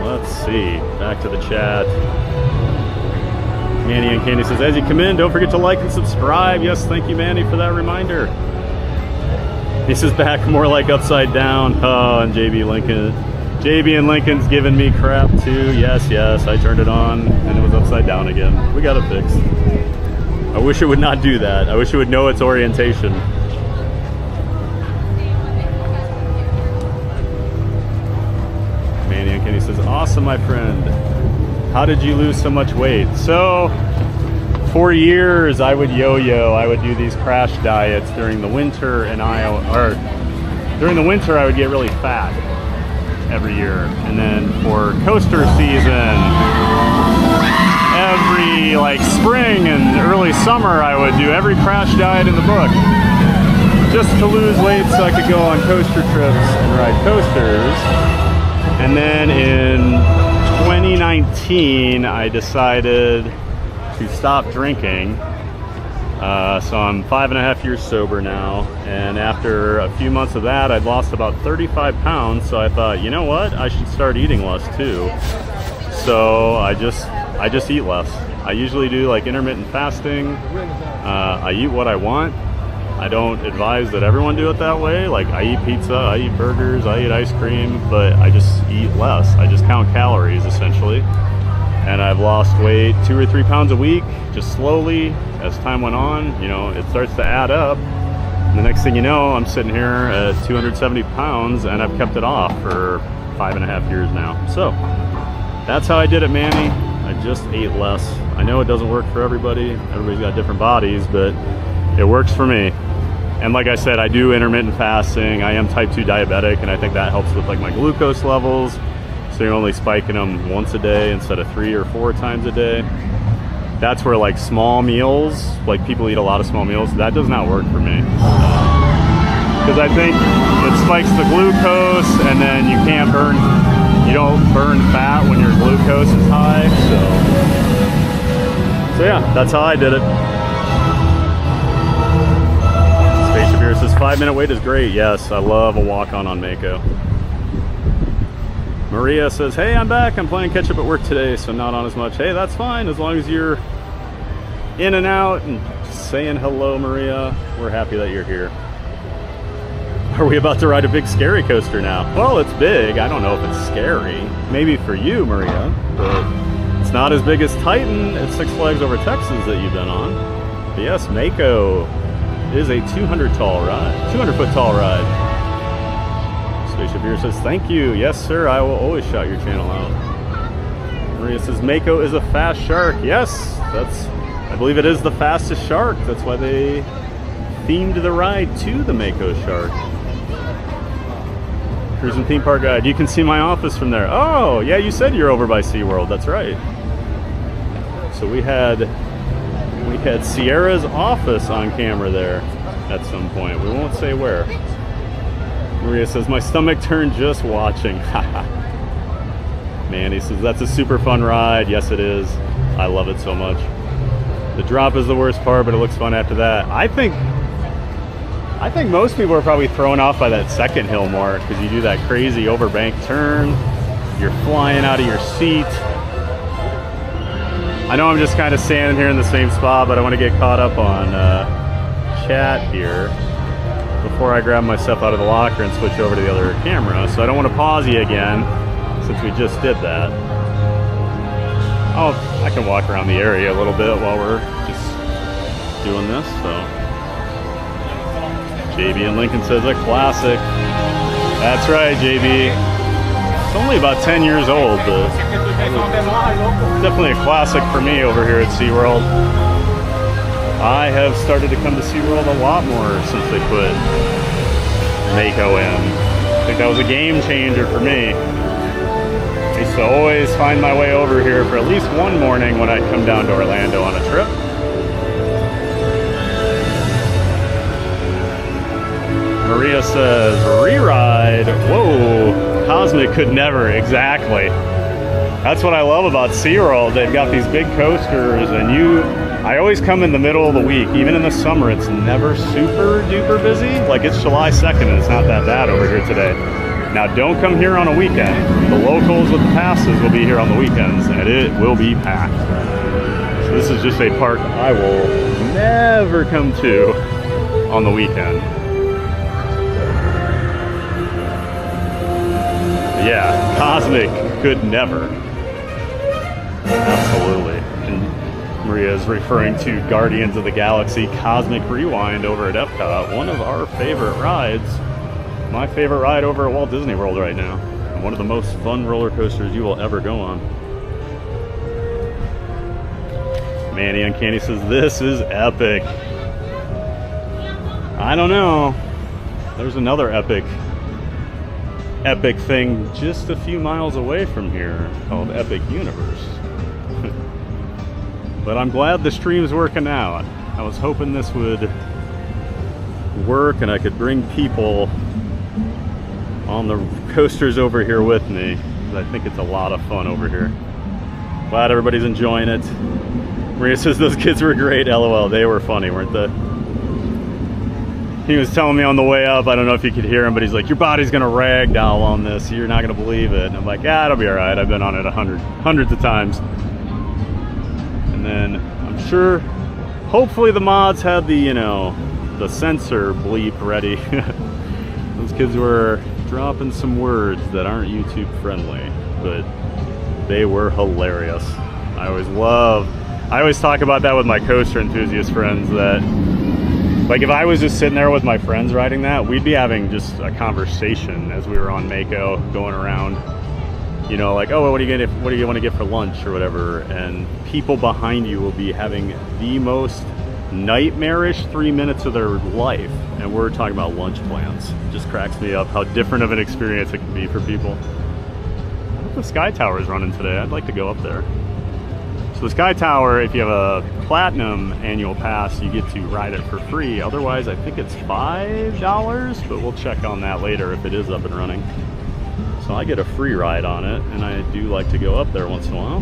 Let's see, back to the chat. Manny and Candy says, as you come in, don't forget to like and subscribe. Yes, thank you, Manny, for that reminder. He says back more like upside down. Oh, and JB and Lincoln's giving me crap too. Yes, I turned it on and it was upside down again. We got it fixed. I wish it would not do that. I wish it would know its orientation. Manny and Kenny says, awesome, my friend. How did you lose so much weight? So, for years I would yo-yo. I would do these crash diets during the winter, and during the winter I would get really fat every year. And then for coaster season, every like spring and early summer, I would do every crash diet in the book just to lose weight so I could go on coaster trips and ride coasters. And then in 2019, I decided to stop drinking So I'm 5.5 years sober now, and after a few months of that, I'd lost about 35 pounds. So I thought, you know what, I should start eating less too. So I just eat less. I usually do like intermittent fasting. I eat what I want. I don't advise that everyone do it that way. Like, I eat pizza, I eat burgers, I eat ice cream, but I just eat less. I just count calories essentially. And I've lost weight 2 or 3 pounds a week, just slowly as time went on. You know, it starts to add up. And the next thing you know, I'm sitting here at 270 pounds and I've kept it off for 5.5 years now. So that's how I did it, Manny. I just ate less. I know it doesn't work for everybody. Everybody's got different bodies, but it works for me. And like I said, I do intermittent fasting. I am type 2 diabetic, and I think that helps with like my glucose levels. So you're only spiking them once a day instead of 3 or 4 times a day. That's where like small meals, like people eat a lot of small meals, that does not work for me. Because I think it spikes the glucose, and then you don't burn fat when your glucose is high. So yeah, that's how I did it. Spaceship here says 5-minute wait is great. Yes, I love a walk on Mako. Maria says, hey, I'm back. I'm playing catch up at work today, so not on as much. Hey, that's fine. As long as you're in and out and saying hello, Maria. We're happy that you're here. Are we about to ride a big scary coaster now? Well, it's big. I don't know if it's scary. Maybe for you, Maria, but it's not as big as Titan at Six Flags Over Texas that you've been on. But yes, Mako is a 200 foot tall ride. Spaceship here says, thank you. Yes, sir, I will always shout your channel out. Maria says, Mako is a fast shark. Yes, I believe it is the fastest shark. That's why they themed the ride to the Mako shark. Cruising Theme Park Guide. You can see my office from there. Oh, yeah, you said you're over by SeaWorld. That's right. So we had Sierra's office on camera there at some point. We won't say where. Maria says, my stomach turned just watching. Man, he says, that's a super fun ride. Yes, it is. I love it so much. The drop is the worst part, but it looks fun after that. I think most people are probably thrown off by that second hill mark, because you do that crazy overbank turn. You're flying out of your seat. I know I'm just kind of standing here in the same spot, but I want to get caught up on chat here before I grab my stuff out of the locker and switch over to the other camera. So I don't want to pause you again, since we just did that. I can walk around the area a little bit while we're just doing this. So JB and Lincoln says a classic. That's right, JB. It's only about 10 years old, but definitely a classic for me over here at SeaWorld. I have started to come to SeaWorld a lot more since they put Mako in. I think that was a game changer for me. I used to always find my way over here for at least one morning when I'd come down to Orlando on a trip. Maria says, re-ride. Whoa, Cosmic could never. Exactly. That's what I love about SeaWorld. They've got these big coasters, and I always come in the middle of the week. Even in the summer, it's never super duper busy. Like, it's July 2nd and it's not that bad over here today. Now, don't come here on a weekend. The locals with the passes will be here on the weekends, and it will be packed. So this is just a park I will never come to on the weekend. Yeah, Cosmic could never. Absolutely. And Maria is referring to Guardians of the Galaxy Cosmic Rewind over at Epcot, one of our favorite rides. My favorite ride over at Walt Disney World right now. And one of the most fun roller coasters you will ever go on. Manny Uncanny says, this is epic. I don't know. There's another epic thing just a few miles away from here called Epic Universe. But I'm glad the stream's working out. I was hoping this would work and I could bring people on the coasters over here with me, because I think it's a lot of fun over here. Glad everybody's enjoying it. Maria says those kids were great. LOL. They were funny, weren't they? He was telling me on the way up, I don't know if you could hear him, but he's like, your body's gonna ragdoll on this. You're not gonna believe it. And I'm like, yeah, it'll be all right. I've been on it hundreds of times. And then I'm sure, hopefully the mods had the, you know, the censor bleep ready. Those kids were dropping some words that aren't YouTube friendly, but they were hilarious. I always talk about that with my coaster enthusiast friends, that like if I was just sitting there with my friends riding that, we'd be having just a conversation as we were on Mako going around, you know, like, oh, what do you want to get for lunch or whatever, and people behind you will be having the most nightmarish 3 minutes of their life, and we're talking about lunch plans. It just cracks me up how different of an experience it can be for people. I wonder if the Sky Tower is running today. I'd like to go up there. So the Sky Tower, if you have a platinum annual pass, you get to ride it for free. Otherwise, I think it's $5, but we'll check on that later if it is up and running. So I get a free ride on it, and I do like to go up there once in a while.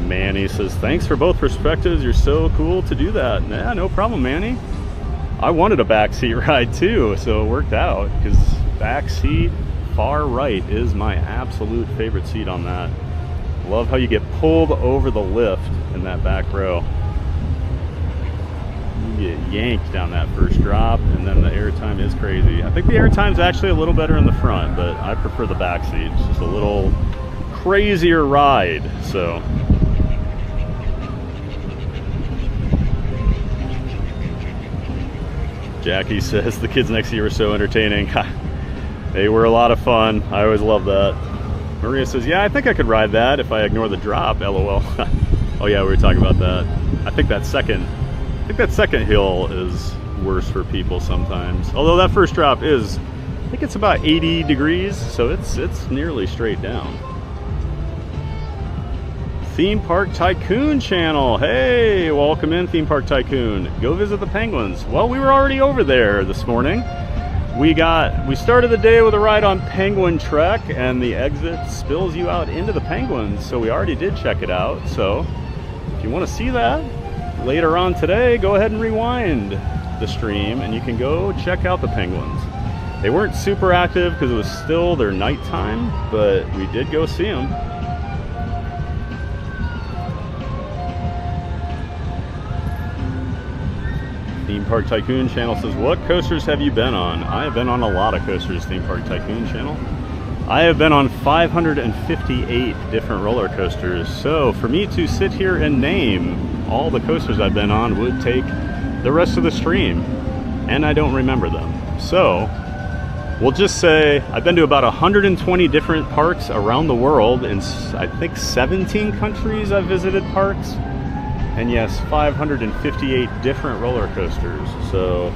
Manny says, thanks for both perspectives. You're so cool to do that. Yeah, no problem, Manny. I wanted a backseat ride too, so it worked out, because backseat far right is my absolute favorite seat on that. Love how you get pulled over the lift in that back row. You get yanked down that first drop, and then the airtime is crazy. I think the airtime's actually a little better in the front, but I prefer the back seat. It's just a little crazier ride, so. Jackie says the kids next to you were so entertaining. They were a lot of fun. I always love that. Maria says, yeah, I think I could ride that if I ignore the drop, LOL. Oh yeah, we were talking about that. I think that second hill is worse for people sometimes. Although that first drop is, I think it's about 80 degrees, so it's nearly straight down. Theme Park Tycoon channel. Hey, welcome in, Theme Park Tycoon. Go visit the penguins. Well, we were already over there this morning. We started the day with a ride on Penguin Trek, and the exit spills you out into the penguins, so we already did check it out. So if you want to see that later on today, go ahead and rewind the stream and you can go check out the penguins. They weren't super active because it was still their nighttime, but we did go see them. Theme Park Tycoon channel says, what coasters have you been on? I have been on a lot of coasters, Theme Park Tycoon channel. I have been on 558 different roller coasters. So for me to sit here and name all the coasters I've been on would take the rest of the stream, and I don't remember them. So we'll just say I've been to about 120 different parks around the world. In I think 17 countries I've visited parks. And yes, 558 different roller coasters. So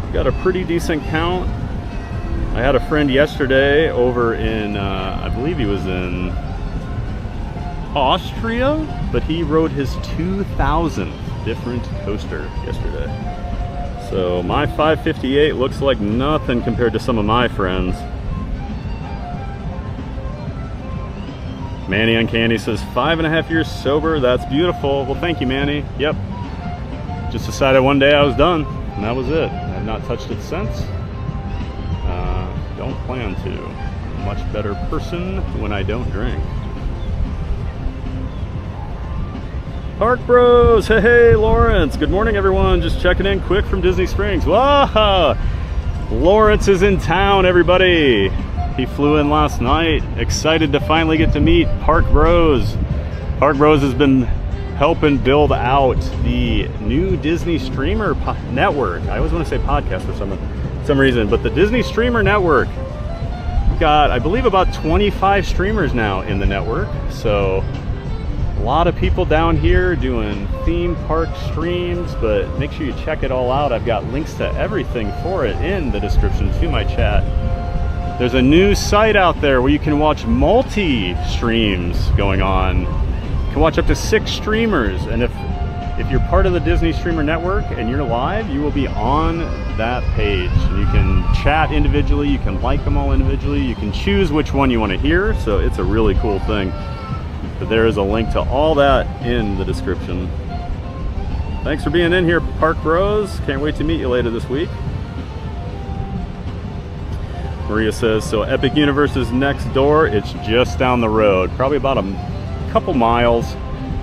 I've got a pretty decent count. I had a friend yesterday over in, I believe he was in Austria, but he rode his 2,000th different coaster yesterday. So my 558 looks like nothing compared to some of my friends. Manny Uncanny says, 5.5 years sober. That's beautiful. Well, thank you, Manny. Yep. Just decided one day I was done, and that was it. I have not touched it since. Don't plan to. I'm a much better person when I don't drink. Park Bros. Hey, Lawrence. Good morning, everyone. Just checking in quick from Disney Springs. Wow! Lawrence is in town, everybody. He flew in last night. Excited to finally get to meet Park Bros. Park Bros has been helping build out the new Disney Streamer network. I always want to say podcast for some reason, but the Disney Streamer network. We've got, I believe, about 25 streamers now in the network. So a lot of people down here doing theme park streams, but make sure you check it all out. I've got links to everything for it in the description to my chat. There's a new site out there where you can watch multi-streams going on. You can watch up to 6 streamers, and If you're part of the Disney Streamer Network and you're live, you will be on that page. You can chat individually, you can like them all individually, you can choose which one you want to hear, so it's a really cool thing. But there is a link to all that in the description. Thanks for being in here, Park Bros. Can't wait to meet you later this week. Maria says, so Epic Universe is next door. It's just down the road, probably about a couple miles.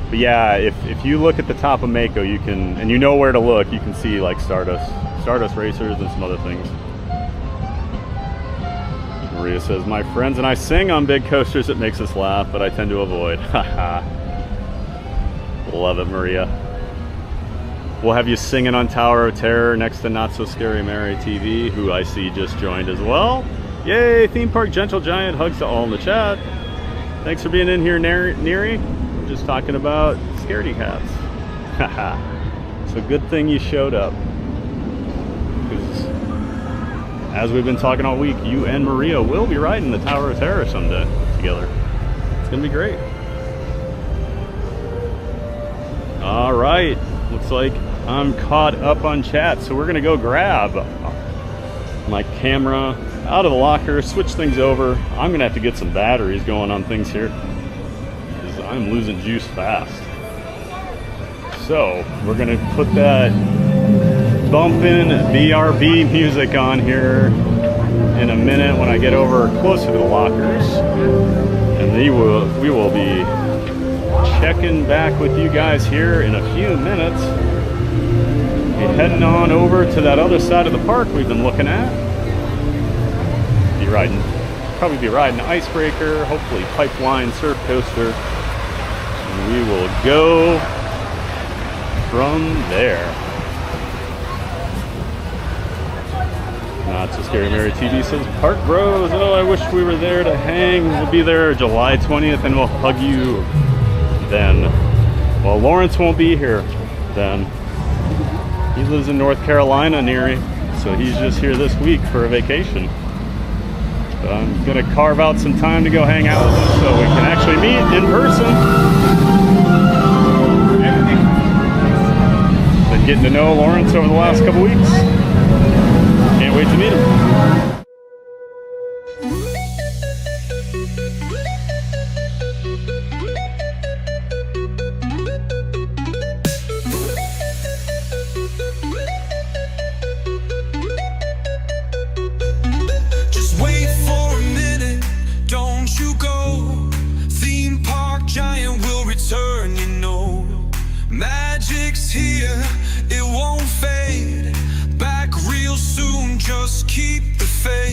But yeah, if you look at the top of Mako, you can, and you know where to look, you can see like Stardust Racers and some other things. Maria says, my friends and I sing on big coasters. It makes us laugh, but I tend to avoid. Haha. Love it, Maria. We'll have you singing on Tower of Terror next to Not So Scary Mary TV, who I see just joined as well. Yay, Theme Park Gentle Giant. Hugs to all in the chat. Thanks for being in here, Neri. We're just talking about scaredy cats. Haha. So good thing you showed up. Because as we've been talking all week, you and Maria will be riding the Tower of Terror someday together. It's gonna be great. All right, looks like I'm caught up on chat, so we're gonna go grab my camera out of the locker, switch things over. I'm gonna have to get some batteries going on things here because I'm losing juice fast. So we're gonna put that bumpin' BRB music on here in a minute when I get over closer to the lockers, and we will be checking back with you guys here in a few minutes. Be heading on over to that other side of the park we've been looking at. Probably be riding Icebreaker, hopefully Pipeline Surf Coaster, and we will go from there. Not So Scary Mary TV says, Park Bros, oh, I wish we were there to hang. We'll be there July 20th and we'll hug you then. Well, Lawrence won't be here then. He lives in North Carolina, Neri, so he's just here this week for a vacation. But I'm gonna carve out some time to go hang out with him so we can actually meet in person. Been getting to know Lawrence over the last couple weeks. Can't wait to meet him. Here, it won't fade back real soon. Just keep the faith.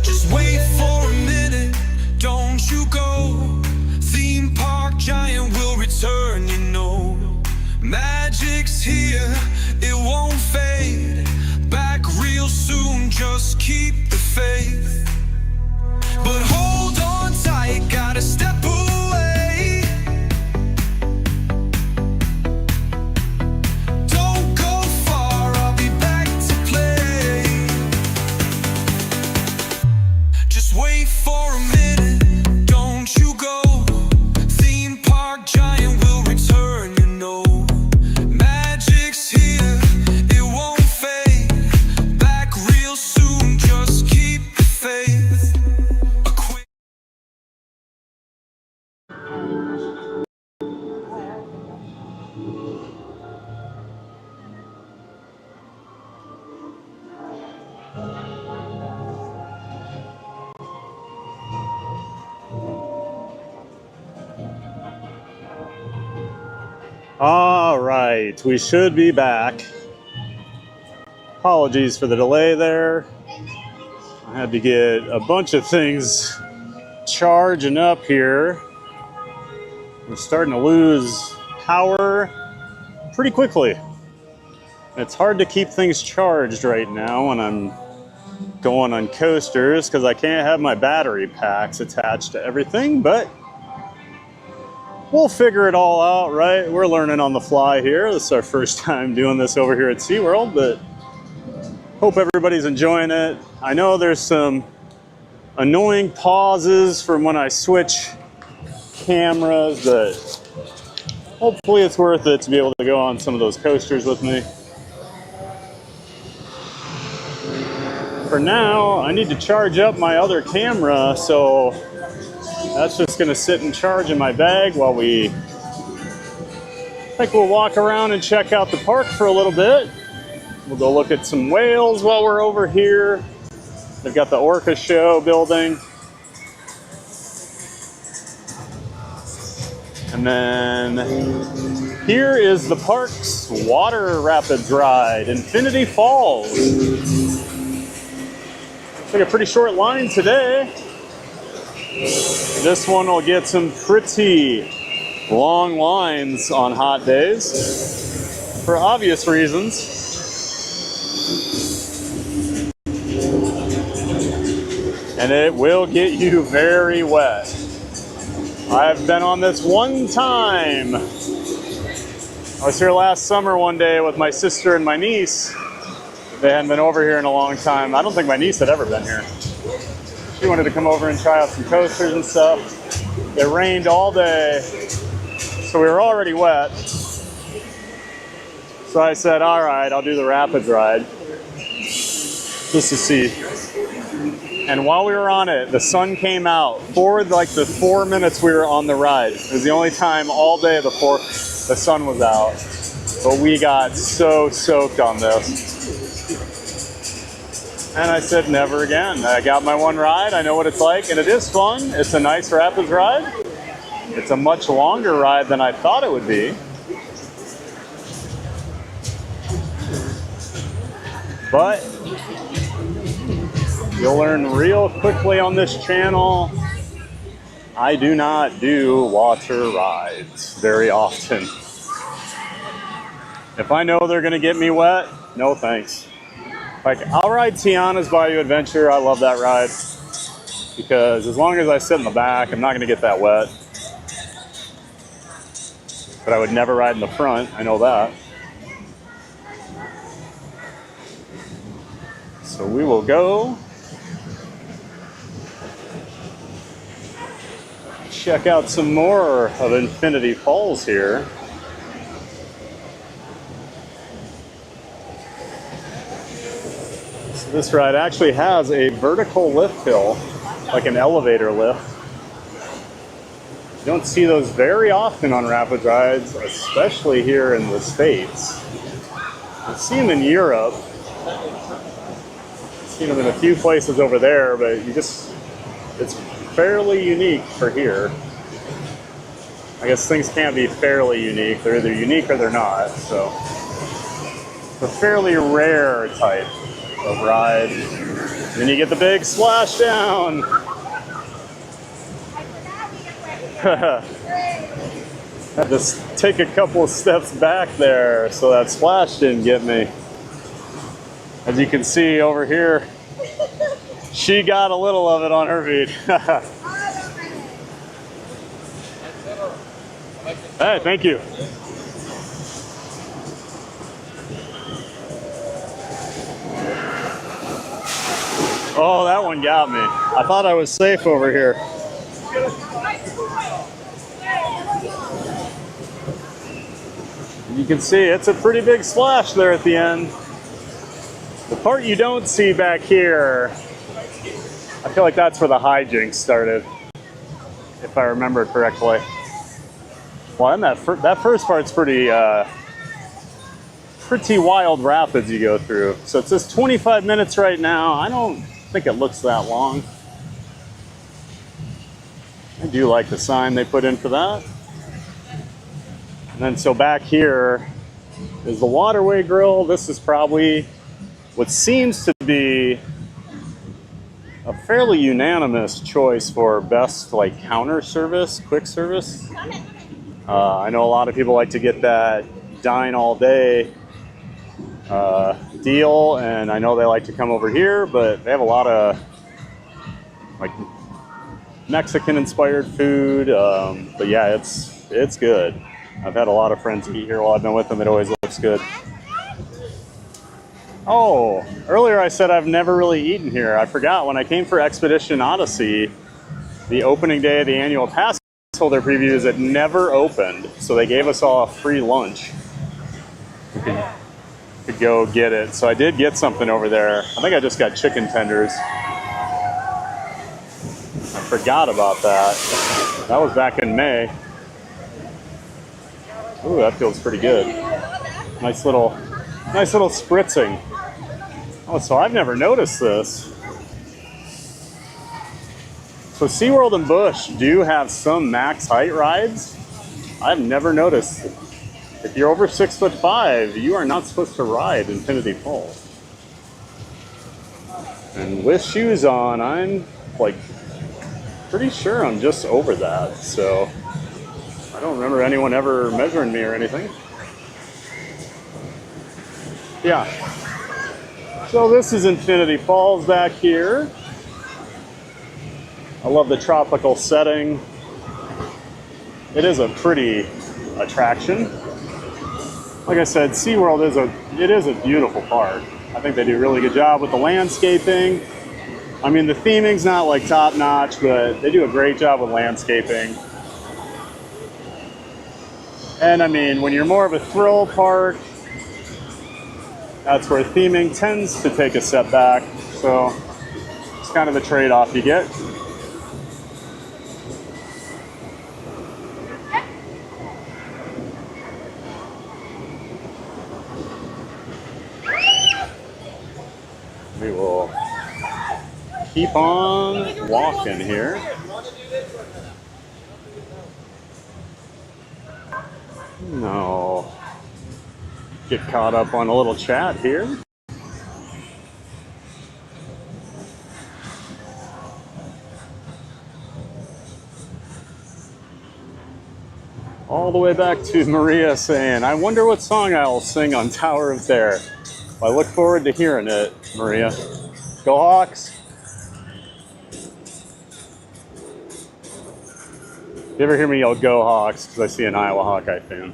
Just wait for a minute, don't you go. Theme park giant will return, you know. Magic's here, it won't fade. Back real soon, just keep the faith. But hold on tight, gotta step away. Don't go far, I'll be back to play. Just wait for a minute, don't you go. Theme park giant will return, you know. Magic's here, it won't fade. Back real soon, just keep the faith. A quick All right, we should be back. Apologies for the delay there. I had to get a bunch of things charging up here. I'm starting to lose power pretty quickly. It's hard to keep things charged right now when I'm going on coasters because I can't have my battery packs attached to everything, but we'll figure it all out, right? We're learning on the fly here. This is our first time doing this over here at SeaWorld, but hope everybody's enjoying it. I know there's some annoying pauses from when I switch cameras, but hopefully it's worth it to be able to go on some of those coasters with me. For now, I need to charge up my other camera, so that's just gonna sit and charge in my bag while I think we'll walk around and check out the park for a little bit. We'll go look at some whales while we're over here. They've got the Orca show building. And then here is the park's water rapids ride, Infinity Falls. Looks like a pretty short line today. This one will get some pretty long lines on hot days for obvious reasons. And it will get you very wet. I've been on this one time. I was here last summer one day with my sister and my niece. They hadn't been over here in a long time. I don't think my niece had ever been here. She wanted to come over and try out some coasters and stuff. It rained all day, so we were already wet. So I said, all right, I'll do the rapids ride, just to see. And while we were on it, the sun came out for like the 4 minutes we were on the ride. It was the only time all day the sun was out. But we got so soaked on this. And I said, never again. I got my one ride. I know what it's like, and it is fun. It's a nice rapids ride. It's a much longer ride than I thought it would be. But you'll learn real quickly on this channel, I do not do water rides very often. If I know they're gonna get me wet, no thanks. Like, I'll ride Tiana's Bayou Adventure. I love that ride because as long as I sit in the back, I'm not gonna get that wet. But I would never ride in the front, I know that. So we will go check out some more of Infinity Falls here. So this ride actually has a vertical lift hill, like an elevator lift. You don't see those very often on rapid rides, especially here in the States. I see them in Europe. I've seen them in a few places over there, but you just It's fairly unique for here. I guess things can't be fairly unique. They're either unique or they're not. So it's a fairly rare type of ride. Then you get the big splashdown. Had to take a couple of steps back there so that splash didn't get me. As you can see over here, she got a little of it on her feet. Hey, thank you. Oh, that one got me. I thought I was safe over here. You can see it's a pretty big splash there at the end. The part you don't see back here, I feel like that's where the hijinks started, if I remember correctly. Well, and that first part's pretty wild rapids you go through. So it says 25 minutes right now. I don't think it looks that long. I do like the sign they put in for that. And then so back here is the waterway grill. This is probably what seems to be a fairly unanimous choice for best like counter service, quick service. I know a lot of people like to get that dine all day deal, and I know they like to come over here, but they have a lot of like Mexican inspired food. But yeah, it's good. I've had a lot of friends eat here while I've been with them. It always looks good. Oh, earlier I said I've never really eaten here. I forgot when I came for Expedition Odyssey, the opening day of the annual pass holder previews, it never opened. So they gave us all a free lunch. We could go get it. So I did get something over there. I think I just got chicken tenders. I forgot about that. That was back in May. Ooh, that feels pretty good. Nice little spritzing. Oh, so I've never noticed this. So SeaWorld and Busch do have some max height rides. I've never noticed. If you're over 6'5", you are not supposed to ride Infinity Falls. And with shoes on, I'm like pretty sure I'm just over that. So I don't remember anyone ever measuring me or anything. Yeah. So this is Infinity Falls back here. I love the tropical setting. It is a pretty attraction. Like I said, SeaWorld is a beautiful park. I think they do a really good job with the landscaping. I mean, the theming's not like top notch, but they do a great job with landscaping. And I mean, when you're more of a thrill park, that's where theming tends to take a step back. So it's kind of a trade-off you get. We will keep on walking here. No. Get caught up on a little chat here. All the way back to Maria saying, I wonder what song I'll sing on Tower of Terror. I look forward to hearing it, Maria. Go Hawks! You ever hear me yell, Go Hawks? Because I see an Iowa Hawkeye fan.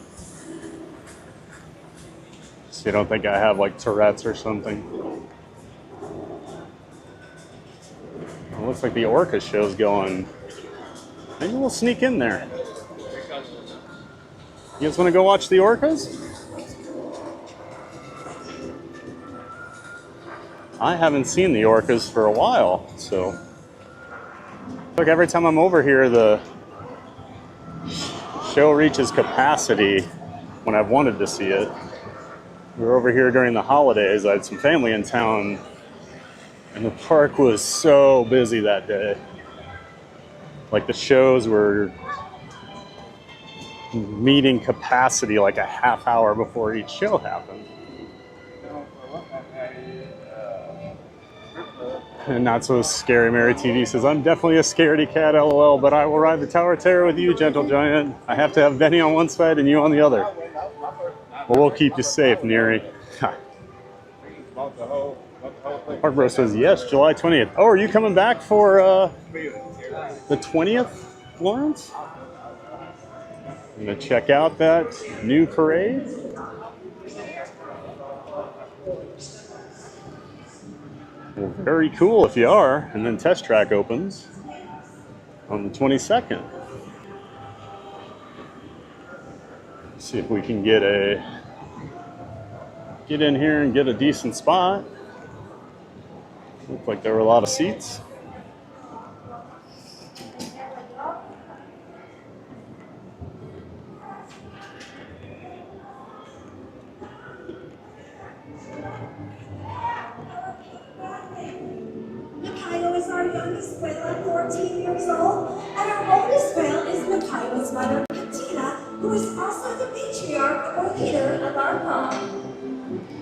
So you don't think I have like Tourette's or something. It looks like the Orca show's going. Maybe we'll sneak in there. You guys want to go watch the orcas? I haven't seen the orcas for a while, so. Look, every time I'm over here, the show reaches capacity when I've wanted to see it. We were over here during the holidays. I had some family in town, and the park was so busy that day. Like the shows were meeting capacity like a half hour before each show happened. And not so scary Mary TV says, I'm definitely a scaredy cat, LOL, but I will ride the Tower of Terror with you, Gentle Giant. I have to have Benny on one side and you on the other. Well, we'll keep you safe, Neri. Park Bro says, yes, July 20th. Oh, are you coming back for the 20th, Lawrence? I'm gonna check out that new parade. Well, very cool if you are. And then Test Track opens on the 22nd. Let's see if we can get in here and get a decent spot. Looked like there were a lot of seats. Makayo is our youngest whale at 14 years old, and our oldest whale is Makayo's mother, Katina, who is also the matriarch or leader of our pond.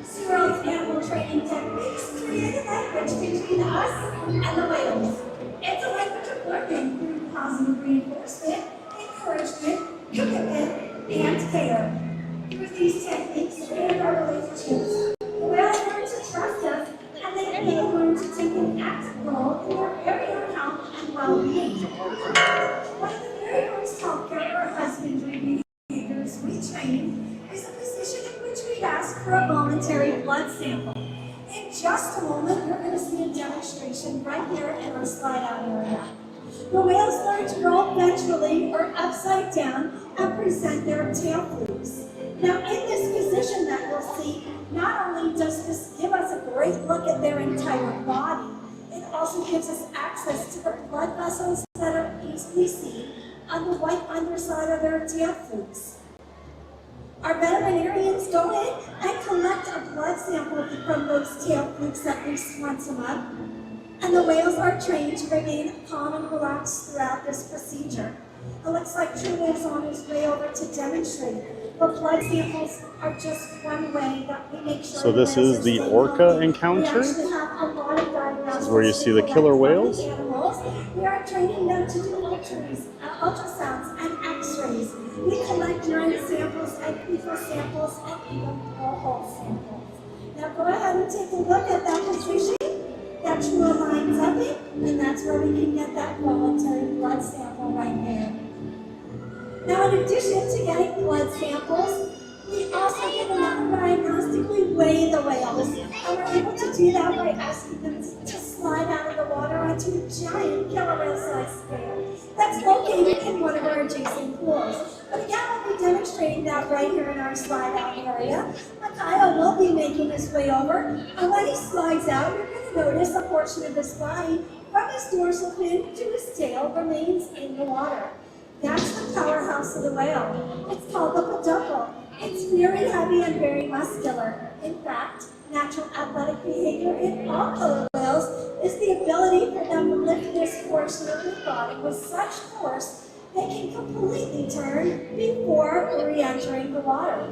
SeaWorld's animal training techniques create a language between us and the whales. It's a language of learning through positive reinforcement, encouragement, commitment, and care. Through these techniques and our relationships, the whales learn to trust us, and they learn to take an active role in their very own health and well-being. One of the very first healthcare or husbandry behaviors we train is a position in which we ask for a voluntary blood sample. In just a moment, you're going to see a demonstration right here in our slide-out area. The whales learn to roll ventrally or upside down and present their tail flukes. Now, in this position that you'll see, not only does this give us a great look at their entire body, it also gives us access to the blood vessels that are easily seen on the white underside of their tail flukes. Our veterinarians go in and collect a blood sample from those tail flukes at least once a month, and the whales are trained to remain calm and relaxed throughout this procedure. It looks like True is on his way over to demonstrate. But blood samples are just one way that we make sure. So this is the Orca Encounter. This is where you see the killer whales. We are training them to do ultrasounds and x-rays. We collect urine samples and fecal samples and even whole samples. Now go ahead and take a look at that position that True lines up in, and that's where we can get that voluntary blood sample right there. Now, in addition to getting blood samples, we also get another diagnostic. We weigh the whales, and we're able to do that by asking them to slide out of the water onto a giant killer whale-sized scale that's located in one of our adjacent pools. But again, we'll be demonstrating that right here in our slide-out area. Makayo will be making his way over, and when he slides out, you're going to notice a portion of his body from his dorsal fin to his tail remains in the water. That's the powerhouse of the whale. It's called the peduncle. It's very heavy and very muscular. In fact, natural athletic behavior in all killer whales is the ability for them to lift this portion of their body with such force they can completely turn before re-entering the water.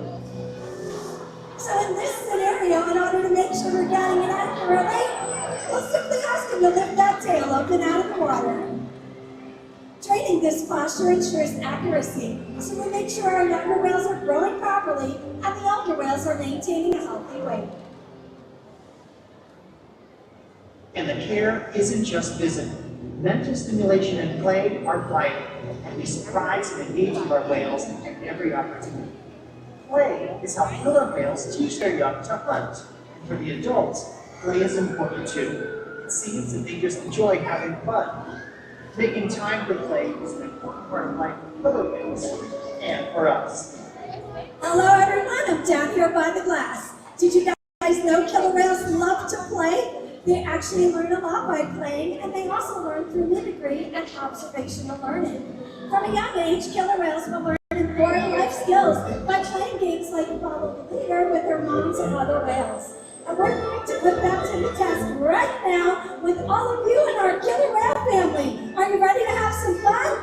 So in this scenario, in order to make sure we're getting it accurately, we'll simply ask them to lift that tail up and out of the water. Training this posture ensures accuracy, so we make sure our younger whales are growing properly and the older whales are maintaining a healthy weight. And the care isn't just physical. Mental stimulation and play are vital, and we surprise and engage with our whales at every opportunity. Play is how killer whales teach their young to hunt. And for the adults, play is important too. It seems that they just enjoy having fun. Making time for play is an important part of life for killer whales and for us. Hello everyone, I'm down here by the glass. Did you guys know killer whales love to play? They actually learn a lot by playing, and they also learn through mimicry and observational learning. From a young age, killer whales will learn important life skills by playing games like Follow the Leader with their moms and other whales. And we're going to put that to the test right now with all of you in our killer whale family. Are you ready to have some fun?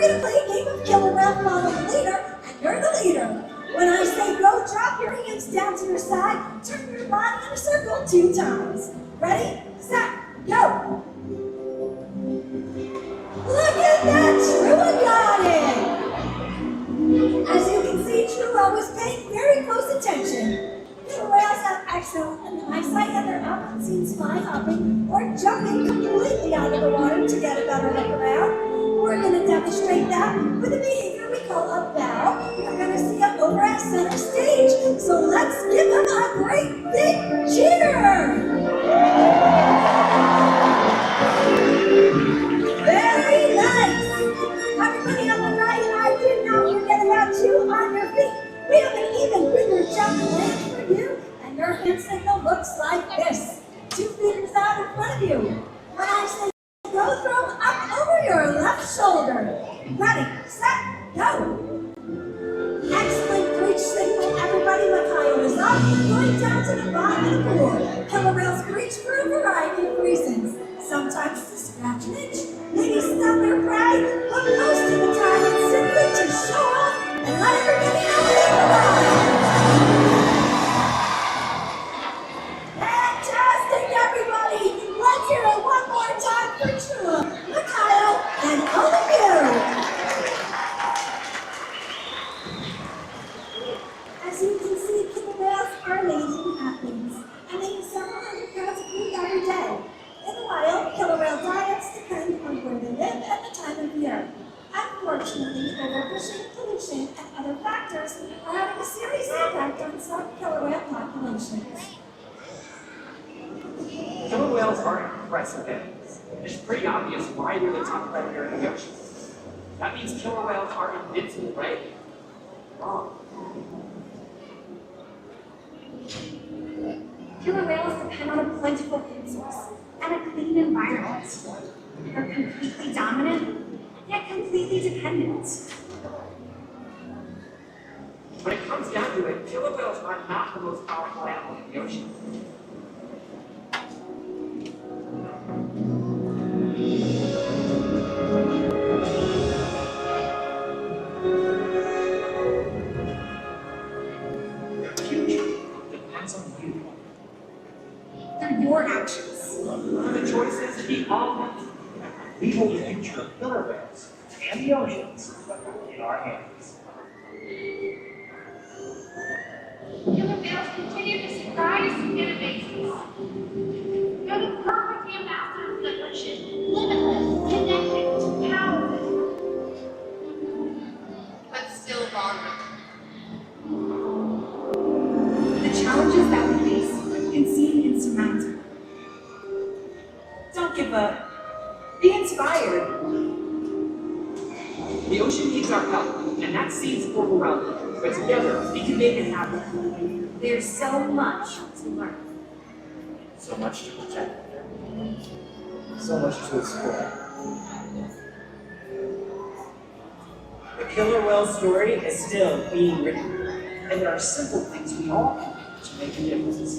gonna play a game of killer whale follow the leader, and you're the leader. When I say go, drop your hands down to your side, turn your body in a circle 2 times. Ready, set, go. Look at that, Trua got it! As you can see, Trua was paying very close attention. Killer whales have excellent eyesight and they're often seen fly hopping or jumping completely out of the water to get a better look around. We're going to demonstrate that with a behavior we call a bow. You're going to see him over at center stage. So let's give him a great big cheer! Very nice! Everybody on the right, I did not forget about you on your feet. We have an even bigger jump land for you, and your hand signal looks like this. 2 fingers out in front of you. When I say go, throw them up over your left shoulder. Ready, set, go. Excellent breach signal, everybody. Makayo is up, going down to the bottom of the board. Killer whales breach for a variety of reasons. Sometimes to scratch an itch, maybe stop their prey, but most of the time it's simply to show off and let everybody know they're alive. Fantastic, everybody! Let's hear it one more time for Trua, Makayo, and all of you. As you can see, killer whales are amazing athletes, and they use several hundred pounds of food every day. In the wild, killer whale diets depend on where they live and the time of year. Unfortunately, overfishing, pollution, and other factors are having a serious impact on some killer whale populations. Killer whales are impressive animals. It's pretty obvious why they're the top predator in the ocean. That means killer whales are invincible, right? Wrong. Killer whales depend on a plentiful food source and a clean environment. They're completely dominant, yet completely dependent. When it comes down to it, killer whales are not the most powerful animal in the ocean. Their future depends on you. They're your actions. The choices we all make. We hold the future of killer whales and the oceans in our hands. Killer whales continue to surprise and amaze us. They're the perfect ambassadors of the ocean, limitless, connected, powerful, but still vulnerable. The challenges that we face can seem insurmountable. Don't give up. Be inspired. The ocean needs our help, and that seems overwhelming. But together, we can make it happen. There's so much to learn. So much to protect. So much to explore. The killer whale story is still being written, and there are simple things we all can do to make a difference.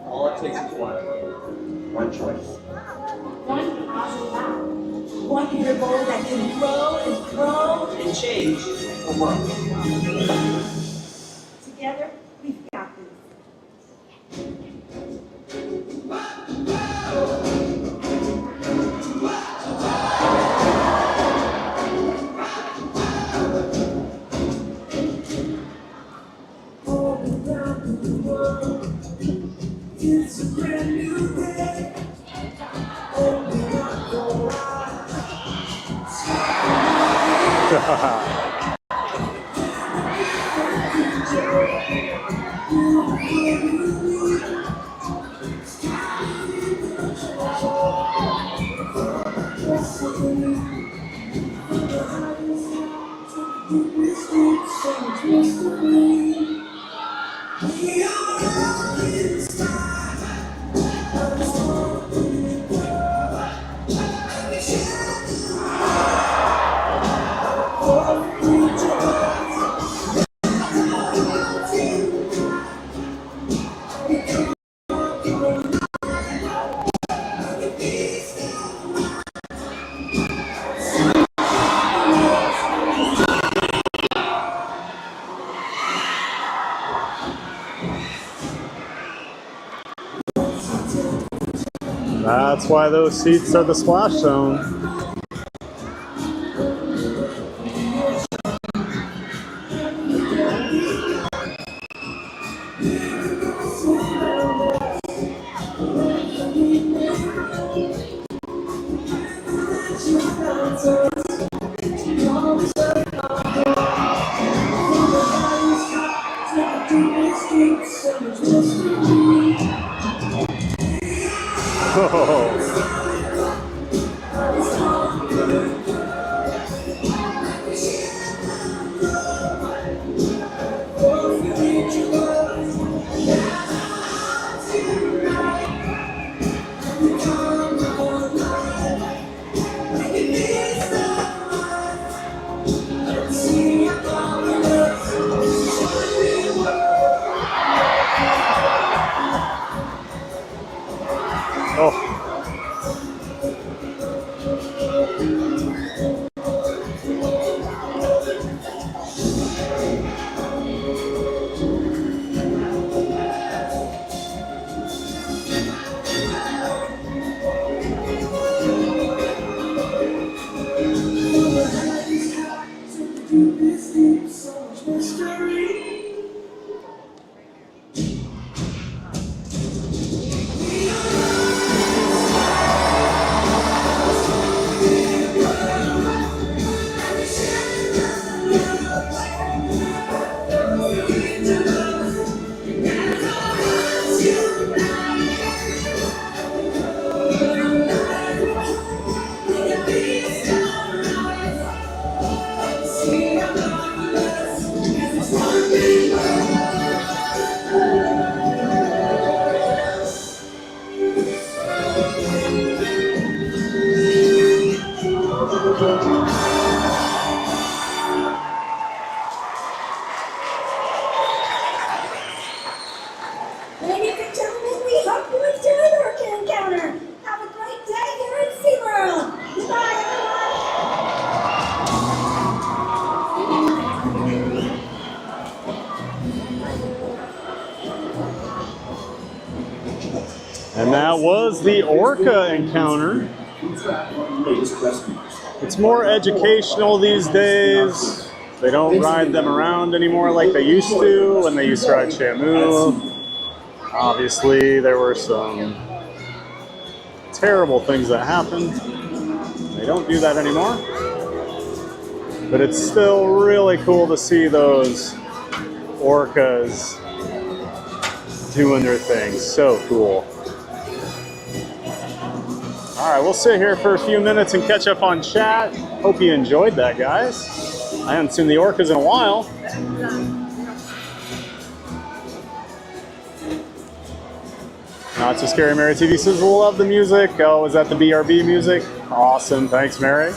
All it takes is one choice. One positive act. One ripple that can grow and grow And change the world. together. We've got this. It's a brand new day. Open up your That's why those seats are the splash zone. Ladies and gentlemen, we hope you enjoyed Orca Encounter. Have a great day here at SeaWorld. Goodbye, And that was the Orca Encounter. It's more educational these days. They don't ride them around anymore like they used to when they used to ride Shamu. Obviously, there were some terrible things that happened. They don't do that anymore. But it's still really cool to see those orcas doing their thing. So cool. All right, we'll sit here for a few minutes and catch up on chat. Hope you enjoyed that, guys. I haven't seen the orcas in a while. Not So Scary Mary TV says, love the music. Oh, is that the BRB music? Awesome, thanks, Mary.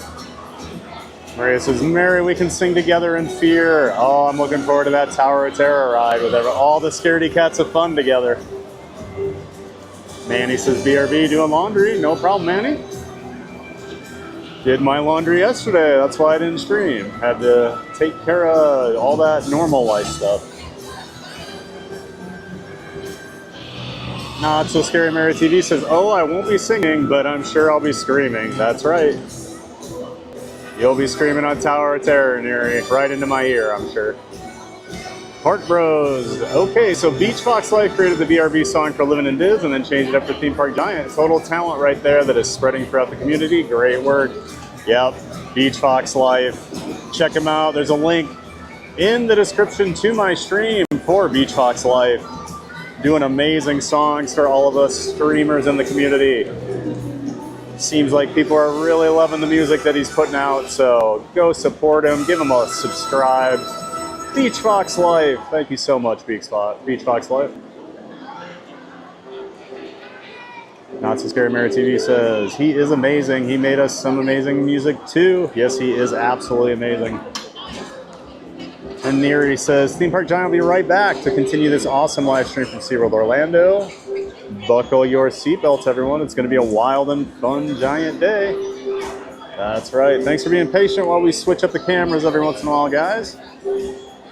Maria says, Mary, we can sing together in fear. Oh, I'm looking forward to that Tower of Terror ride with all the scaredy cats of fun together. Manny says, BRB doing laundry. No problem, Manny. Did my laundry yesterday. That's why I didn't stream. Had to take care of all that normal life stuff. Not So Scary Mary TV says, oh, I won't be singing, but I'm sure I'll be screaming. That's right. You'll be screaming on Tower of Terror, Neri, right into my ear, I'm sure. Park Bros. Okay, so Beach Fox Life created the BRB song for Living in Diz and then changed it up for Theme Park Giant. Total talent right there that is spreading throughout the community. Great work. Yep, Beach Fox Life. Check them out. There's a link in the description to my stream for Beach Fox Life. Doing amazing songs for all of us streamers in the community. Seems like people are really loving the music that he's putting out, so go support him. Give him a subscribe. Beach Fox Life. Thank you so much, Beach Fox Life. Not So Scary Mary TV says, he is amazing. He made us some amazing music too. Yes, he is absolutely amazing. And Neri says, Theme Park Giant will be right back to continue this awesome live stream from SeaWorld Orlando. Buckle your seatbelts, everyone. It's going to be a wild and fun giant day. That's right. Thanks for being patient while we switch up the cameras every once in a while, guys.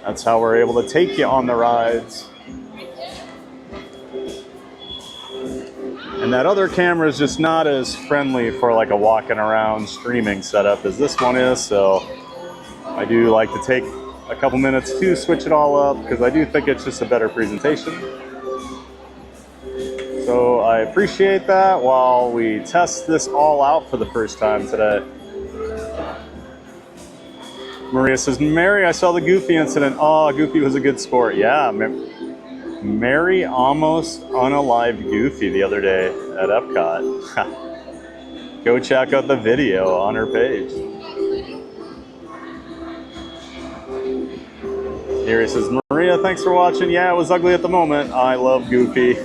That's how we're able to take you on the rides. And that other camera is just not as friendly for like a walking around streaming setup as this one is, so I do like to take a couple minutes to switch it all up because I do think it's just a better presentation. So I appreciate that while we test this all out for the first time today. Maria says, Mary, I saw the Goofy incident. Oh, Goofy was a good sport. Yeah, Mary almost unalived Goofy the other day at Epcot. Go check out the video on her page. Here says, Maria, thanks for watching. Yeah, it was ugly at the moment. I love Goofy.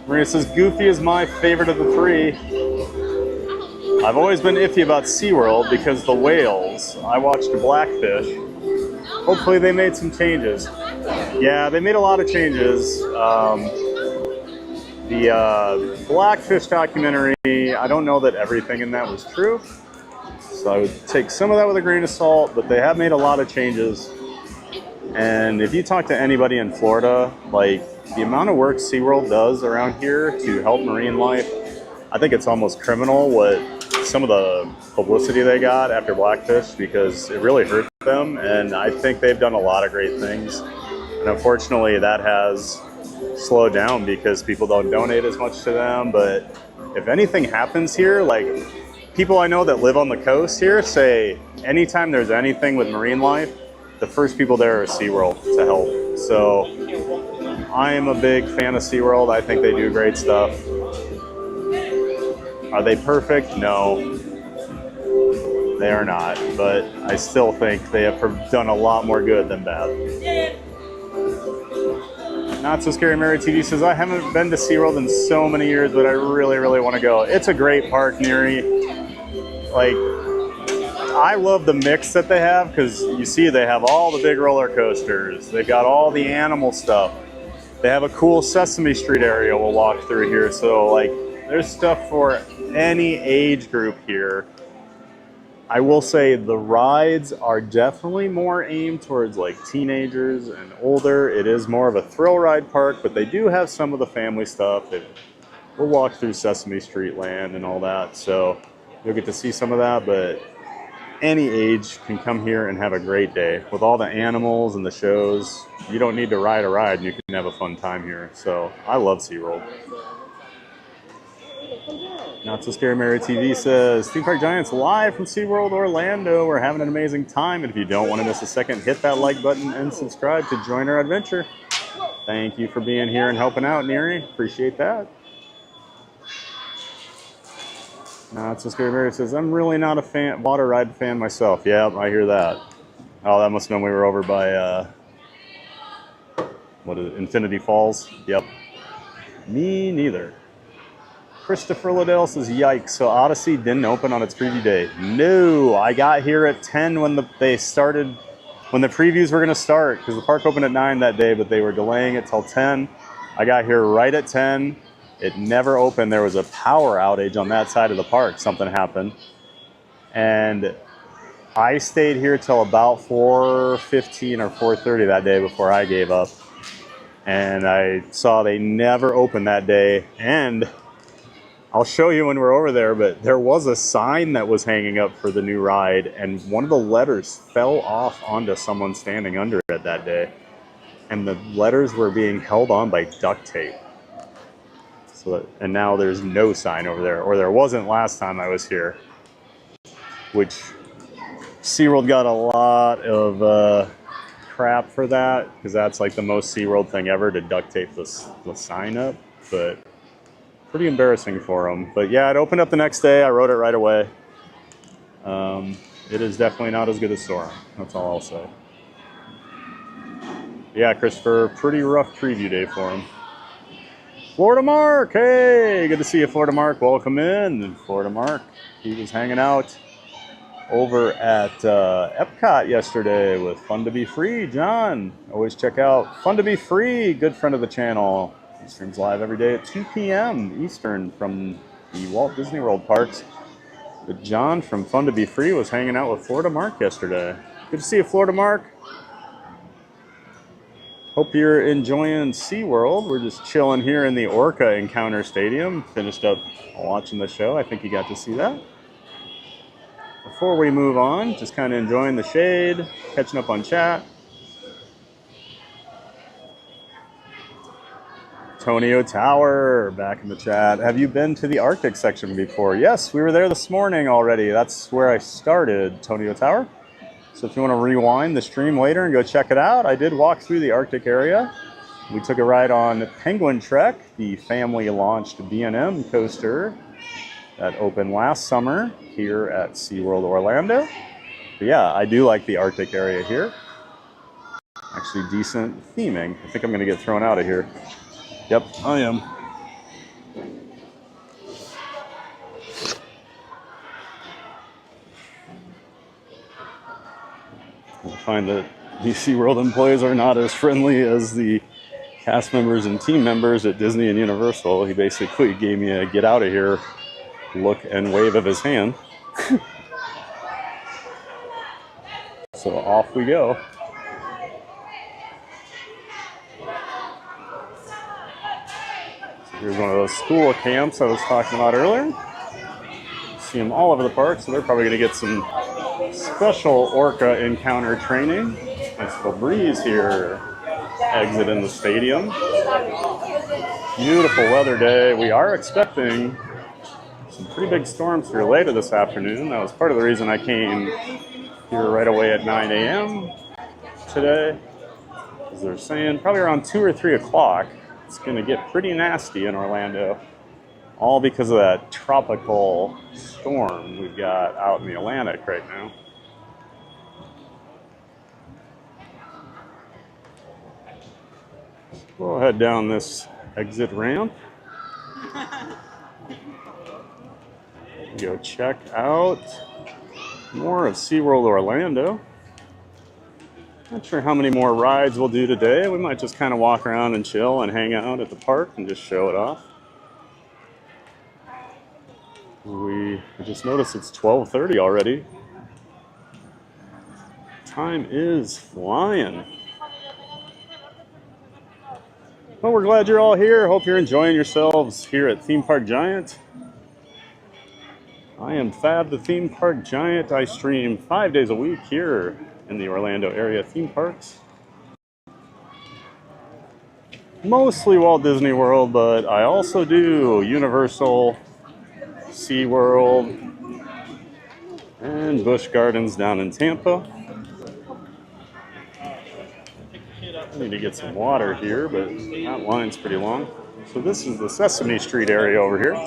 Maria says, Goofy is my favorite of the three. I've always been iffy about SeaWorld because the whales. I watched Blackfish. Hopefully they made some changes. Yeah, they made a lot of changes. The Blackfish documentary, I don't know that everything in that was true. So I would take some of that with a grain of salt, but they have made a lot of changes. And if you talk to anybody in Florida, like the amount of work SeaWorld does around here to help marine life, I think it's almost criminal what some of the publicity they got after Blackfish, because it really hurt them, and I think they've done a lot of great things. And unfortunately that has slowed down because people don't donate as much to them. But if anything happens here, like people I know that live on the coast here say anytime there's anything with marine life, the first people there are SeaWorld to help. So I am a big fan of SeaWorld. I think they do great stuff. Are they perfect? No, they are not, but I still think they have done a lot more good than bad. Not So Scary Mary TV says, I haven't been to SeaWorld in so many years, but I really, really want to go. It's a great park, Neri. Like, I love the mix that they have, because you see they have all the big roller coasters. They've got all the animal stuff. They have a cool Sesame Street area we'll walk through here. So like, there's stuff for any age group here. I will say the rides are definitely more aimed towards like teenagers and older. It is more of a thrill ride park, but they do have some of the family stuff. We'll walk through Sesame Street Land and all that, so you'll get to see some of that, but any age can come here and have a great day. With all the animals and the shows, you don't need to ride a ride and you can have a fun time here. So I love SeaWorld. Not So Scary Mary TV says, Theme Park Giants live from SeaWorld Orlando. We're having an amazing time. And if you don't want to miss a second, hit that like button and subscribe to join our adventure. Thank you for being here and helping out, Neri. Appreciate that. Not So Scary Mary says, I'm really not a water ride fan myself. Yeah, I hear that. Oh, that must have been when we were over by, what is it, Infinity Falls? Yep. Me neither. Christopher Liddell says, yikes, so Odyssey didn't open on its preview day. No, I got here at 10 when the previews were going to start, because the park opened at 9 that day, but they were delaying it till 10. I got here right at 10. It never opened. There was a power outage on that side of the park. Something happened. And I stayed here till about 4:15 or 4:30 that day before I gave up. And I saw they never opened that day. And I'll show you when we're over there, but there was a sign that was hanging up for the new ride, and one of the letters fell off onto someone standing under it that day. And the letters were being held on by duct tape. So, and now there's no sign over there, or there wasn't last time I was here, which SeaWorld got a lot of crap for that, because that's like the most SeaWorld thing ever, to duct tape the sign up, but pretty embarrassing for them. But yeah, it opened up the next day. I wrote it right away. It is definitely not as good as Soarin'. That's all I'll say. Yeah, Christopher, pretty rough preview day for him. Florida Mark, hey, good to see you, Florida Mark. Welcome in, Florida Mark. He was hanging out over at Epcot yesterday with Fun to Be Free, John. Always check out Fun to Be Free, good friend of the channel. He streams live every day at 2 p.m. Eastern from the Walt Disney World parks. But John from Fun to Be Free was hanging out with Florida Mark yesterday. Good to see you, Florida Mark. Hope you're enjoying SeaWorld. We're just chilling here in the Orca Encounter Stadium. Finished up watching the show. I think you got to see that. Before we move on, just kind of enjoying the shade, catching up on chat. Tonio Tower back in the chat. Have you been to the Arctic section before? Yes, we were there this morning already. That's where I started, Tonio Tower. So if you want to rewind the stream later and go check it out, I did walk through the Arctic area. We took a ride on Penguin Trek, the family-launched B&M coaster that opened last summer here at SeaWorld Orlando. But yeah, I do like the Arctic area here. Actually decent theming. I think I'm going to get thrown out of here. Yep, I am. I find that these SeaWorld employees are not as friendly as the cast members and team members at Disney and Universal. He basically gave me a get out of here look and wave of his hand. So off we go. Here's one of those school camps I was talking about earlier. See them all over the park, so they're probably going to get some special Orca Encounter training. Nice little breeze here. Exit in the stadium. Beautiful weather day. We are expecting some pretty big storms here later this afternoon. That was part of the reason I came here right away at 9 a.m. today. As they're saying, probably around 2 or 3 o'clock. It's going to get pretty nasty in Orlando, all because of that tropical storm we've got out in the Atlantic right now. We'll head down this exit ramp. Go check out more of SeaWorld Orlando. Not sure how many more rides we'll do today. We might just kind of walk around and chill and hang out at the park and just show it off. I just noticed it's 12:30 already. Time is flying. Well, we're glad you're all here. Hope you're enjoying yourselves here at Theme Park Giant. I am Fab, the Theme Park Giant. I stream 5 days a week here in the Orlando area theme parks. Mostly Walt Disney World, but I also do Universal, SeaWorld, and Busch Gardens down in Tampa. I need to get some water here, but that line's pretty long. So this is the Sesame Street area over here.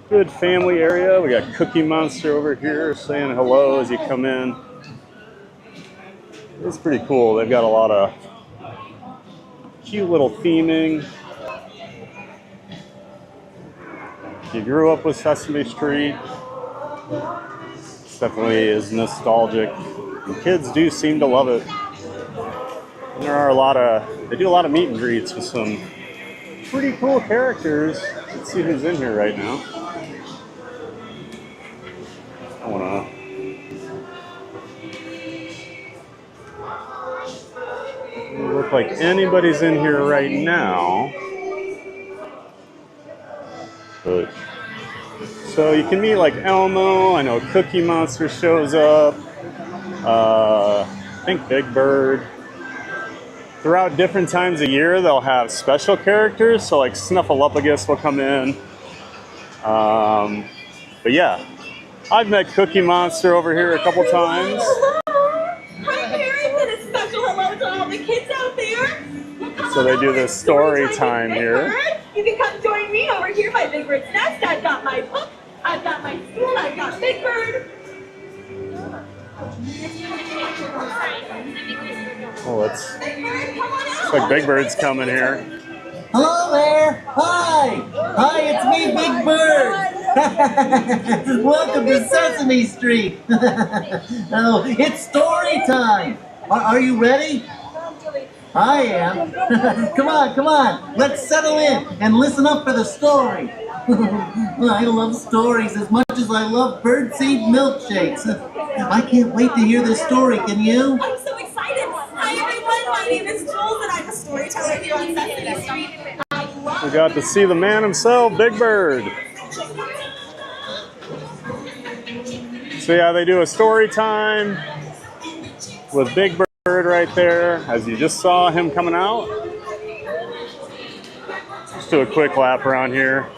Good family area. We got Cookie Monster over here saying hello as you come in. It's pretty cool. They've got a lot of cute little theming. If you grew up with Sesame Street, it definitely is nostalgic. And kids do seem to love it. And there are they do a lot of meet and greets with some pretty cool characters. Let's see who's in here right now. I wanna. Doesn't look like anybody's in here right now. But so you can meet like Elmo. I know Cookie Monster shows up. I think Big Bird. Throughout different times of year, they'll have special characters. So like Snuffleupagus will come in. But yeah, I've met Cookie Monster over here a couple times. Hi parents, and a special hello to all the kids out there. So they do this story time here. You can come join me over here by Big Bird's Nest. I've got my book, I've got my school, I've got Big Bird. Oh, it's like Big Bird's coming here. Hello there. Hi. Hi, it's me, Big Bird. Welcome to Sesame Street. Oh, it's story time. Are you ready? I am. Come on, come on. Let's settle in and listen up for the story. I love stories as much as I love birdseed milkshakes. I can't wait to hear this story, can you? I'm so excited. Hi everyone, my name is Jules and I'm a storyteller here on Sesame Street. We got to see the man himself, Big Bird. So yeah, they do a story time with Big Bird right there, as you just saw him coming out. Just do a quick lap around here.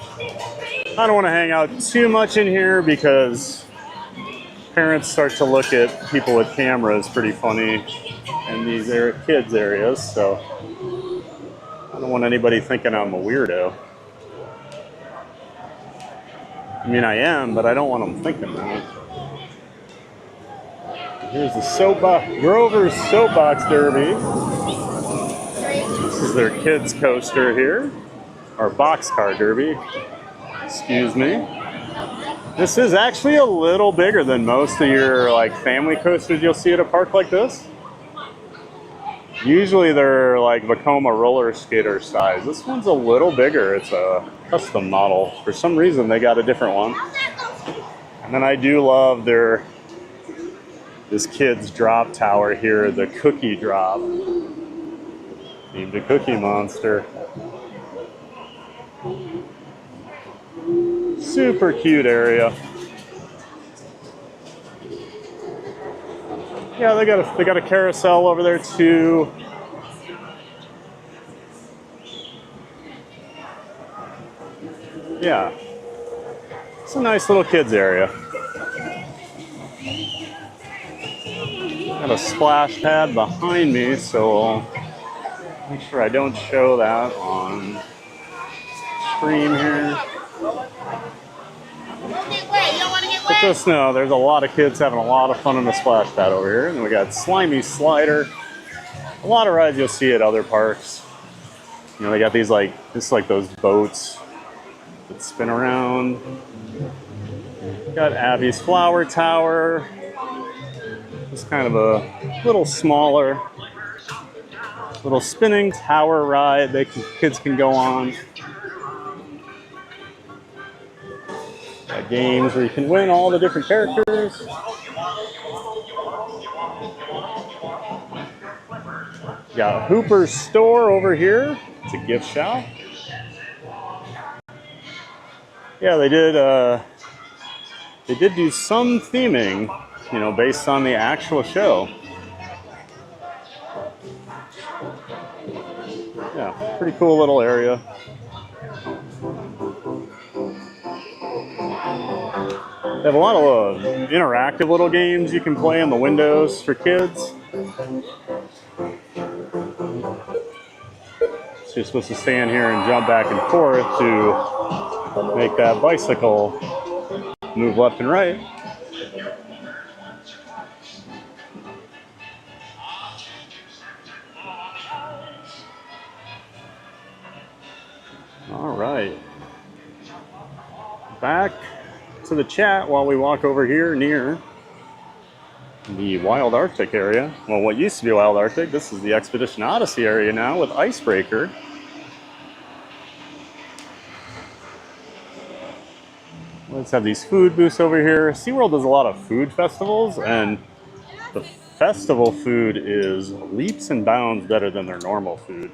I don't want to hang out too much in here because parents start to look at people with cameras pretty funny in these kids areas, so I don't want anybody thinking I'm a weirdo. I mean, I am, but I don't want them thinking that. Here's the Grover's Soapbox Derby. This is their kids coaster here, or boxcar derby. Excuse me. This is actually a little bigger than most of your like family coasters you'll see at a park like this. Usually they're like Vekoma roller skater size. This one's a little bigger. It's a custom model. For some reason they got a different one. And then I do love this kid's drop tower here, the cookie drop. Named a Cookie Monster. Super cute area. Yeah, they got a carousel over there too. Yeah, it's a nice little kids area. Got a splash pad behind me, so I'll make sure I don't show that on stream here. But just know there's a lot of kids having a lot of fun in the splash pad over here. And then we got Slimy Slider. A lot of rides you'll see at other parks. You know, they got these like those boats that spin around. Got Abby's Flower Tower. It's kind of a little smaller, little spinning tower ride that kids can go on. Got games where you can win all the different characters. Got Hooper's Store over here. It's a gift shop. Yeah, they did do some theming, you know, based on the actual show. Yeah, pretty cool little area. They have a lot of interactive little games you can play on the windows for kids. So you're supposed to stand here and jump back and forth to make that bicycle move left and right. All right. Back to the chat while we walk over here near the Wild Arctic area. Well, what used to be Wild Arctic, this is the Expedition Odyssey area now with Icebreaker. Let's have these food booths over here. SeaWorld does a lot of food festivals, and the festival food is leaps and bounds better than their normal food.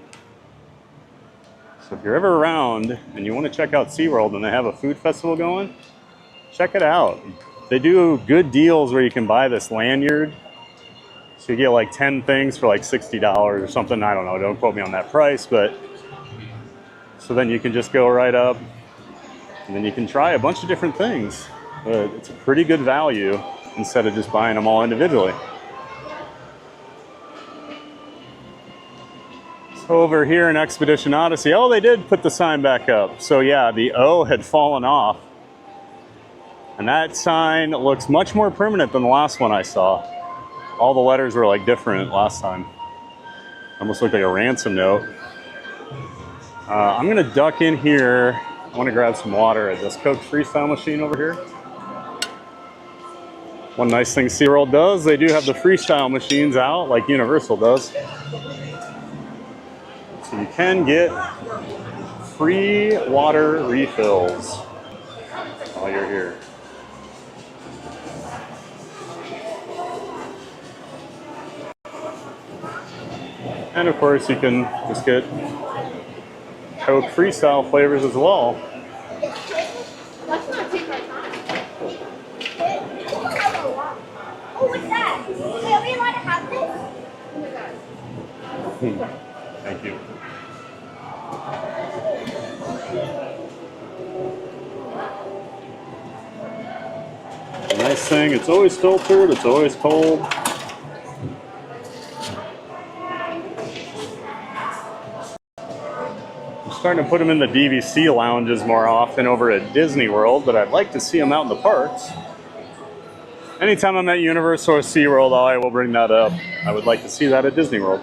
So if you're ever around and you want to check out SeaWorld and they have a food festival going, check it out. They do good deals where you can buy this lanyard. So you get like 10 things for like $60 or something. I don't know, don't quote me on that price, but so then you can just go right up and then you can try a bunch of different things. But it's a pretty good value instead of just buying them all individually. So over here in Expedition Odyssey, oh, they did put the sign back up. So yeah, the O had fallen off. And that sign looks much more permanent than the last one I saw. All the letters were like different last time. Almost looked like a ransom note. I'm gonna duck in here. I wanna grab some water at this Coke freestyle machine over here. One nice thing SeaWorld does, they do have the freestyle machines out like Universal does. So you can get free water refills while you're here. And of course, you can just get Coke Freestyle flavors as well. Let's not take our time. Oh, what's that? Wait, are we allowed to have this? Oh my god. Thank you. Nice thing, it's always filtered, it's always cold. I'm starting to put them in the DVC lounges more often over at Disney World, but I'd like to see them out in the parks. Anytime I'm at Universal or SeaWorld, I will bring that up. I would like to see that at Disney World.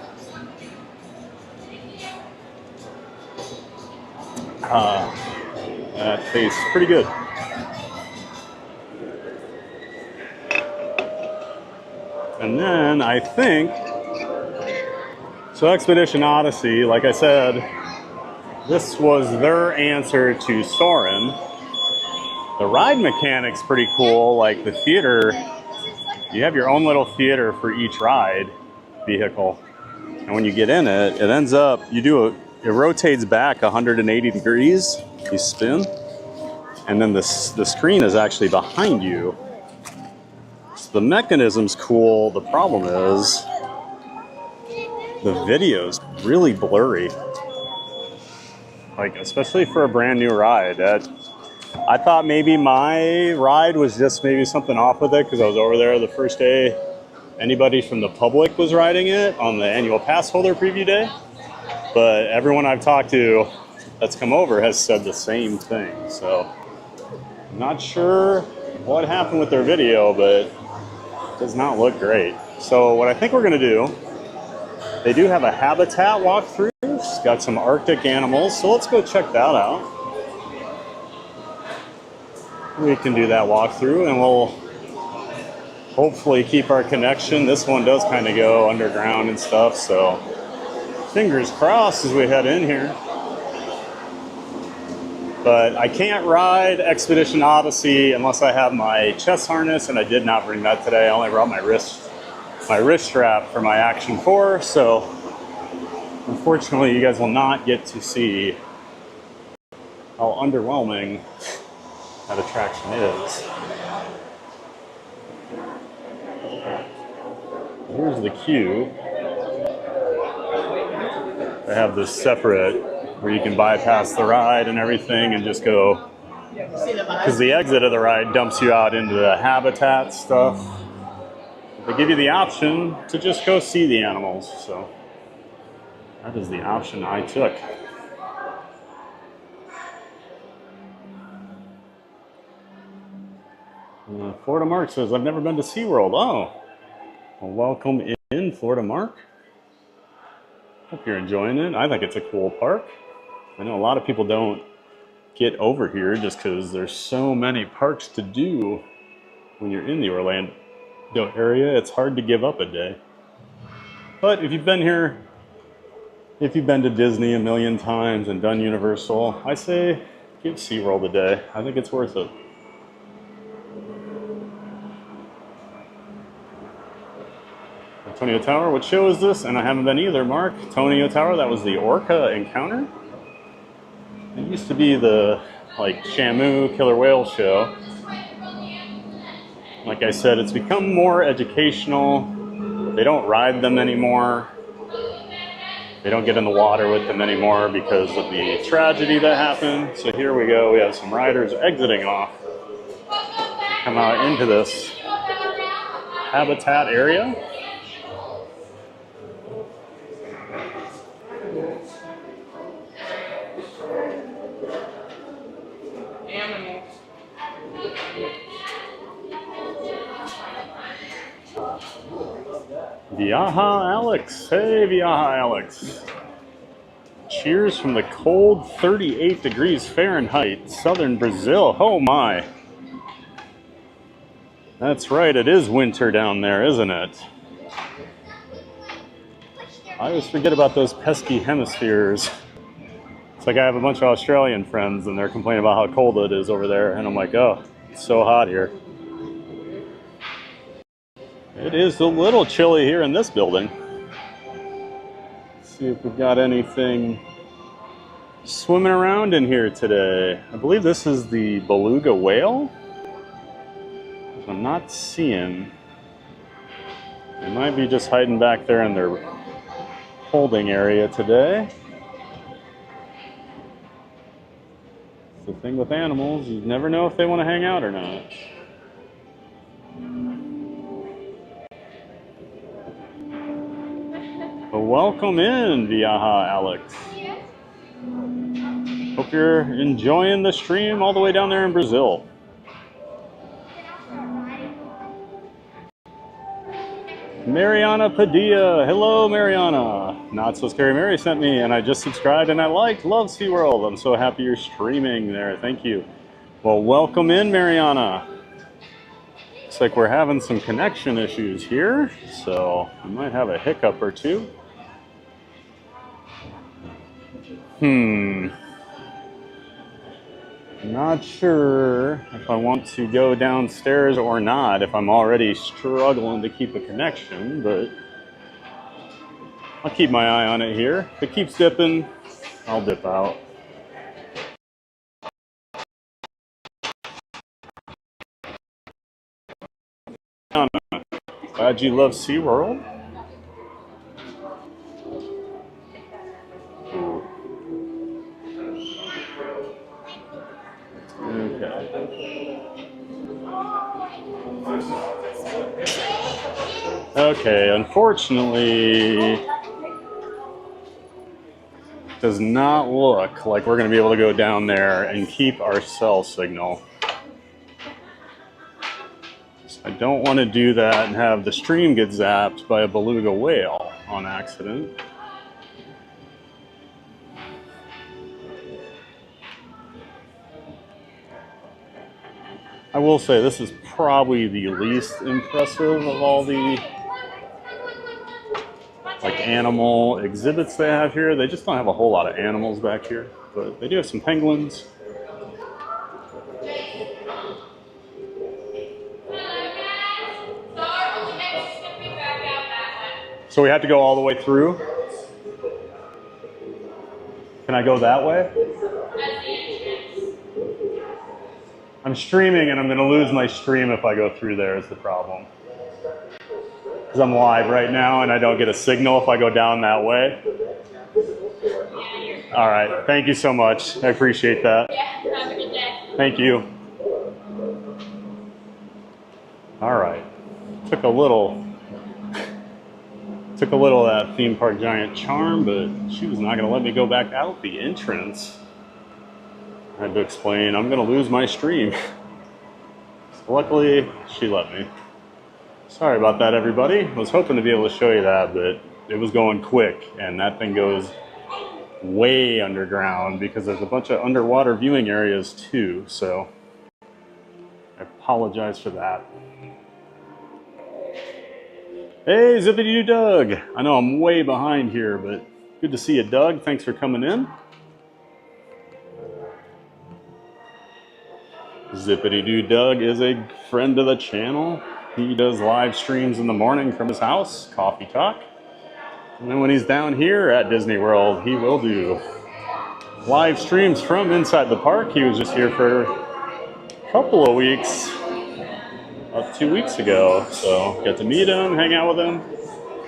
That tastes pretty good. And then I think, so Expedition Odyssey, like I said, this was their answer to Soarin'. The ride mechanic's pretty cool, like the theater, you have your own little theater for each ride vehicle. And when you get in it, it ends up, it rotates back 180 degrees, you spin, and then the screen is actually behind you. So the mechanism's cool, the problem is the video's really blurry. Like, especially for a brand new ride. I thought maybe my ride was just maybe something off with it because I was over there the first day anybody from the public was riding it on the annual pass holder preview day. But everyone I've talked to that's come over has said the same thing. So I'm not sure what happened with their video, but it does not look great. So what I think we're gonna do, they do have a habitat walkthrough. It's got some Arctic animals, so let's go check that out. We can do that walkthrough and we'll hopefully keep our connection. This one does kind of go underground and stuff, so fingers crossed as we head in here. But I can't ride Expedition Odyssey unless I have my chest harness, and I did not bring that today. I only brought my wrist strap for my Action 4, so unfortunately you guys will not get to see how underwhelming that attraction is. Here's the queue. They have this separate where you can bypass the ride and everything and just go, because the exit of the ride dumps you out into the habitat stuff. They give you the option to just go see the animals, so that is the option I took. Florida Mark says, I've never been to SeaWorld. Oh, well, welcome in, Florida Mark. Hope you're enjoying it. I think it's a cool park. I know a lot of people don't get over here just because there's so many parks to do when you're in the Orlando area. It's hard to give up a day. But if you've been here, if you've been to Disney a million times and done Universal, I say give SeaWorld a day. I think it's worth it. Antonio Tower, what show is this? And I haven't been either, Mark. Antonio Tower, that was the Orca Encounter. It used to be the like Shamu killer whale show. Like I said, it's become more educational. They don't ride them anymore. They don't get in the water with them anymore because of the tragedy that happened. So here we go, we have some riders exiting off. Come out into this habitat area. Viaja Alex. Hey, Viaja Alex. Cheers from the cold 38 degrees Fahrenheit, southern Brazil. Oh my. That's right, it is winter down there, isn't it? I always forget about those pesky hemispheres. It's like I have a bunch of Australian friends and they're complaining about how cold it is over there. And I'm like, oh, it's so hot here. It is a little chilly here in this building. Let's see if we've got anything swimming around in here today. I believe this is the beluga whale, which I'm not seeing. They might be just hiding back there in their holding area today. It's the thing with animals, you never know if they want to hang out or not. Well, welcome in, Viaja Alex. Hope you're enjoying the stream all the way down there in Brazil. Mariana Padilla. Hello, Mariana. Not So Scary Mary sent me, and I just subscribed and I liked. Love SeaWorld. I'm so happy you're streaming there. Thank you. Well, welcome in, Mariana. Looks like we're having some connection issues here, so we might have a hiccup or two. Not sure if I want to go downstairs or not, if I'm already struggling to keep a connection, but I'll keep my eye on it here. If it keeps dipping, I'll dip out. Glad you love SeaWorld. Okay, unfortunately, does not look like we're going to be able to go down there and keep our cell signal. So I don't want to do that and have the stream get zapped by a beluga whale on accident. I will say this is probably the least impressive of all the animal exhibits they have here. They just don't have a whole lot of animals back here, but they do have some penguins. So we have to go all the way through? Can I go that way? I'm streaming and I'm going to lose my stream if I go through there is the problem. Because I'm live right now and I don't get a signal if I go down that way. All right, thank you so much. I appreciate that. Yeah, have a good day. Thank you. All right, took a little of that theme park giant charm, but she was not going to let me go back out the entrance. I had to explain, I'm going to lose my stream. So luckily, she let me. Sorry about that, everybody. I was hoping to be able to show you that, but it was going quick, and that thing goes way underground because there's a bunch of underwater viewing areas too, so I apologize for that. Hey, Zippity-Doo Doug. I know I'm way behind here, but good to see you, Doug. Thanks for coming in. Zippity-Doo Doug is a friend of the channel. He does live streams in the morning from his house, Coffee Talk. And then when he's down here at Disney World, he will do live streams from inside the park. He was just here for a couple of weeks, about 2 weeks ago. So got to meet him, hang out with him.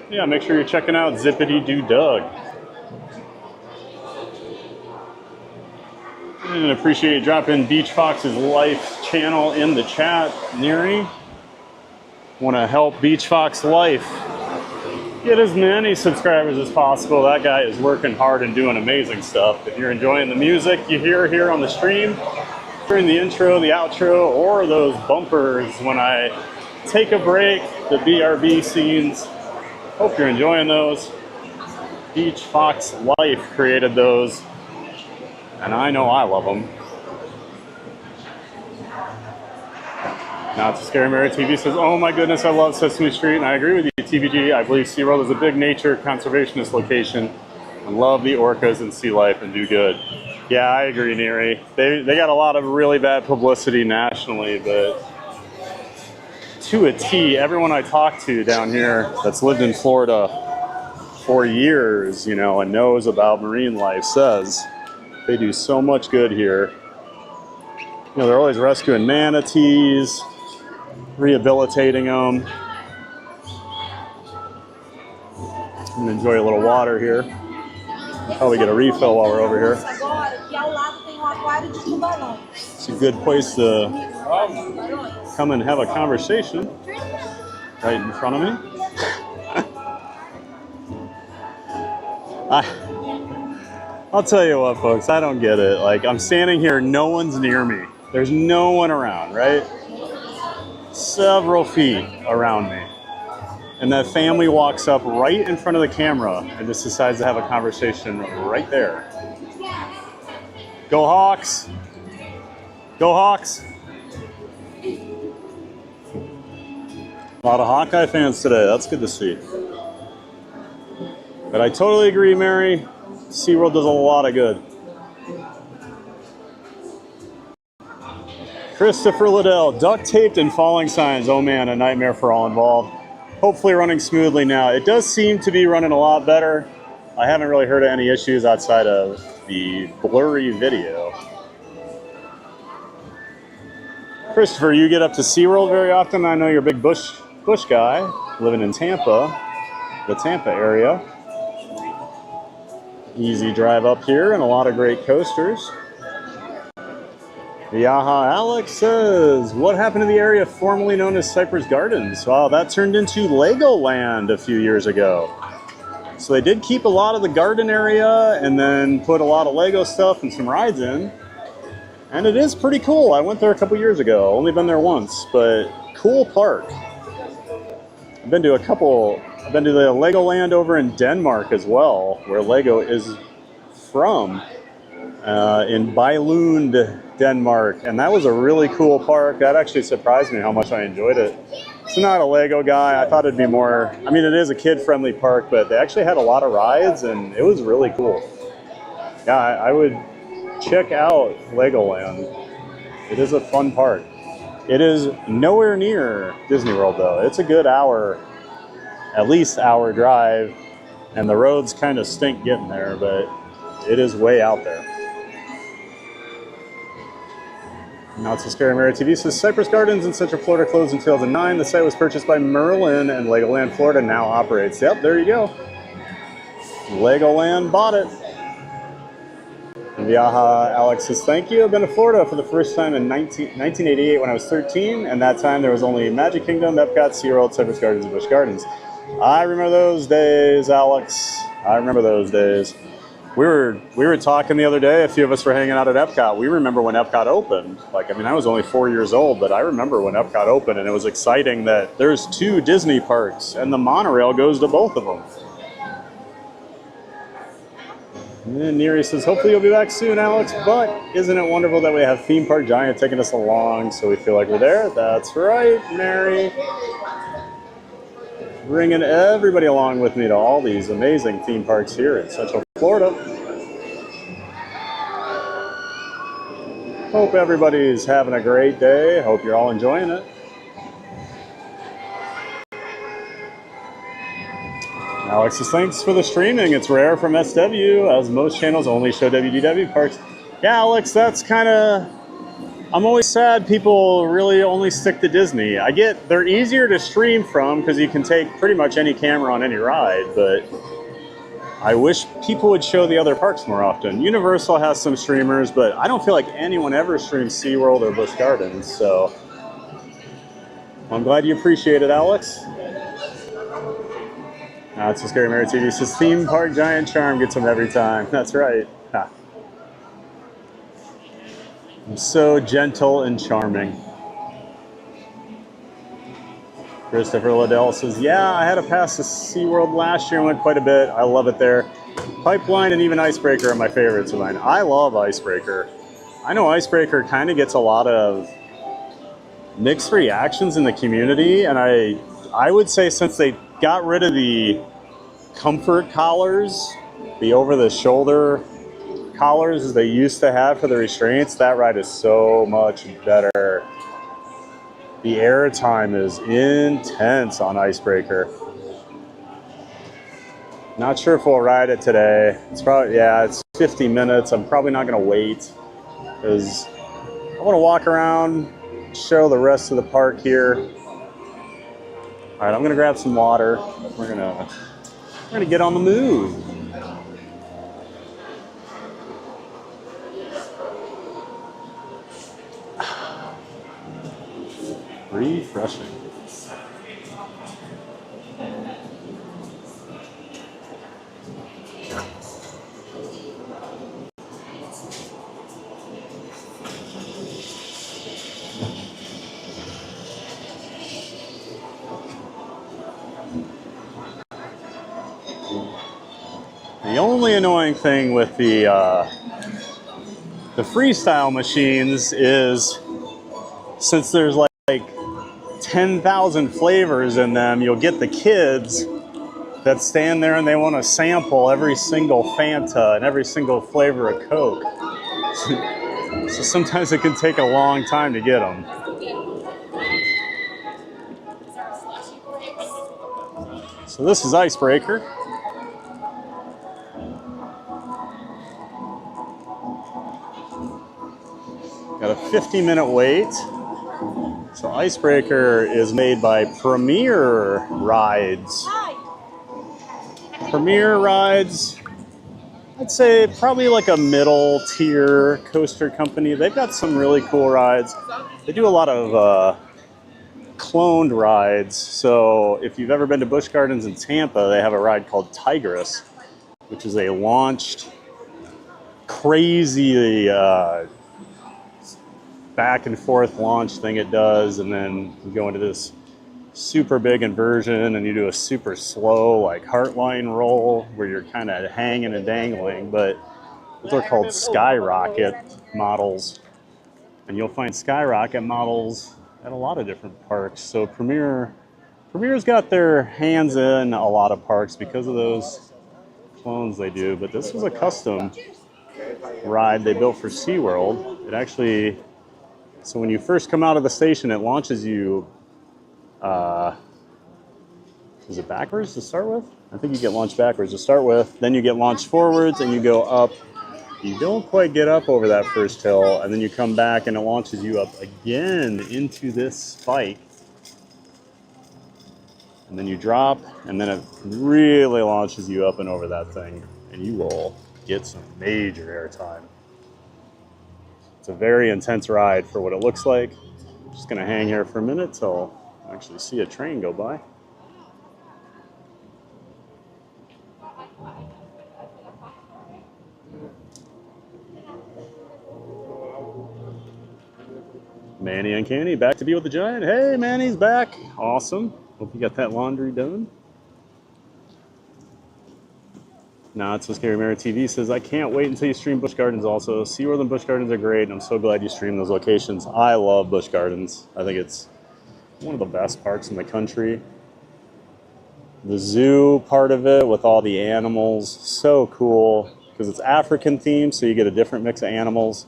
Yeah, make sure you're checking out Zippity-Doo Doug. And appreciate you dropping Beach Fox's Life channel in the chat, Neri. Want to help Beach Fox Life get as many subscribers as possible. That guy is working hard and doing amazing stuff. If you're enjoying the music you hear here on the stream, during the intro, the outro, or those bumpers when I take a break, the BRB scenes, hope you're enjoying those. Beach Fox Life created those, and I know I love them. Not So Scary Mary TV says, oh my goodness, I love Sesame Street, and I agree with you, TVG. I believe SeaWorld is a big nature conservationist location I love the orcas and sea life and do good. Yeah, I agree, Neri. They got a lot of really bad publicity nationally, but to a T, everyone I talk to down here that's lived in Florida for years, you know, and knows about marine life says they do so much good here. You know, they're always rescuing manatees, rehabilitating them. I'm gonna enjoy a little water here. Probably get a refill while we're over here. It's a good place to come and have a conversation right in front of me. I'll tell you what, folks, I don't get it. Like, I'm standing here, no one's near me. There's no one around, right? Several feet around me. And that family walks up right in front of the camera and just decides to have a conversation right there. Go Hawks! Go Hawks! A lot of Hawkeye fans today. That's good to see. But I totally agree, Mary. SeaWorld does a lot of good. Christopher Liddell, duct taped and falling signs. Oh man, a nightmare for all involved. Hopefully running smoothly now. It does seem to be running a lot better. I haven't really heard of any issues outside of the blurry video. Christopher, you get up to SeaWorld very often. I know you're a big bush guy, living in Tampa, the Tampa area. Easy drive up here and a lot of great coasters. Yaha Alex says, what happened to the area formerly known as Cypress Gardens? Wow, that turned into Legoland a few years ago. So they did keep a lot of the garden area and then put a lot of Lego stuff and some rides in. And it is pretty cool. I went there a couple years ago. Only been there once, but cool park. I've been to the Legoland over in Denmark as well, where Lego is from, in Billund, Denmark. And that was a really cool park. That actually surprised me how much I enjoyed it. So not a Lego guy. I thought it'd be more, I mean, it is a kid-friendly park, but they actually had a lot of rides and it was really cool. Yeah, I would check out Legoland. It is a fun park. It is nowhere near Disney World though. It's a good hour, at least hour drive, and the roads kind of stink getting there, but it is way out there. Not So Scary Mary TV says Cypress Gardens in Central Florida closed in 2009. The site was purchased by Merlin and Legoland Florida now operates. Yep, there you go. Legoland bought it. And Viaja Alex says, thank you. I've been to Florida for the first time in 1988 when I was 13. And that time there was only Magic Kingdom, Epcot, SeaWorld, Cypress Gardens, and Busch Gardens. I remember those days, Alex. I remember those days. We were talking the other day, a few of us were hanging out at Epcot. We remember when Epcot opened. Like, I mean, I was only 4 years old, but I remember when Epcot opened and it was exciting that there's 2 Disney parks and the monorail goes to both of them. And then Neri says, hopefully you'll be back soon, Alex, but isn't it wonderful that we have Theme Park Giant taking us along so we feel like we're there? That's right, Mary. Bringing everybody along with me to all these amazing theme parks here in Central Florida. Hope everybody's having a great day. Hope you're all enjoying it. Alex says, thanks for the streaming. It's rare from SW, as most channels only show WDW parks. Yeah, Alex, that's kind of... I'm always sad people really only stick to Disney. I get they're easier to stream from because you can take pretty much any camera on any ride, but I wish people would show the other parks more often. Universal has some streamers, but I don't feel like anyone ever streams SeaWorld or Busch Gardens, so I'm glad you appreciate it, Alex. It's a Scary Mary TV. Says Theme Park Giant charm gets them every time. That's right. Ha. I'm so gentle and charming. Christopher Liddell says, yeah, I had a pass to SeaWorld last year and went quite a bit. I love it there. Pipeline and even Icebreaker are my favorites of mine. I love Icebreaker. I know Icebreaker kind of gets a lot of mixed reactions in the community, and I would say since they got rid of the comfort collars the over-the-shoulder collars they used to have for the restraints, that ride is so much better. The air time is intense on Icebreaker. Not sure if we'll ride it today. It's probably, yeah, it's 50 minutes. I'm probably not gonna wait because I wanna walk around, show the rest of the park here. All right, I'm gonna grab some water. We're gonna get on the move. Refreshing. The only annoying thing with the freestyle machines is since there's like 10,000 flavors in them, you'll get the kids that stand there and they want to sample every single Fanta and every single flavor of Coke. So sometimes it can take a long time to get them. So this is Icebreaker. Got a 50-minute wait. So Icebreaker is made by Premier Rides. Premier Rides, I'd say probably like a middle tier coaster company. They've got some really cool rides. They do a lot of cloned rides. So if you've ever been to Busch Gardens in Tampa, they have a ride called Tigress, which is a launched, crazy back and forth launch thing it does, and then you go into this super big inversion and you do a super slow like heartline roll where you're kind of hanging and dangling. But those are called skyrocket models, and you'll find skyrocket models at a lot of different parks. So Premier's got their hands in a lot of parks because of those clones they do. But this was a custom ride they built for SeaWorld. It actually, so when you first come out of the station, it launches you, is it backwards to start with? I think you get launched backwards to start with. Then you get launched forwards and you go up. You don't quite get up over that first hill, and then you come back and it launches you up again into this spike. And then you drop, and then it really launches you up and over that thing, and you will get some major airtime. It's a very intense ride for what it looks like. I'm just gonna hang here for a minute till I actually see a train go by. Manny and Kenny back to be with the Giant. Hey, Manny's back. Awesome. Hope you got that laundry done. Not So Scary Mary TV says, I can't wait until you stream Busch Gardens also. SeaWorld and Busch Gardens are great, and I'm so glad you stream those locations. I love Busch Gardens. I think it's one of the best parks in the country. The zoo part of it with all the animals, so cool, because it's African themed, so you get a different mix of animals.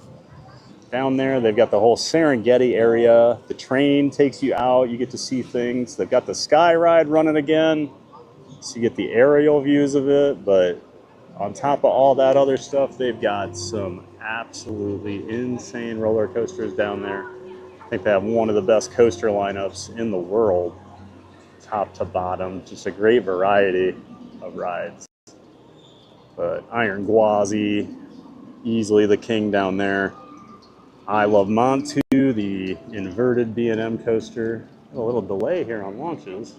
Down there, they've got the whole Serengeti area. The train takes you out. You get to see things. They've got the sky ride running again, so you get the aerial views of it. But on top of all that other stuff, they've got some absolutely insane roller coasters down there. I think they have one of the best coaster lineups in the world, top to bottom. Just a great variety of rides. But Iron Gwazi, easily the king down there. I love Manta, the inverted B&M coaster. A little delay here on launches.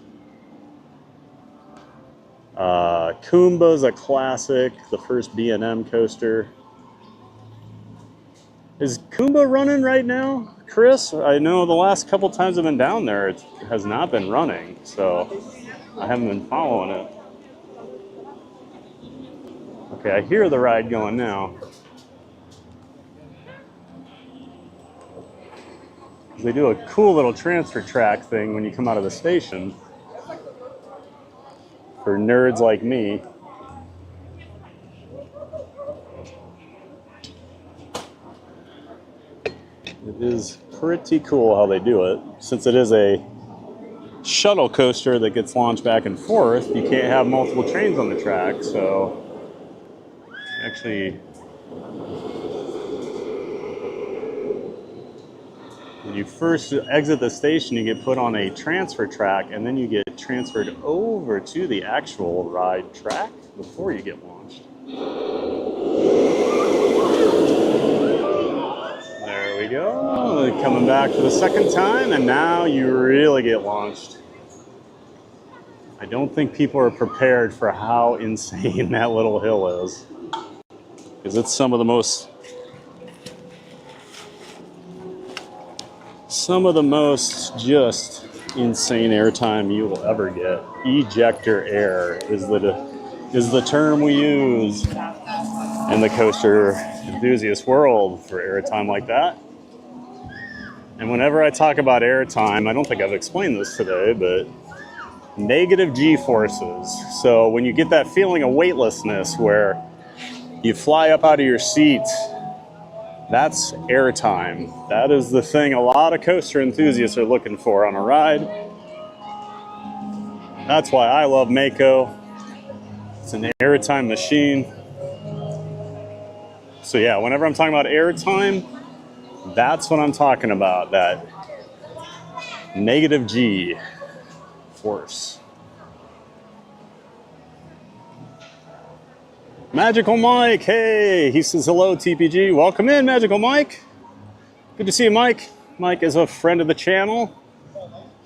Kumba's a classic, the first B&M coaster. Is Kumba running right now, Chris? I know the last couple times I've been down there, it has not been running, so I haven't been following it. Okay, I hear the ride going now. They do a cool little transfer track thing when you come out of the station for nerds like me. It is pretty cool how they do it. Since it is a shuttle coaster that gets launched back and forth, you can't have multiple trains on the track, so actually, when you first exit the station, you get put on a transfer track, and then you get transferred over to the actual ride track before you get launched. There we go. Coming back for the second time, and now you really get launched. I don't think people are prepared for how insane that little hill is, because it's some of the most just insane airtime you will ever get. Ejector air is the term we use in the coaster enthusiast world for airtime like that. And whenever I talk about airtime, I don't think I've explained this today, but negative G forces. So when you get that feeling of weightlessness where you fly up out of your seat, that's airtime. That is the thing a lot of coaster enthusiasts are looking for on a ride. That's why I love Mako. It's an airtime machine. So yeah, whenever I'm talking about airtime, that's what I'm talking about, that negative G force. Magical Mike, hey, he says hello, TPG. Welcome in, Magical Mike. Good to see you, Mike. Mike is a friend of the channel.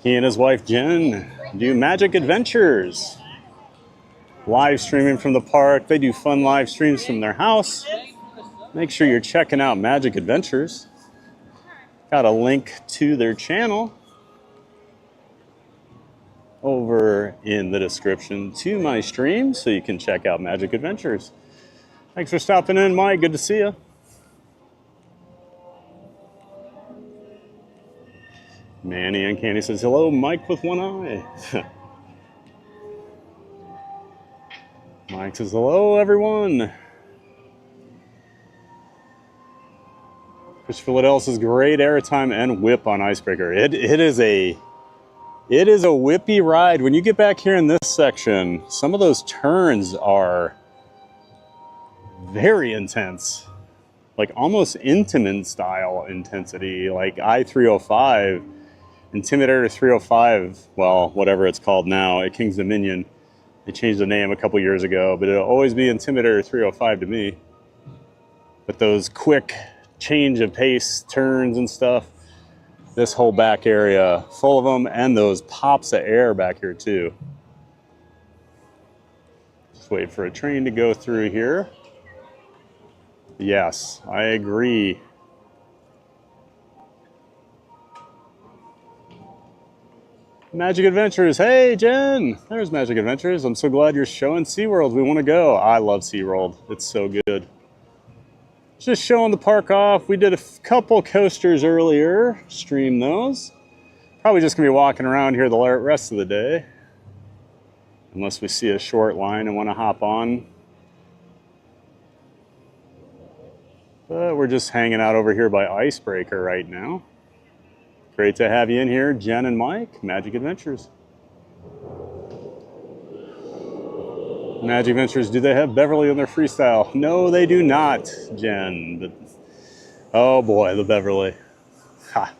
He and his wife, Jen, do magic adventures. Live streaming from the park. They do fun live streams from their house. Make sure you're checking out Magic Adventures. Got a link to their channel over in the description to my stream, so you can check out Magic Adventures. Thanks for stopping in, Mike. Good to see you. Manny Uncanny says, hello, Mike with one eye. Mike says, hello, everyone. Christopher Liddell says, great airtime and whip on Icebreaker. It is a whippy ride. When you get back here in this section, some of those turns are very intense, like almost Intamin style intensity, like I-305, Intimidator 305, well, whatever it's called now at King's Dominion. They changed the name a couple years ago, but it'll always be Intimidator 305 to me. But those quick change of pace turns and stuff, this whole back area full of them, and those pops of air back here too. Just wait for a train to go through here. Yes, I agree. Magic Adventures, hey Jen, there's Magic Adventures. I'm so glad you're showing SeaWorld. We want to go. I love SeaWorld, it's so good. Just showing the park off. We did a couple coasters earlier, stream those. Probably just gonna be walking around here the rest of the day, unless we see a short line and want to hop on. But we're just hanging out over here by Icebreaker right now. Great to have you in here, Jen and Mike, Magic Adventures. Magic Adventures, do they have Beverly in their freestyle? No, they do not, Jen. But oh boy, the Beverly. Ha.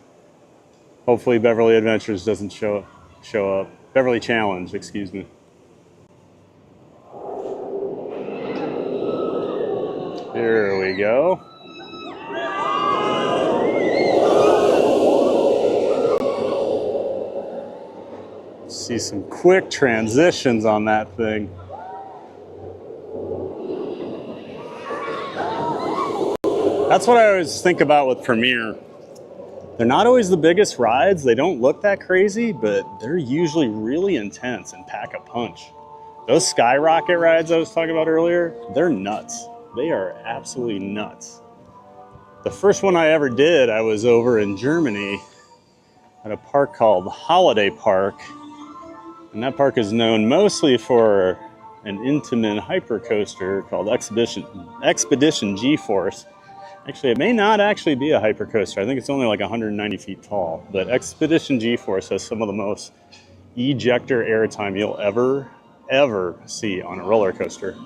Hopefully Beverly Adventures doesn't show up. Beverly Challenge, excuse me. Here we go. See some quick transitions on that thing. That's what I always think about with Premier. They're not always the biggest rides. They don't look that crazy, but they're usually really intense and pack a punch. Those skyrocket rides I was talking about earlier, they're nuts. They are absolutely nuts. The first one I ever did, I was over in Germany at a park called Holiday Park. And that park is known mostly for an Intamin hypercoaster called Expedition G-Force. Actually, it may not actually be a hypercoaster. I think it's only like 190 feet tall. But Expedition G-Force has some of the most ejector airtime you'll ever see on a roller coaster.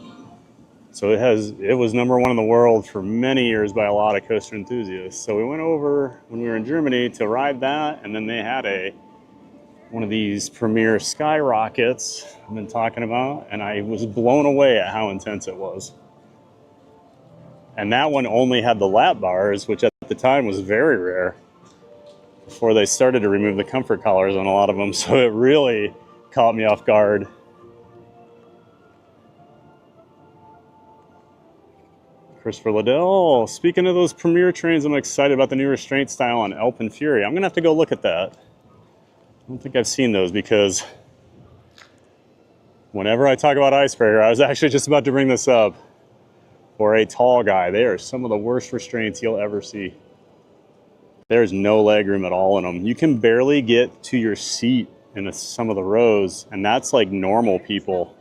So it was #1 in the world for many years by a lot of coaster enthusiasts. So we went over when we were in Germany to ride that, and then they had one of these premier skyrockets I've been talking about, and I was blown away at how intense it was. And that one only had the lap bars, which at the time was very rare, before they started to remove the comfort collars on a lot of them. So it really caught me off guard. Christopher Liddell, speaking of those premier trains, I'm excited about the new restraint style on Alpen Fury. I'm going to have to go look at that. I don't think I've seen those because whenever I talk about Icebreaker, I was actually just about to bring this up. For a tall guy, they are some of the worst restraints you'll ever see. There's no leg room at all in them. You can barely get to your seat in some of the rows, and that's like normal people.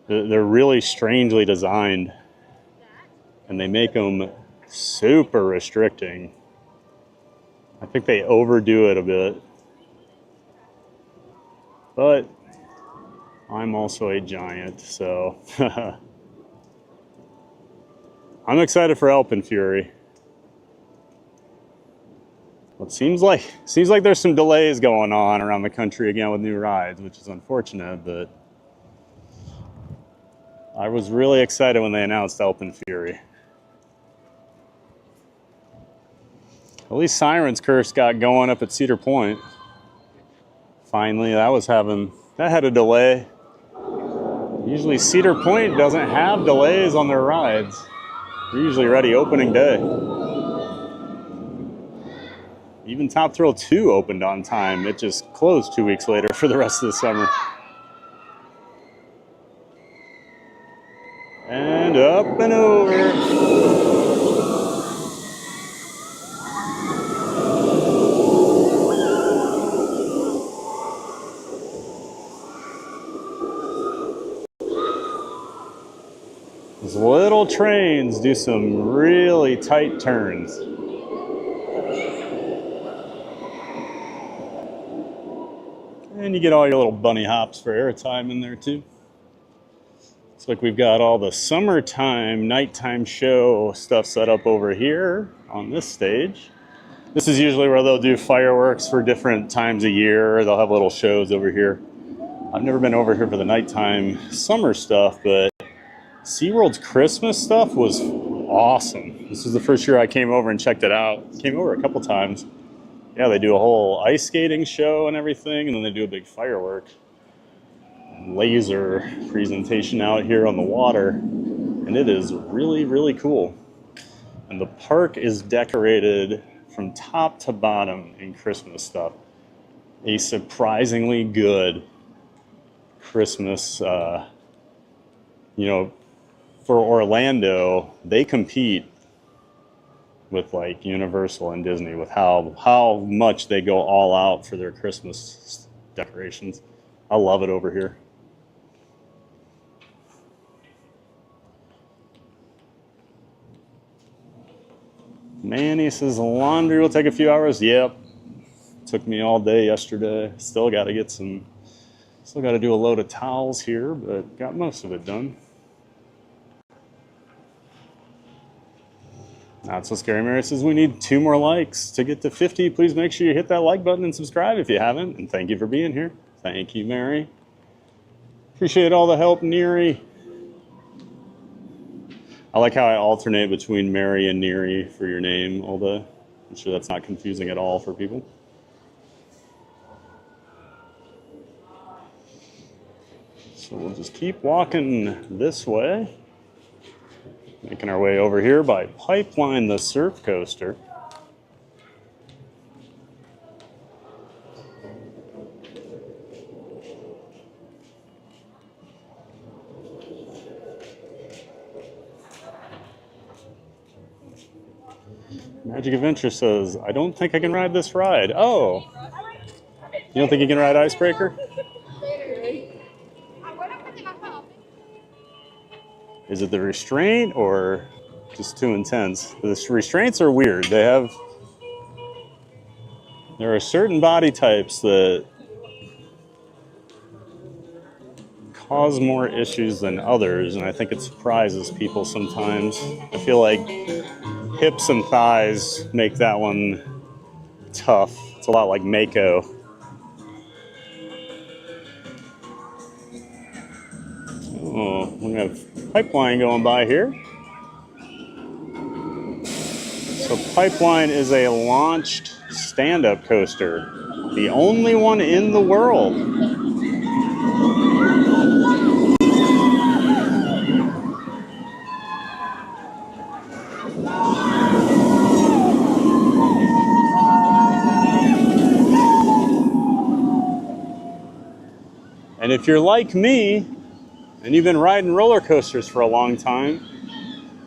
They're really strangely designed, and they make them super restricting. I think they overdo it a bit. But I'm also a giant, so I'm excited for Alpen Fury. Well, it seems like there's some delays going on around the country again with new rides, which is unfortunate, but I was really excited when they announced Alpen Fury. At least Siren's Curse got going up at Cedar Point. Finally, that had a delay. Usually Cedar Point doesn't have delays on their rides. They're usually ready opening day. Even Top Thrill 2 opened on time. It just closed 2 weeks later for the rest of the summer. And up and over. These little trains do some really tight turns. And you get all your little bunny hops for airtime in there too. Looks like we've got all the summertime, nighttime show stuff set up over here on this stage. This is usually where they'll do fireworks for different times of year. They'll have little shows over here. I've never been over here for the nighttime summer stuff, but SeaWorld's Christmas stuff was awesome. This was the first year I came over and checked it out. Came over a couple times. Yeah, they do a whole ice skating show and everything, and then they do a big firework laser presentation out here on the water, and it is really, really cool. And the park is decorated from top to bottom in Christmas stuff. A surprisingly good Christmas, for Orlando, they compete with like Universal and Disney with how much they go all out for their Christmas decorations. I love it over here. Manny says laundry will take a few hours. Yep. Took me all day yesterday. Still got to do a load of towels here, but got most of it done. Not So Scary Mary says we need 2 more likes to get to 50. Please make sure you hit that like button and subscribe if you haven't. And thank you for being here. Thank you, Mary. Appreciate all the help, Neary. I like how I alternate between Mary and Neary for your name all day. I'm sure that's not confusing at all for people. So we'll just keep walking this way. Making our way over here by Pipeline, the surf coaster. Magic Adventure says, I don't think I can ride this ride. Oh, you don't think you can ride Icebreaker? Is it the restraint or just too intense. The restraints are weird. There are certain body types that cause more issues than others, and I think it surprises people sometimes. I feel like hips and thighs make that one tough. It's a lot like Mako. Oh, we have Pipeline going by here. So Pipeline is a launched stand-up coaster, the only one in the world. And if you're like me, and you've been riding roller coasters for a long time,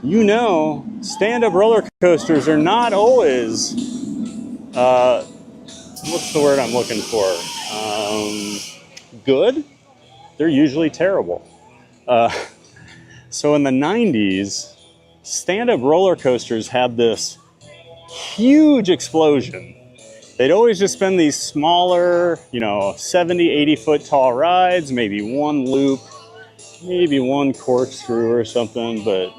you know stand-up roller coasters are not always, what's the word I'm looking for? Good? They're usually terrible. So in the 90s, stand-up roller coasters had this huge explosion. They'd always just been these smaller, 70, 80 foot tall rides, maybe one loop, maybe one corkscrew or something, but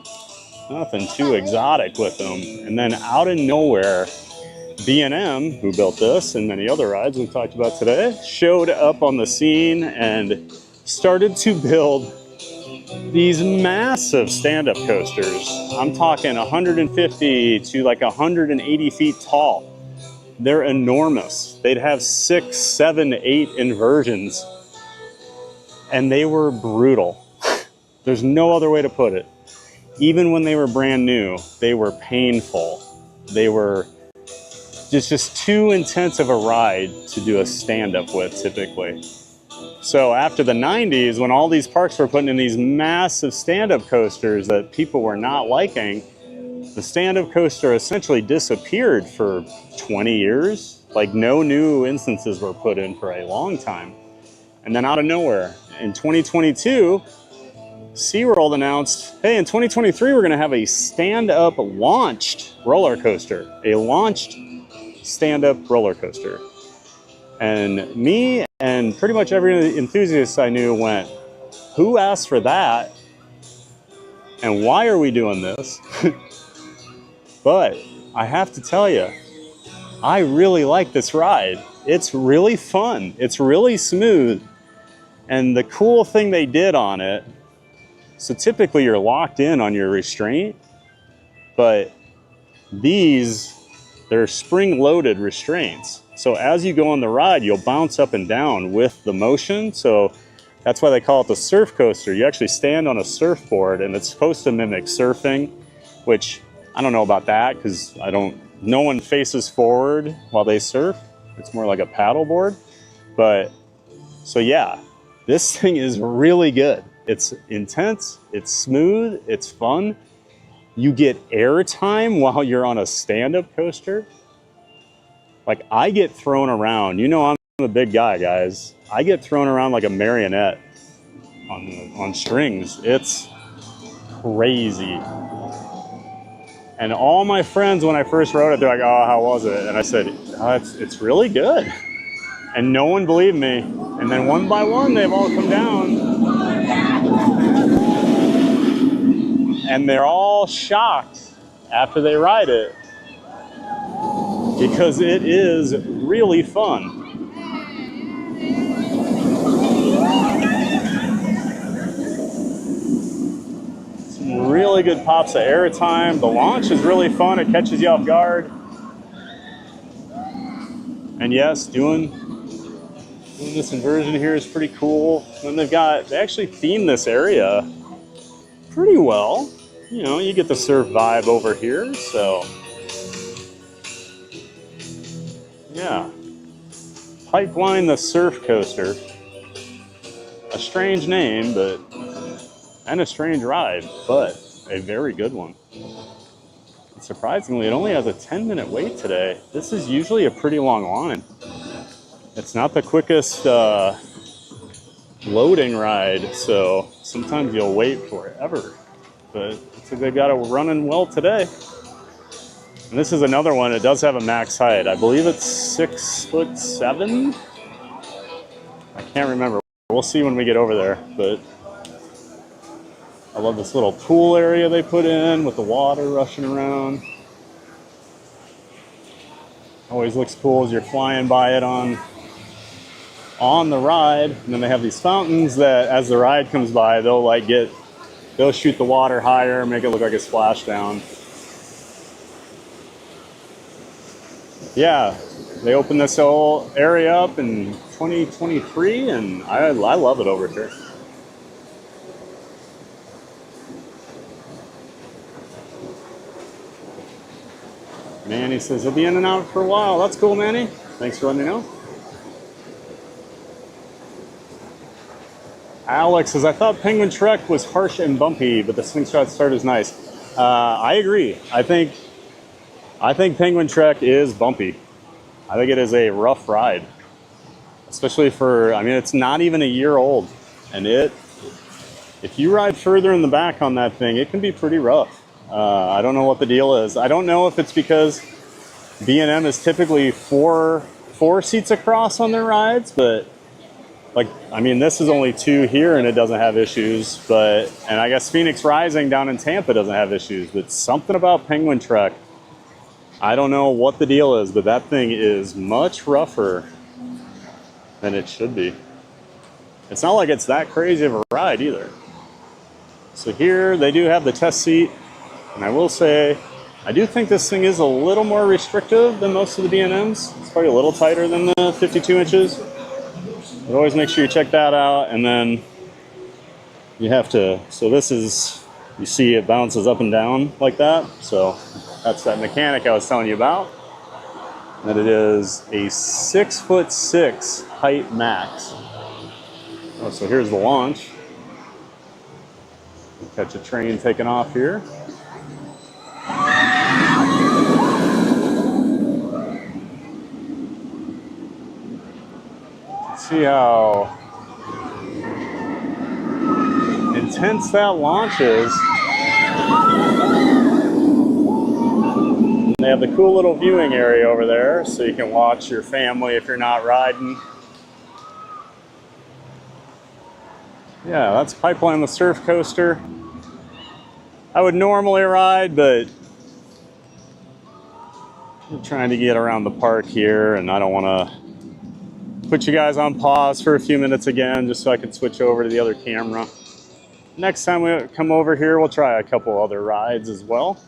nothing too exotic with them. And then out of nowhere, B&M, who built this and many other rides we've talked about today, showed up on the scene and started to build these massive stand-up coasters. I'm talking 150 to like 180 feet tall. They're enormous. They'd have 6, 7, 8 inversions, and they were brutal. There's no other way to put it. Even when they were brand new, they were painful. They were just too intense of a ride to do a stand-up with typically. So after the 90s, when all these parks were putting in these massive stand-up coasters that people were not liking, the stand-up coaster essentially disappeared for 20 years. Like no new instances were put in for a long time. And then out of nowhere, in 2022, SeaWorld announced, hey, in 2023, we're gonna have a stand-up launched roller coaster. A launched stand-up roller coaster. And me and pretty much every enthusiast I knew went, who asked for that? And why are we doing this? But I have to tell you, I really like this ride. It's really fun. It's really smooth. And the cool thing they did on it, so typically you're locked in on your restraint, but they're spring-loaded restraints. So as you go on the ride, you'll bounce up and down with the motion. So that's why they call it the surf coaster. You actually stand on a surfboard, and it's supposed to mimic surfing, which I don't know about that because no one faces forward while they surf. It's more like a paddle board. But so yeah, this thing is really good. It's intense, it's smooth, it's fun. You get air time while you're on a stand-up coaster. Like I get thrown around. You know I'm a big guy, guys. I get thrown around like a marionette on strings. It's crazy. And all my friends, when I first rode it, they're like, oh, how was it? And I said, oh, it's really good. And no one believed me. And then one by one, they've all come down. And they're all shocked after they ride it because it is really fun. Some really good pops of air time. The launch is really fun. It catches you off guard. And yes, doing this inversion here is pretty cool. And they actually themed this area pretty well. You know, you get the surf vibe over here, so yeah. Pipeline the Surf Coaster. A strange name, and a strange ride, but a very good one. And surprisingly, it only has a 10-minute wait today. This is usually a pretty long line. It's not the quickest loading ride, so sometimes you'll wait forever. but looks like they got it running well today. And this is another one. It does have a max height. I believe it's 6'7". I can't remember. We'll see when we get over there, but I love this little pool area they put in with the water rushing around. Always looks cool as you're flying by it on the ride. And then they have these fountains that as the ride comes by, they'll shoot the water higher, make it look like a splashdown. Yeah, they opened this whole area up in 2023, and I love it over here. Manny says he'll be in and out for a while. That's cool, Manny. Thanks for letting me know. Alex says, I thought Penguin Trek was harsh and bumpy, but the slingshot start is nice. I agree. I think Penguin Trek is bumpy. I think it is a rough ride, especially it's not even a year old. And if you ride further in the back on that thing, it can be pretty rough. I don't know what the deal is. I don't know if it's because B&M is typically four seats across on their rides, but this is only 2 here and it doesn't have issues. And I guess Phoenix Rising down in Tampa doesn't have issues, but something about Penguin Trek, I don't know what the deal is, but that thing is much rougher than it should be. It's not like it's that crazy of a ride either. So here they do have the test seat. And I will say, I do think this thing is a little more restrictive than most of the B&Ms. It's probably a little tighter than the 52 inches. But always make sure you check that out. And then you have to, so this is, you see it bounces up and down like that. So that's that mechanic I was telling you about. That it is a 6'6" height max. Oh, so here's the launch. Catch a train taking off here. See how intense that launch is. And they have the cool little viewing area over there so you can watch your family if you're not riding. Yeah, that's Pipeline the Surf Coaster. I would normally ride, but I'm trying to get around the park here and I don't want to put you guys on pause for a few minutes again just so I can switch over to the other camera. Next time we come over here, we'll try a couple other rides as well.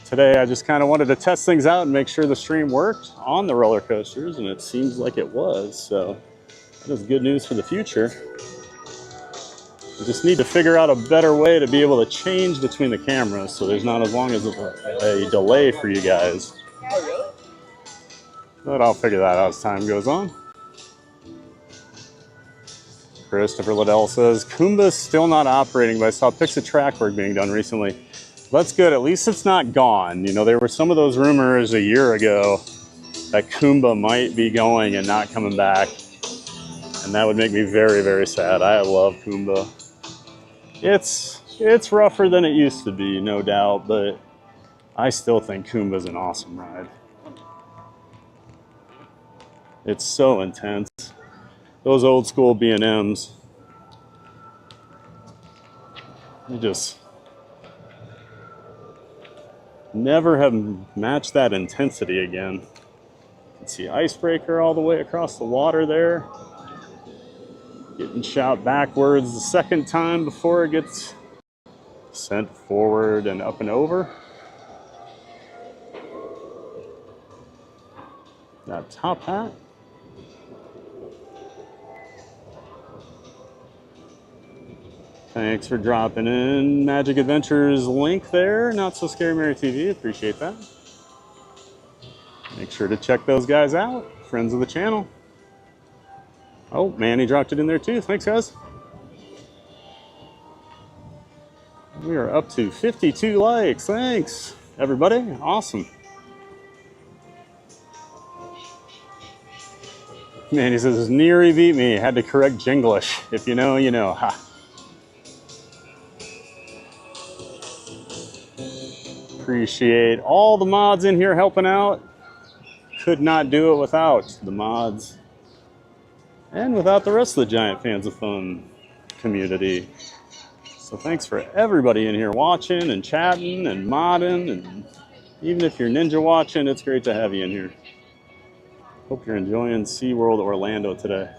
Today, I just kind of wanted to test things out and make sure the stream worked on the roller coasters, and it seems like it was, so that is good news for the future. We just need to figure out a better way to be able to change between the cameras so there's not as long as a delay for you guys. But I'll figure that out as time goes on. Christopher Liddell says, Kumba's still not operating, but I saw pics of track work being done recently. That's good. At least it's not gone. You know, there were some of those rumors a year ago that Kumba might be going and not coming back. And that would make me very, very sad. I love Kumba. It's rougher than it used to be, no doubt, but I still think Kumba's an awesome ride. It's so intense. Those old school B&Ms, you just never have matched that intensity again. You can see Icebreaker all the way across the water there. Getting shot backwards the second time before it gets sent forward and up and over. That top hat. Thanks for dropping in Magic Adventures link there. Not So Scary Mary TV, appreciate that. Make sure to check those guys out, friends of the channel. Oh, Manny dropped it in there too. Thanks, guys. We are up to 52 likes. Thanks, everybody. Awesome. Manny says, Neary beat me. Had to correct Jinglish. If you know, you know. Ha. Appreciate all the mods in here helping out. Could not do it without the mods and without the rest of the Giant Fans of Fun community. So thanks for everybody in here watching and chatting and modding, and even if you're ninja watching, it's great to have you in here. Hope you're enjoying SeaWorld Orlando today.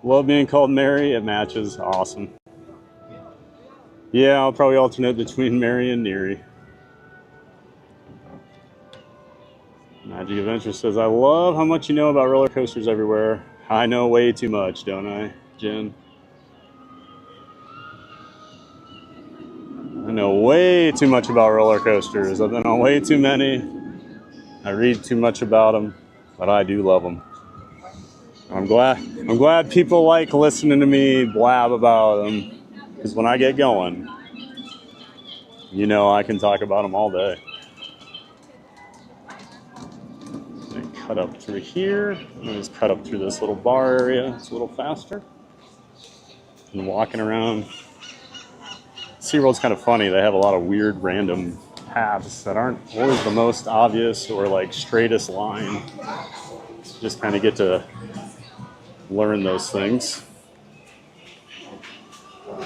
Love being called Mary. It matches. Awesome. Yeah, I'll probably alternate between Mary and Neary. Magic Adventure says, I love how much you know about roller coasters everywhere. I know way too much, don't I, Jen? I know way too much about roller coasters. I've been on way too many. I read too much about them, but I do love them. I'm glad people like listening to me blab about them, because when I get going, you know I can talk about them all day. Cut up through here. Just cut up through this little bar area. It's a little faster. And walking around. SeaWorld's kind of funny. They have a lot of weird random paths that aren't always the most obvious or like straightest line. So just kind of get to learn those things. I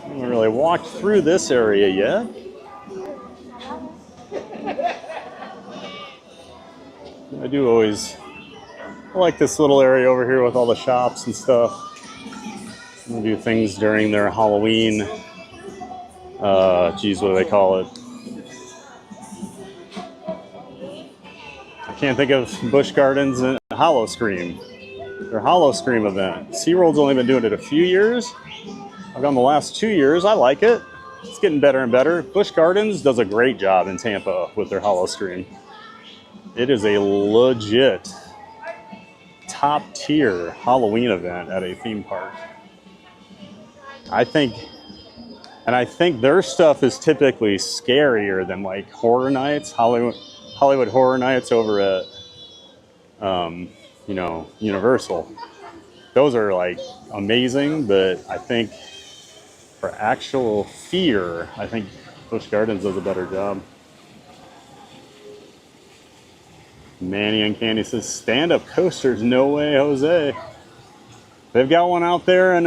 haven't really walked through this area yet. I do always like this little area over here with all the shops and stuff. They do things during their Halloween, geez, what do they call it? I can't think of Busch Gardens and Hollow Scream. Their Hollow Scream event. SeaWorld's only been doing it a few years. I've gone the last 2 years. I like it. It's getting better and better. Busch Gardens does a great job in Tampa with their Hollow Scream. It is a legit top tier Halloween event at a theme park. I think their stuff is typically scarier than like horror nights, Hollywood Horror Nights over at, Universal. Those are like amazing, but I think for actual fear, I think Busch Gardens does a better job. Manny and Candy says, stand-up coasters, no way, Jose. They've got one out there in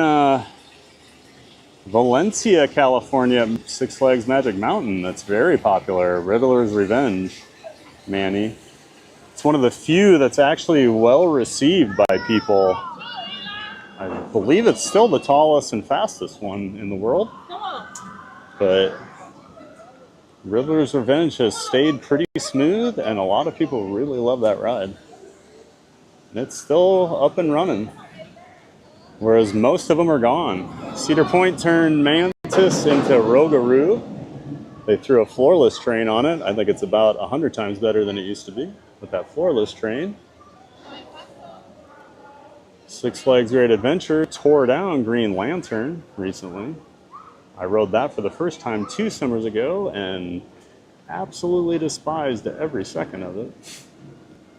Valencia, California, Six Flags Magic Mountain. That's very popular. Riddler's Revenge, Manny. It's one of the few that's actually well received by people. I believe it's still the tallest and fastest one in the world. But Riddler's Revenge has stayed pretty smooth, and a lot of people really love that ride. And it's still up and running, whereas most of them are gone. Cedar Point turned Mantis into Rougarou. They threw a floorless train on it. I think it's about 100 times better than it used to be with that floorless train. Six Flags Great Adventure tore down Green Lantern recently. I rode that for the first time 2 summers ago and absolutely despised every second of it.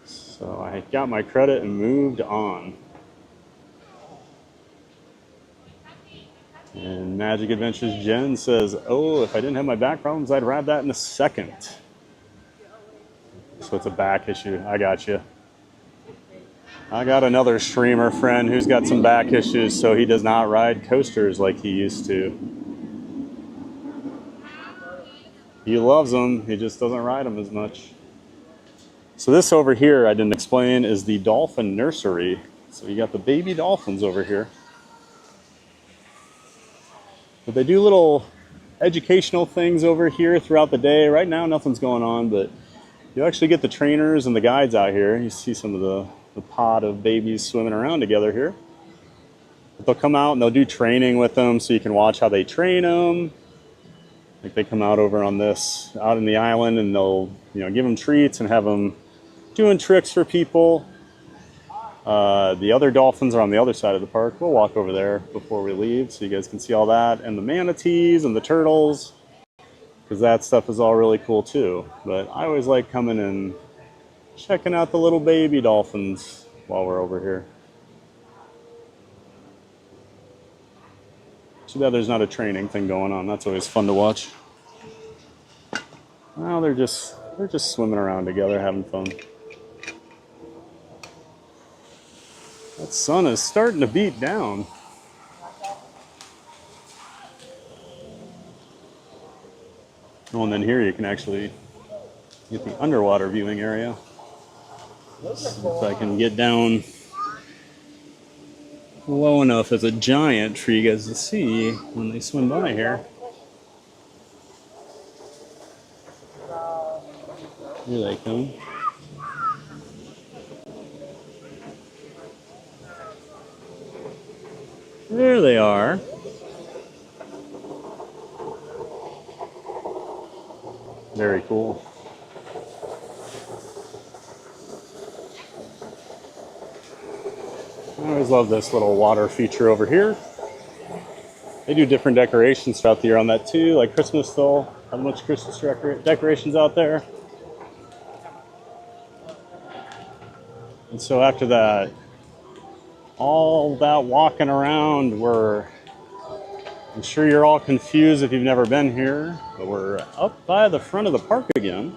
So I got my credit and moved on. And Magic Adventures Jen says, oh, if I didn't have my back problems, I'd ride that in a second. So it's a back issue. I got you. I got another streamer friend who's got some back issues, so he does not ride coasters like he used to. He loves them, he just doesn't ride them as much. So this over here, I didn't explain, is the Dolphin nursery. So you got the baby dolphins over here. But they do little educational things over here throughout the day. Right now, nothing's going on, but you actually get the trainers and the guides out here. You see some of the pod of babies swimming around together here. But they'll come out and they'll do training with them so you can watch how they train them. Like they come out over on this, out in the island, and they'll, give them treats and have them doing tricks for people. The other dolphins are on the other side of the park. We'll walk over there before we leave so you guys can see all that. And the manatees and the turtles. because that stuff is all really cool too. But I always like coming and checking out the little baby dolphins while we're over here. Too bad there's not a training thing going on. That's always fun to watch. Well, they're just swimming around together, having fun. That sun is starting to beat down. Oh, and then here you can actually get the underwater viewing area. If I can get down low enough as a giant for you guys to see when they swim by here. Here they come. There they are. Very cool. I always love this little water feature over here. They do different decorations throughout the year on that too, like Christmas. They'll have a bunch of Christmas decorations out there. And so after that, all that walking around, I'm sure you're all confused if you've never been here, but we're up by the front of the park again.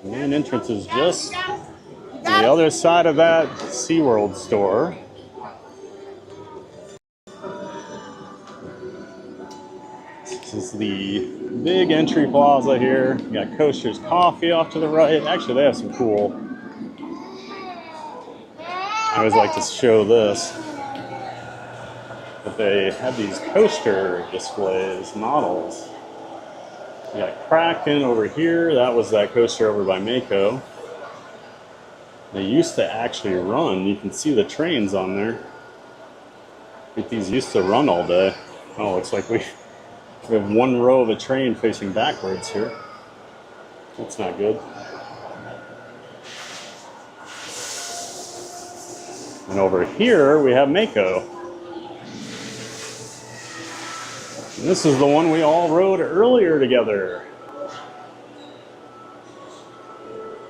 The main entrance is just on the other side of that SeaWorld store. This is the big entry plaza here. You got Coaster's Coffee off to the right. Actually, they have some cool. I always like to show this. But they have these coaster displays, models. You got Kraken over here. That was that coaster over by Mako. They used to actually run. You can see the trains on there. But these used to run all day. Oh, looks like we have one row of a train facing backwards here. That's not good. And over here we have Mako. And this is the one we all rode earlier together.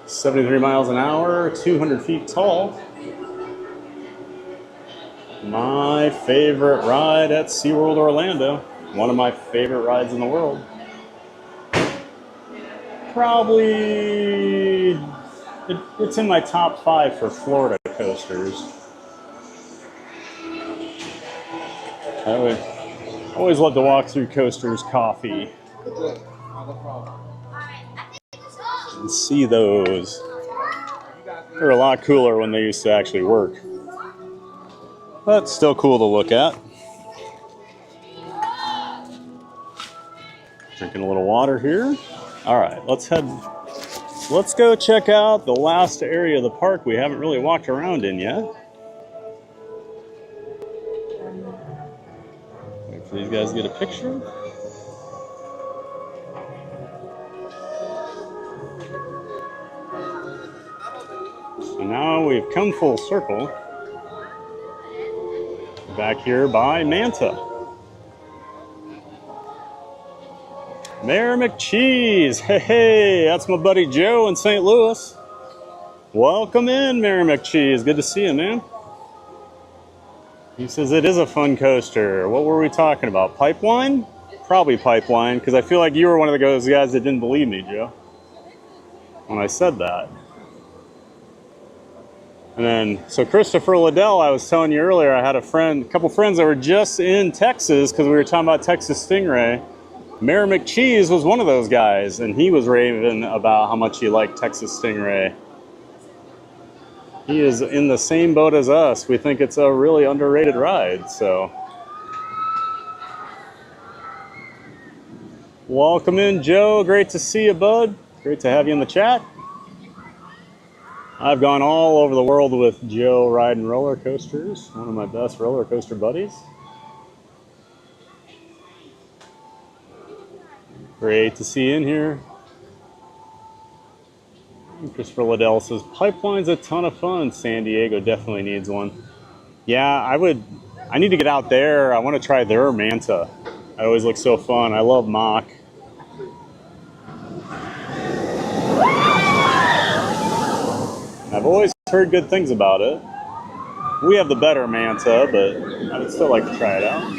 73 miles an hour, 200 feet tall. My favorite ride at SeaWorld Orlando. One of my favorite rides in the world. Probably, it's in my top 5 for Florida coasters. I would always love to walk through Coaster's Coffee and see those. They're a lot cooler when they used to actually work, but still cool to look at. Drinking a little water here. All right, let's go check out the last area of the park we haven't really walked around in yet. Wait for these guys to get a picture. So now we've come full circle. Back here by Manta. Mayor McCheese, hey, that's my buddy Joe in St. Louis. Welcome in, Mayor McCheese. Good to see you, man. He says it is a fun coaster. What were we talking about? Pipeline? Probably Pipeline, because I feel like you were one of those guys that didn't believe me, Joe, when I said that. And then, so Christopher Liddell, I was telling you earlier, I had a couple friends that were just in Texas because we were talking about Texas Stingray. Mayor McCheese was one of those guys, and he was raving about how much he liked Texas Stingray. He is in the same boat as us. We think it's a really underrated ride, so. Welcome in, Joe. Great to see you, bud. Great to have you in the chat. I've gone all over the world with Joe riding roller coasters, one of my best roller coaster buddies. Great to see you in here. And Christopher Liddell says, Pipeline's a ton of fun. San Diego definitely needs one. Yeah, I need to get out there. I want to try their Manta. That always looks so fun. I love mock. I've always heard good things about it. We have the better Manta, but I would still like to try it out.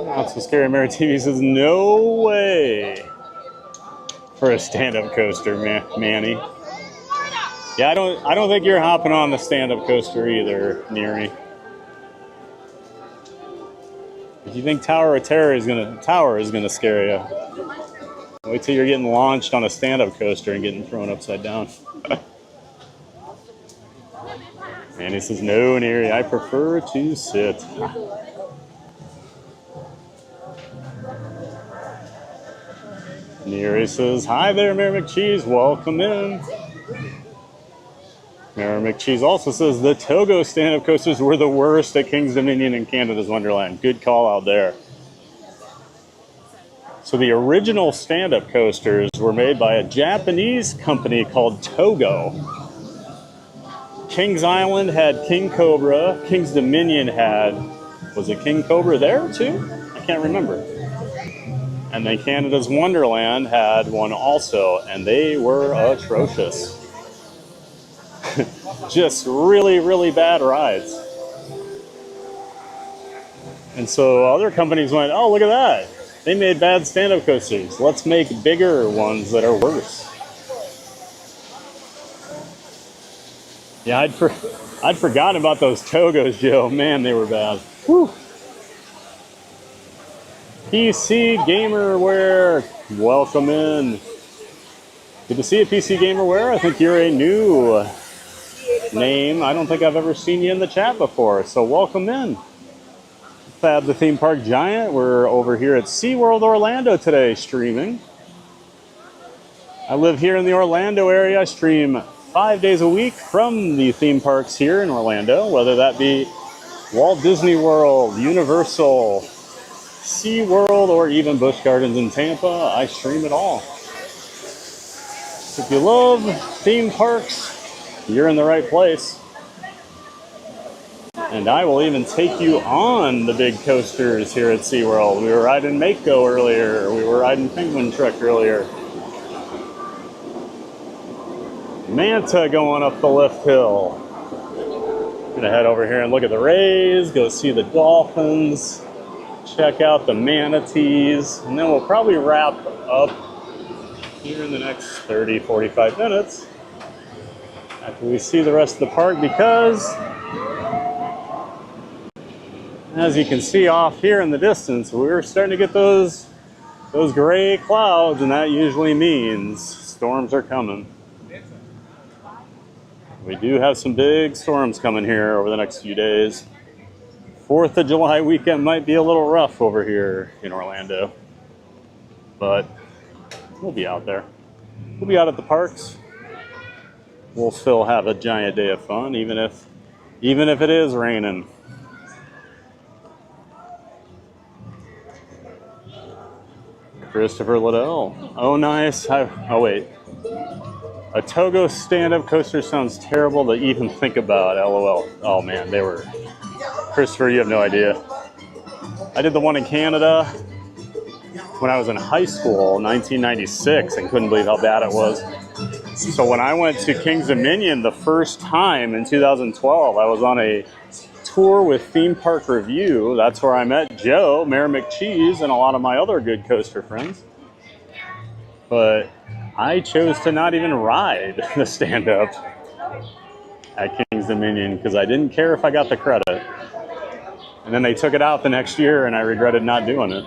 Not so scary. Mary TV says, no way for a stand-up coaster, Manny. Yeah, I don't think you're hopping on the stand-up coaster either, Neary. If you think Tower of Terror is gonna scare you, wait till you're getting launched on a stand-up coaster and getting thrown upside down. Manny says, no, Neary, I prefer to sit. Neary says, hi there, Mary McCheese, welcome in. Mary McCheese also says, the Togo stand-up coasters were the worst at King's Dominion and Canada's Wonderland. Good call out there. So the original stand-up coasters were made by a Japanese company called Togo. Kings Island had King Cobra. King's Dominion had, was it King Cobra there too? I can't remember. And then Canada's Wonderland had one also, and they were atrocious. Just really, really bad rides. And so other companies went, oh, look at that. They made bad stand-up coasters. Let's make bigger ones that are worse. Yeah, I'd forgotten about those Togos, Joe. Man, they were bad. Whew. PC Gamerware, welcome in. Good to see you, PC Gamerware. I think you're a new name. I don't think I've ever seen you in the chat before, so welcome in. Fab the Theme Park Giant. We're over here at SeaWorld Orlando today streaming. I live here in the Orlando area. I stream 5 days a week from the theme parks here in Orlando, whether that be Walt Disney World, Universal, SeaWorld, or even Busch Gardens in Tampa. I stream it all. So if you love theme parks, you're in the right place. And I will even take you on the big coasters here at SeaWorld. We were riding Mako earlier. We were riding Penguin Trek earlier. Manta going up the lift hill. Gonna head over here and look at the rays, go see the dolphins, check out the manatees, and then we'll probably wrap up here in the next 30, 45 minutes after we see the rest of the park, because as you can see off here in the distance, we're starting to get those gray clouds, and that usually means storms are coming. We do have some big storms coming here over the next few days. 4th of July weekend might be a little rough over here in Orlando, but we'll be out there. We'll be out at the parks. We'll still have a giant day of fun, even if it is raining. Christopher Liddell. Oh, nice. Oh, wait. A Togo stand-up coaster sounds terrible to even think about, LOL. Oh, man, they were... Christopher, you have no idea. I did the one in Canada when I was in high school, 1996, and couldn't believe how bad it was. So when I went to King's Dominion the first time in 2012, I was on a tour with Theme Park Review. That's where I met Joe, Mayor McCheese, and a lot of my other good coaster friends. But I chose to not even ride the stand-up at King's Dominion because I didn't care if I got the credit. And then they took it out the next year, and I regretted not doing it.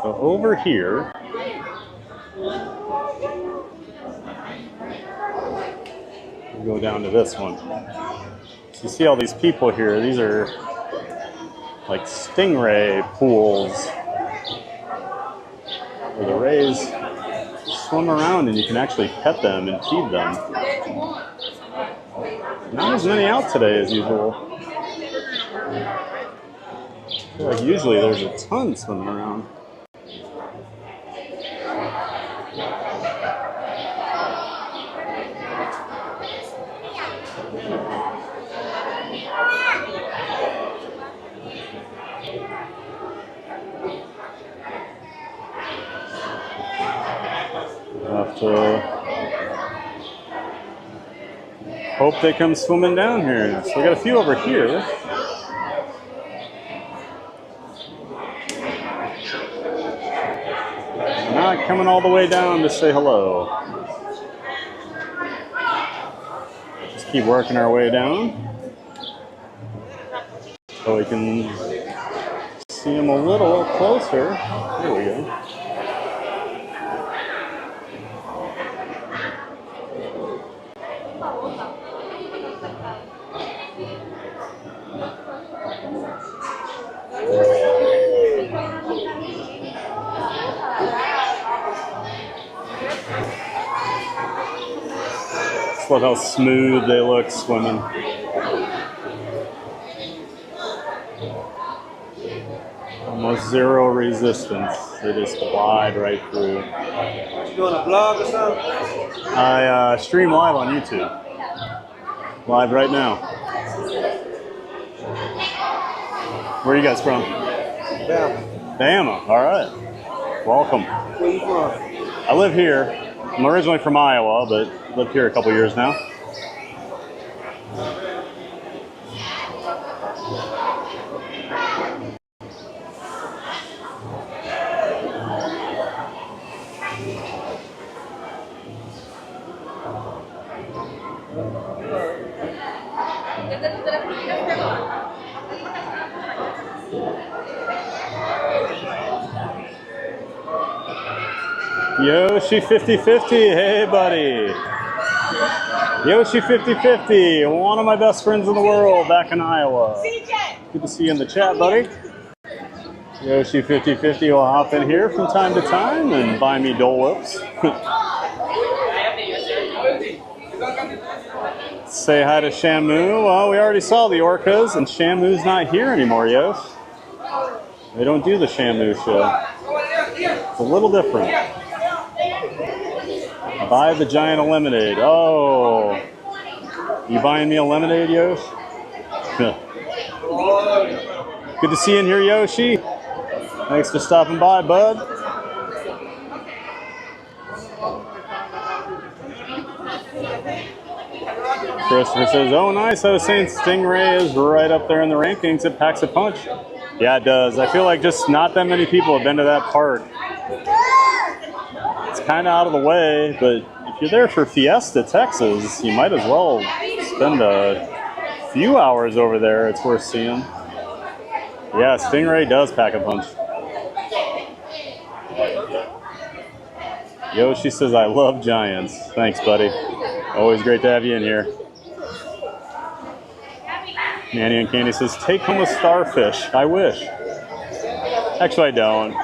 So over here, we'll go down to this one. So you see all these people here. These are like stingray pools where the rays swim around and you can actually pet them and feed them. Not as many out today as usual. I feel like usually there's a ton swimming around. So hope they come swimming down here. So we got a few over here. Not coming all the way down to say hello. Just keep working our way down so we can see them a little closer. There we go. Just look how smooth they look swimming. Almost zero resistance. They just glide right through. You doing a vlog or something? I stream live on YouTube. Live right now. Where are you guys from? Bama. Bama. All right. Welcome. Where you from? I live here. I'm originally from Iowa, but lived here a couple years now. Yoshi 50-50, hey buddy. Yoshi 50-50, one of my best friends in the world back in Iowa. Good to see you in the chat, buddy. Yoshi 50-50 will hop in here from time to time and buy me Dole Whips. Say hi to Shamu. Well, we already saw the orcas, and Shamu's not here anymore, Yosh. They don't do the Shamu show. It's a little different. Buy the giant lemonade. Oh, you buying me a lemonade, Yosh? Good to see you in here, Yoshi. Thanks for stopping by, bud. Christopher says, oh, nice. I was saying Stingray is right up there in the rankings. It packs a punch. Yeah, it does. I feel like just not that many people have been to that park. It's kind of out of the way, but if you're there for Fiesta, Texas, you might as well spend a few hours over there. It's worth seeing. Yeah, Stingray does pack a punch. Yoshi says, I love giants. Thanks, buddy. Always great to have you in here. Nanny and Candy says, take home a starfish. I wish. Actually, I don't.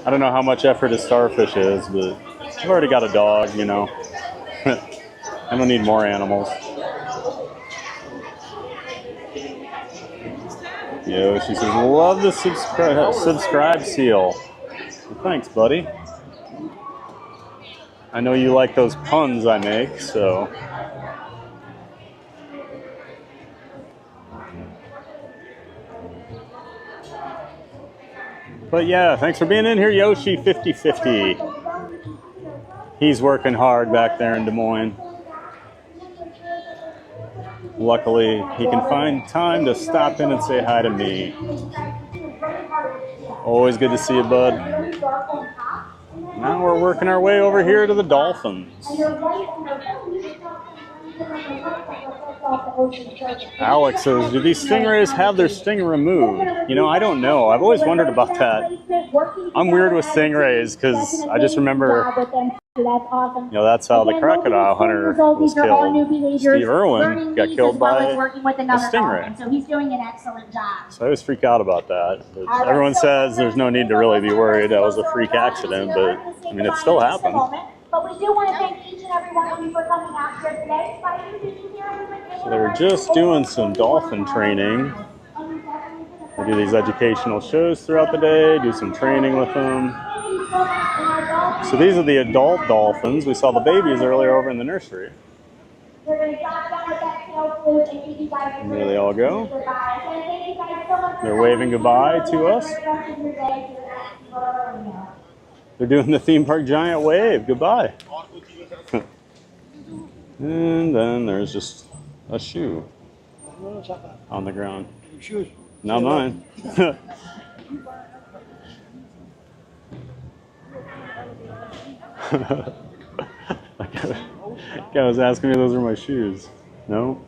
I don't know how much effort a starfish is, but I've already got a dog, you know. I don't need more animals. Yo, she says, love the subscribe seal. Well, thanks, buddy. I know you like those puns I make, so. But yeah, thanks for being in here, Yoshi 50-50. He's working hard back there in Des Moines. Luckily, he can find time to stop in and say hi to me. Always good to see you, bud. Now we're working our way over here to the Dolphins. Alex says, do these stingrays have their sting removed? You know, I don't know. I've always wondered about that. I'm weird with stingrays because I just remember, you know, that's how the crocodile hunter was killed. Steve Irwin got killed by a stingray. So he's doing an excellent job. So I always freak out about that. But everyone says there's no need to really be worried. That was a freak accident, but I mean, it still happened. But we do want to thank each and every one of you for coming out here today. So they were just doing some dolphin training. They do these educational shows throughout the day, do some training with them. So these are the adult dolphins. We saw the babies earlier over in the nursery. And there they all go. They're waving goodbye to us. They're doing the theme park giant wave. Goodbye. And then there's just a shoe on the ground. Not mine. Guy was asking me if those are my shoes. No.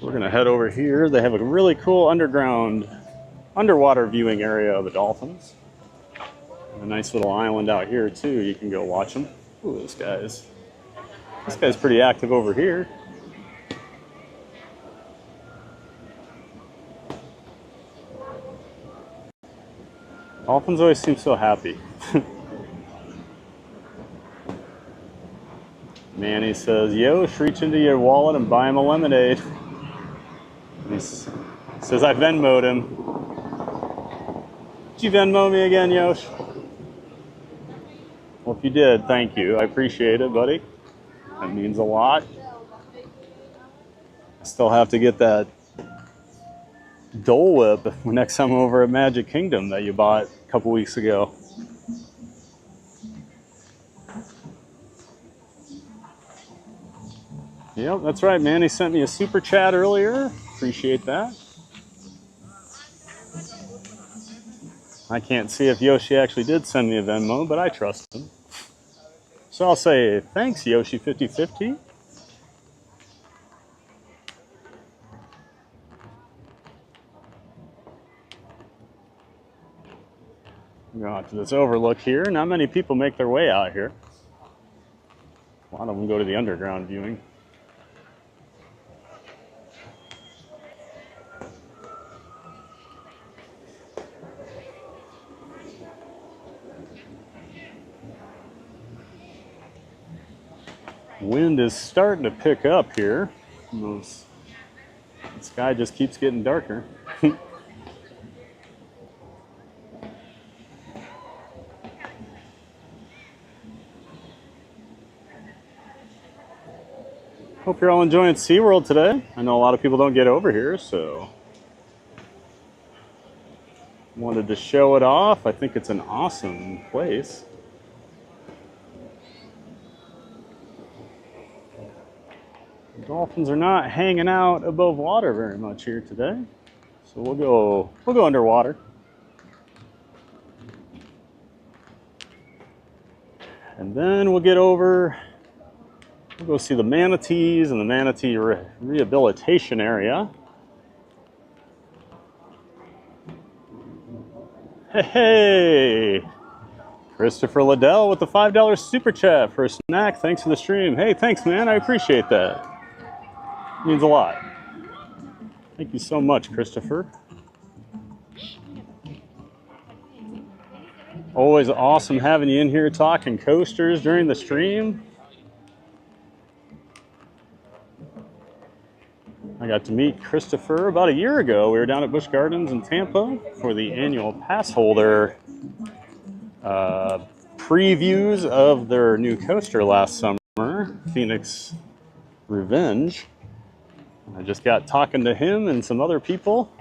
We're gonna head over here. They have a really cool underwater viewing area of the dolphins. A nice little island out here too. You can go watch them. Ooh, this guy's pretty active over here. Dolphins always seem so happy. Manny says, "Yo, reach into your wallet and buy him a lemonade." He says, "I Venmo'd him." Did you Venmo me again, Yosh? Well, if you did, thank you. I appreciate it, buddy. That means a lot. I still have to get that Dole Whip next time I'm over at Magic Kingdom that you bought a couple weeks ago. Yep, that's right, man. He sent me a super chat earlier. Appreciate that. I can't see if Yoshi actually did send me a Venmo, but I trust him. So I'll say thanks, Yoshi5050. Go out to this overlook here. Not many people make their way out here. A lot of them go to the underground viewing. Wind is starting to pick up here. The sky just keeps getting darker. Hope you're all enjoying SeaWorld today. I know a lot of people don't get over here, so wanted to show it off. I think it's an awesome place. The dolphins are not hanging out above water very much here today, so we'll go underwater. And then we'll get over. We'll go see the manatees and the manatee rehabilitation area. Hey, Christopher Liddell with the $5 super chat for a snack. Thanks for the stream. Hey, thanks, man. I appreciate that. It means a lot. Thank you so much, Christopher. Always awesome having you in here talking coasters during the stream. I got to meet Christopher about a year ago. We were down at Busch Gardens in Tampa for the annual pass holder previews of their new coaster last summer, Phoenix Revenge. I just got talking to him and some other people.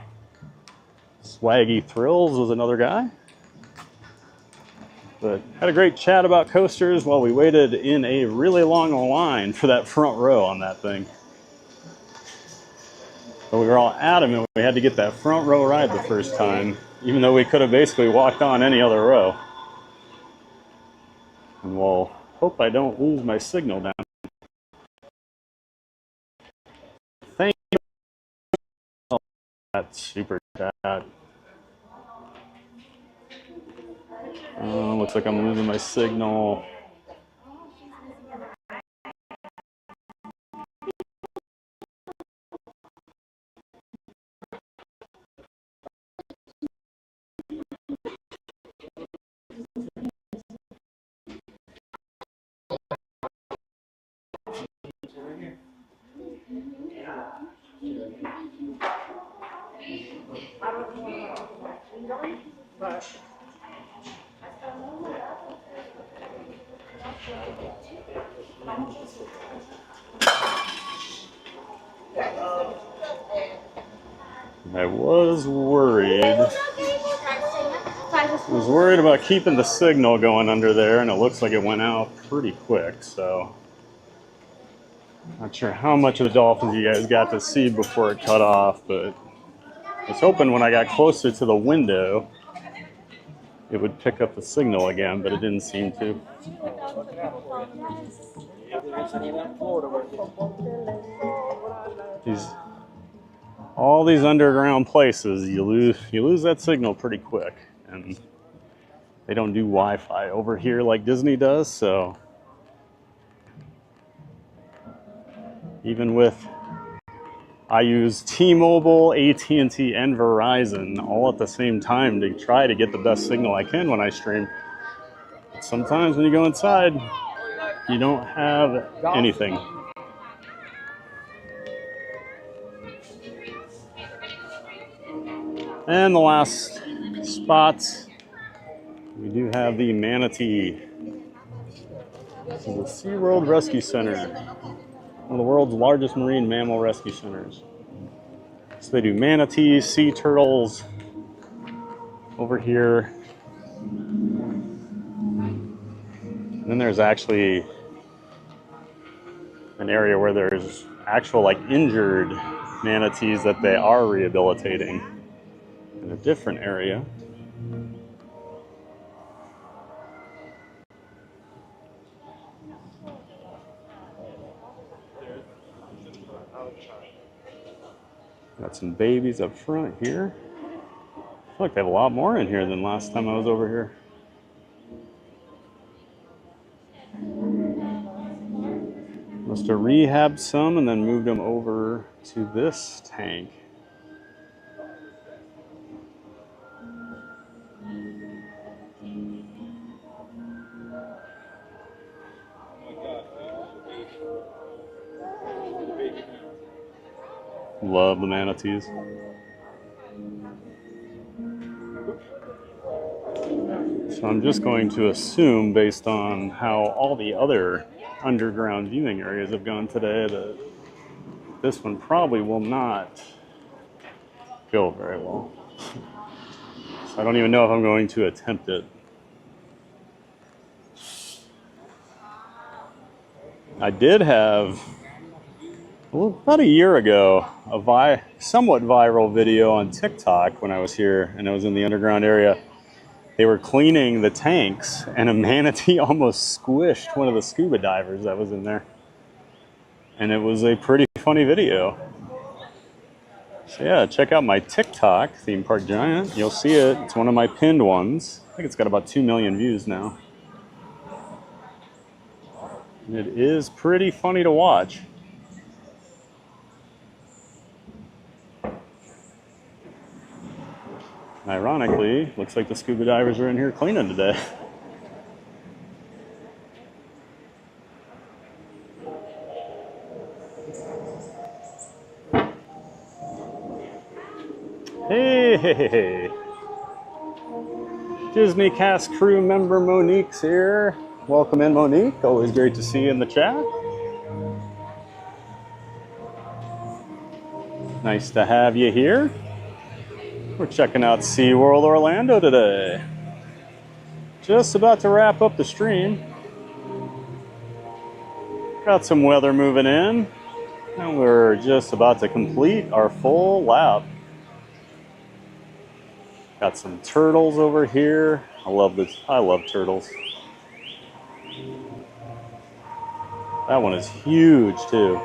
Swaggy Thrills was another guy. But had a great chat about coasters while we waited in a really long line for that front row on that thing. But we were all adamant we had to get that front row ride the first time, even though we could have basically walked on any other row. And we'll hope I don't lose my signal down. Thank you. Oh, that super chat. Looks like I'm losing my signal. I was worried. About keeping the signal going under there, and it looks like it went out pretty quick, so not sure how much of the dolphins you guys got to see before it cut off, but I was hoping when I got closer to the window it would pick up the signal again, but it didn't seem to. All these underground places, you lose that signal pretty quick, and they don't do Wi-Fi over here like Disney does, so even with, I use T-Mobile, AT&T, and Verizon all at the same time to try to get the best signal I can when I stream. But sometimes when you go inside, you don't have anything. And the last spot, we do have the Manatee. This is the SeaWorld Rescue Center, one of the world's largest marine mammal rescue centers. So they do manatees, sea turtles over here. And then there's actually an area where there's actual like injured manatees that they are rehabilitating in a different area. Got some babies up front here. I feel like they have a lot more in here than last time I was over here. Must have rehabbed some and then moved them over to this tank. Love the manatees. So I'm just going to assume, based on how all the other underground viewing areas have gone today, that this one probably will not go very well. So I don't even know if I'm going to attempt it. I did have, about a year ago, a somewhat viral video on TikTok when I was here and I was in the underground area. They were cleaning the tanks and a manatee almost squished one of the scuba divers that was in there. And it was a pretty funny video. So yeah, check out my TikTok, Theme Park Giant. You'll see it. It's one of my pinned ones. I think it's got about 2 million views now. And it is pretty funny to watch. Ironically, looks like the scuba divers are in here cleaning today. Hey! Disney cast crew member Monique's here. Welcome in, Monique. Always great to see you in the chat. Nice to have you here. We're checking out SeaWorld Orlando today. Just about to wrap up the stream. Got some weather moving in, and we're just about to complete our full lap. Got some turtles over here. I love turtles. That one is huge too.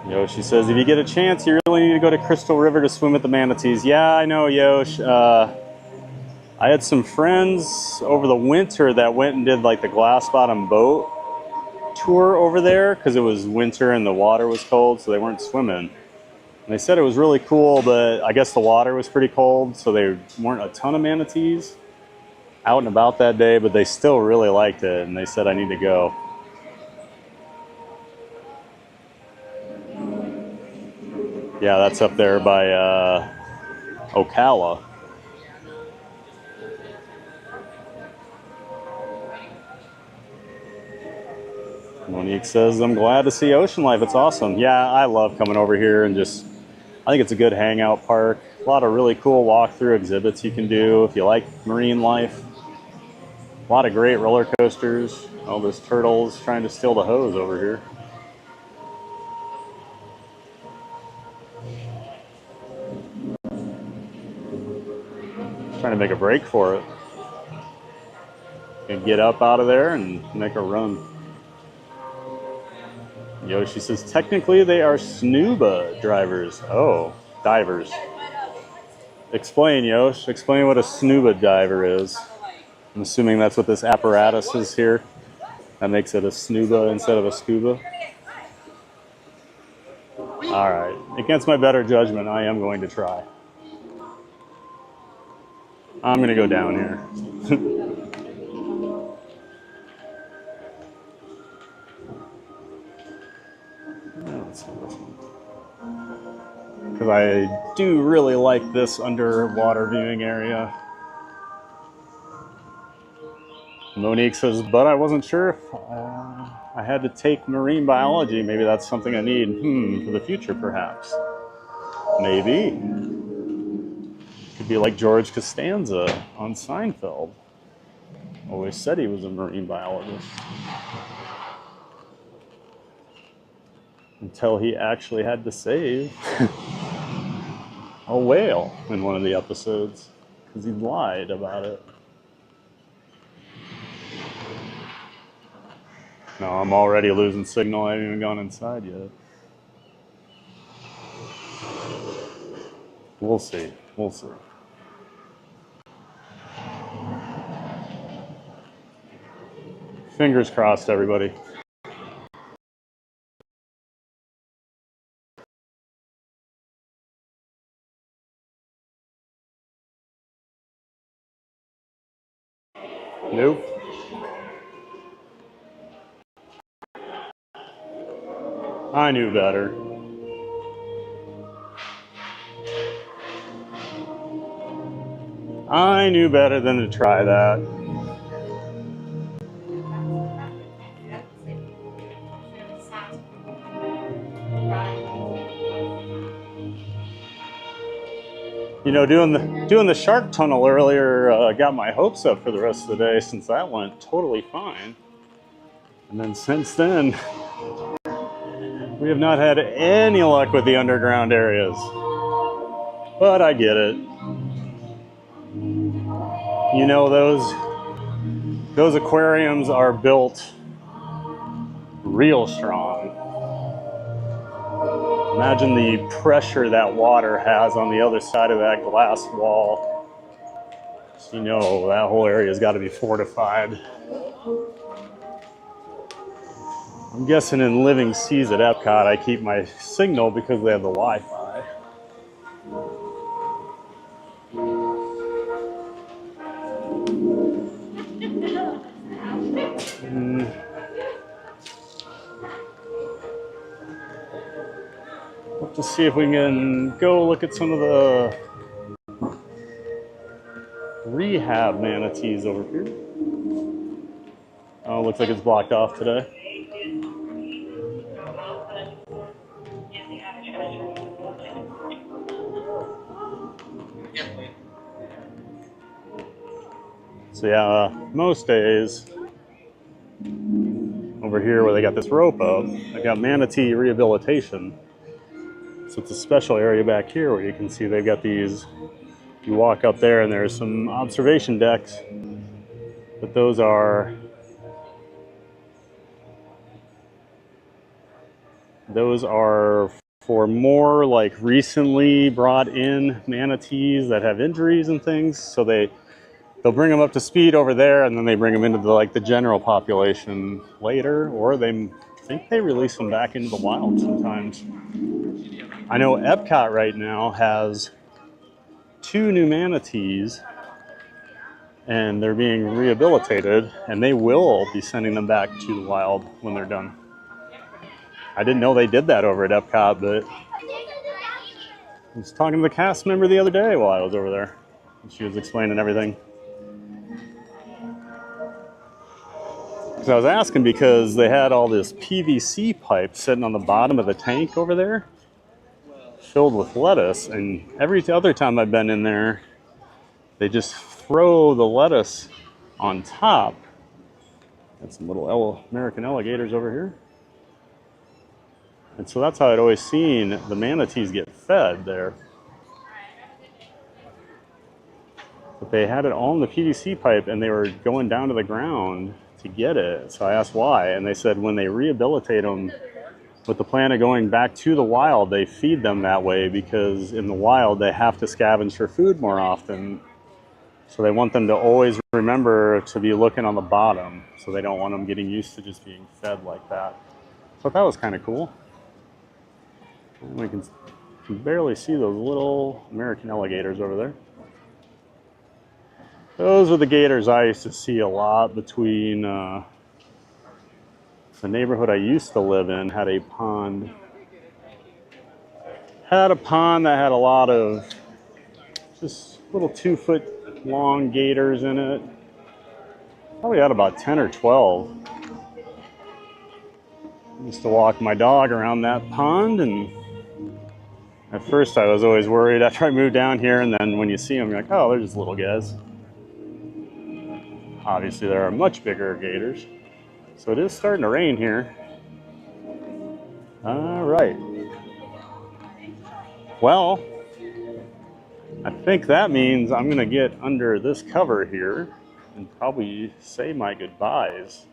Yoshi says, if you get a chance, you really need to go to Crystal River to swim with the manatees. Yeah, I know, Yosh. I had some friends over the winter that went and did like the glass bottom boat tour over there because it was winter and the water was cold, so they weren't swimming. And they said it was really cool, but I guess the water was pretty cold, so there weren't a ton of manatees out and about that day, but they still really liked it, and they said I need to go. Yeah, that's up there by Ocala. Monique says, I'm glad to see ocean life. It's awesome. Yeah, I love coming over here and just, I think it's a good hangout park. A lot of really cool walkthrough exhibits you can do if you like marine life. A lot of great roller coasters. All those turtles trying to steal the hose over here. Trying to make a break for it. And get up out of there and make a run. Yoshi says, technically they are snuba drivers. Oh, divers. Explain, Yosh. Explain what a snuba diver is. I'm assuming that's what this apparatus is here. That makes it a snuba instead of a scuba. All right. Against my better judgment, I am going to try. I'm going to go down here. Because I do really like this underwater viewing area. Monique says, but I wasn't sure if I had to take marine biology. Maybe that's something I need for the future, perhaps. Maybe. Could be like George Costanza on Seinfeld. Always said he was a marine biologist. Until he actually had to save a whale in one of the episodes because he lied about it. No, I'm already losing signal. I haven't even gone inside yet. We'll see. We'll see. Fingers crossed, everybody. Nope. I knew better. I knew better than to try that. You know, doing the shark tunnel earlier got my hopes up for the rest of the day since that went totally fine. And then since then, we have not had any luck with the underground areas. But I get it. You know, those aquariums are built real strong. Imagine the pressure that water has on the other side of that glass wall. So you know that whole area has got to be fortified. I'm guessing in Living Seas at Epcot, I keep my signal because they have the Wi-Fi. Let's just see if we can go look at some of the rehab manatees over here. Oh, looks like it's blocked off today. So yeah, most days over here where they got this rope up, they got manatee rehabilitation. So it's a special area back here where you can see they've got these, you walk up there and there's some observation decks, but those are for more like recently brought in manatees that have injuries and things. So they'll bring them up to speed over there and then they bring them into the general population later, or I think they release them back into the wild sometimes. I know Epcot right now has 2 new manatees and they're being rehabilitated and they will be sending them back to the wild when they're done. I didn't know they did that over at Epcot, but I was talking to the cast member the other day while I was over there. And she was explaining everything. So I was asking because they had all this PVC pipe sitting on the bottom of the tank over there, filled with lettuce, and every other time I've been in there, they just throw the lettuce on top. Got some little American alligators over here. And so that's how I'd always seen the manatees get fed there. But they had it all in the PVC pipe and they were going down to the ground to get it. So I asked why, and they said when they rehabilitate them with the plan of going back to the wild, they feed them that way because in the wild they have to scavenge for food more often. So they want them to always remember to be looking on the bottom, so they don't want them getting used to just being fed like that. So that was kind of cool. And we can barely see those little American alligators over there. Those are the gators I used to see a lot between the neighborhood I used to live in had a pond. Had a pond that had a lot of just little 2-foot long gators in it. Probably had about 10 or 12. I used to walk my dog around that pond, and at first I was always worried after I moved down here, and then when you see them, you're like, oh, they're just little guys. Obviously, there are much bigger gators. So it is starting to rain here. All right. Well, I think that means I'm going to get under this cover here and probably say my goodbyes.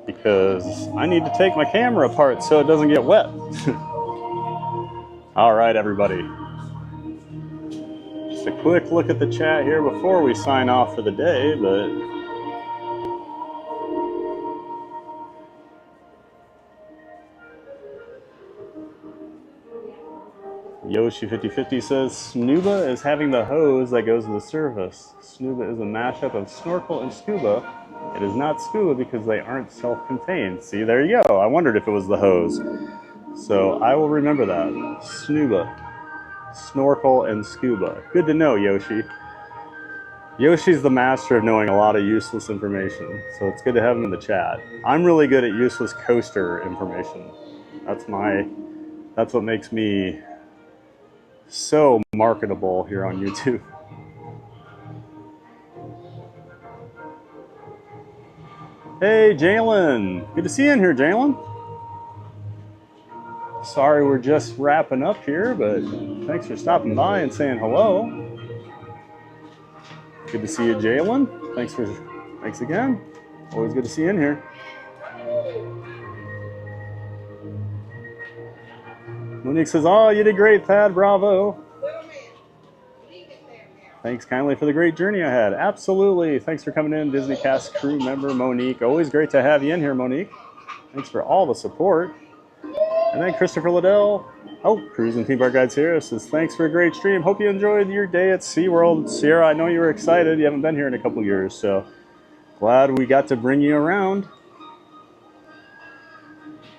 Because I need to take my camera apart so it doesn't get wet. All right, everybody. Just a quick look at the chat here before we sign off for the day, but Yoshi5050 says, Snuba is having the hose that goes to the surface. Snuba is a mashup of snorkel and scuba. It is not scuba because they aren't self-contained. See, there you go. I wondered if it was the hose. So I will remember that. Snuba, snorkel, and scuba. Good to know, Yoshi. Yoshi's the master of knowing a lot of useless information, so it's good to have him in the chat. I'm really good at useless coaster information. That's what makes me so marketable here on YouTube. Hey, Jalen. Good to see you in here, Jalen. Sorry we're just wrapping up here, but thanks for stopping by and saying hello. Good to see you, Jalen. Thanks again. Always good to see you in here. Monique says, oh, you did great, Thad. Bravo. Thanks kindly for the great journey I had. Absolutely. Thanks for coming in, Disney Cast crew member Monique. Always great to have you in here, Monique. Thanks for all the support. And then Christopher Liddell. Oh, Cruise and Theme Park Guides here says, thanks for a great stream. Hope you enjoyed your day at SeaWorld. Sierra, I know you were excited. You haven't been here in a couple years, so glad we got to bring you around.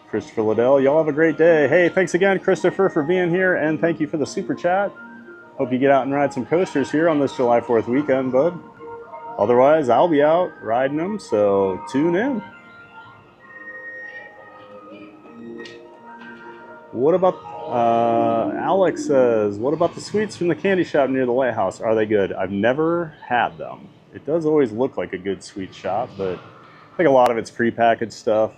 Christopher Liddell, y'all have a great day. Hey, thanks again, Christopher, for being here, and thank you for the super chat. Hope you get out and ride some coasters here on this July 4th weekend, bud. Otherwise, I'll be out riding them, so tune in. What about, Alex says, what about the sweets from the candy shop near the lighthouse? Are they good? I've never had them. It does always look like a good sweet shop, but I think a lot of it's prepackaged stuff.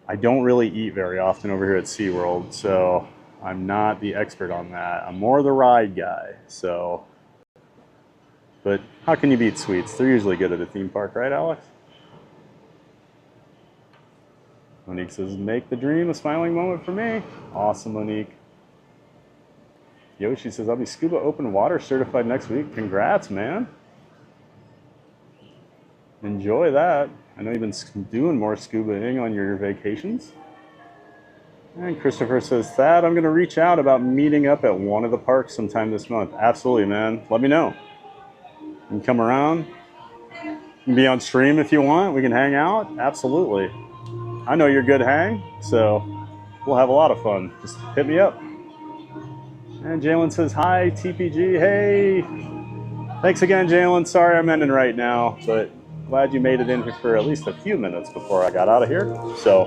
I don't really eat very often over here at SeaWorld, so I'm not the expert on that. I'm more the ride guy, so. But how can you beat sweets? They're usually good at a theme park, right, Alex? Monique says, make the dream a smiling moment for me. Awesome, Monique. Yoshi says, I'll be scuba open water certified next week. Congrats, man. Enjoy that. I know you've been doing more scubaing on your vacations. And Christopher says, Thad, I'm going to reach out about meeting up at one of the parks sometime this month. Absolutely, man. Let me know. You can come around. You can be on stream if you want. We can hang out. Absolutely. I know you're a good hang, so we'll have a lot of fun. Just hit me up. And Jalen says, hi, TPG. Hey. Thanks again, Jalen. Sorry I'm ending right now, but glad you made it in here for at least a few minutes before I got out of here. So,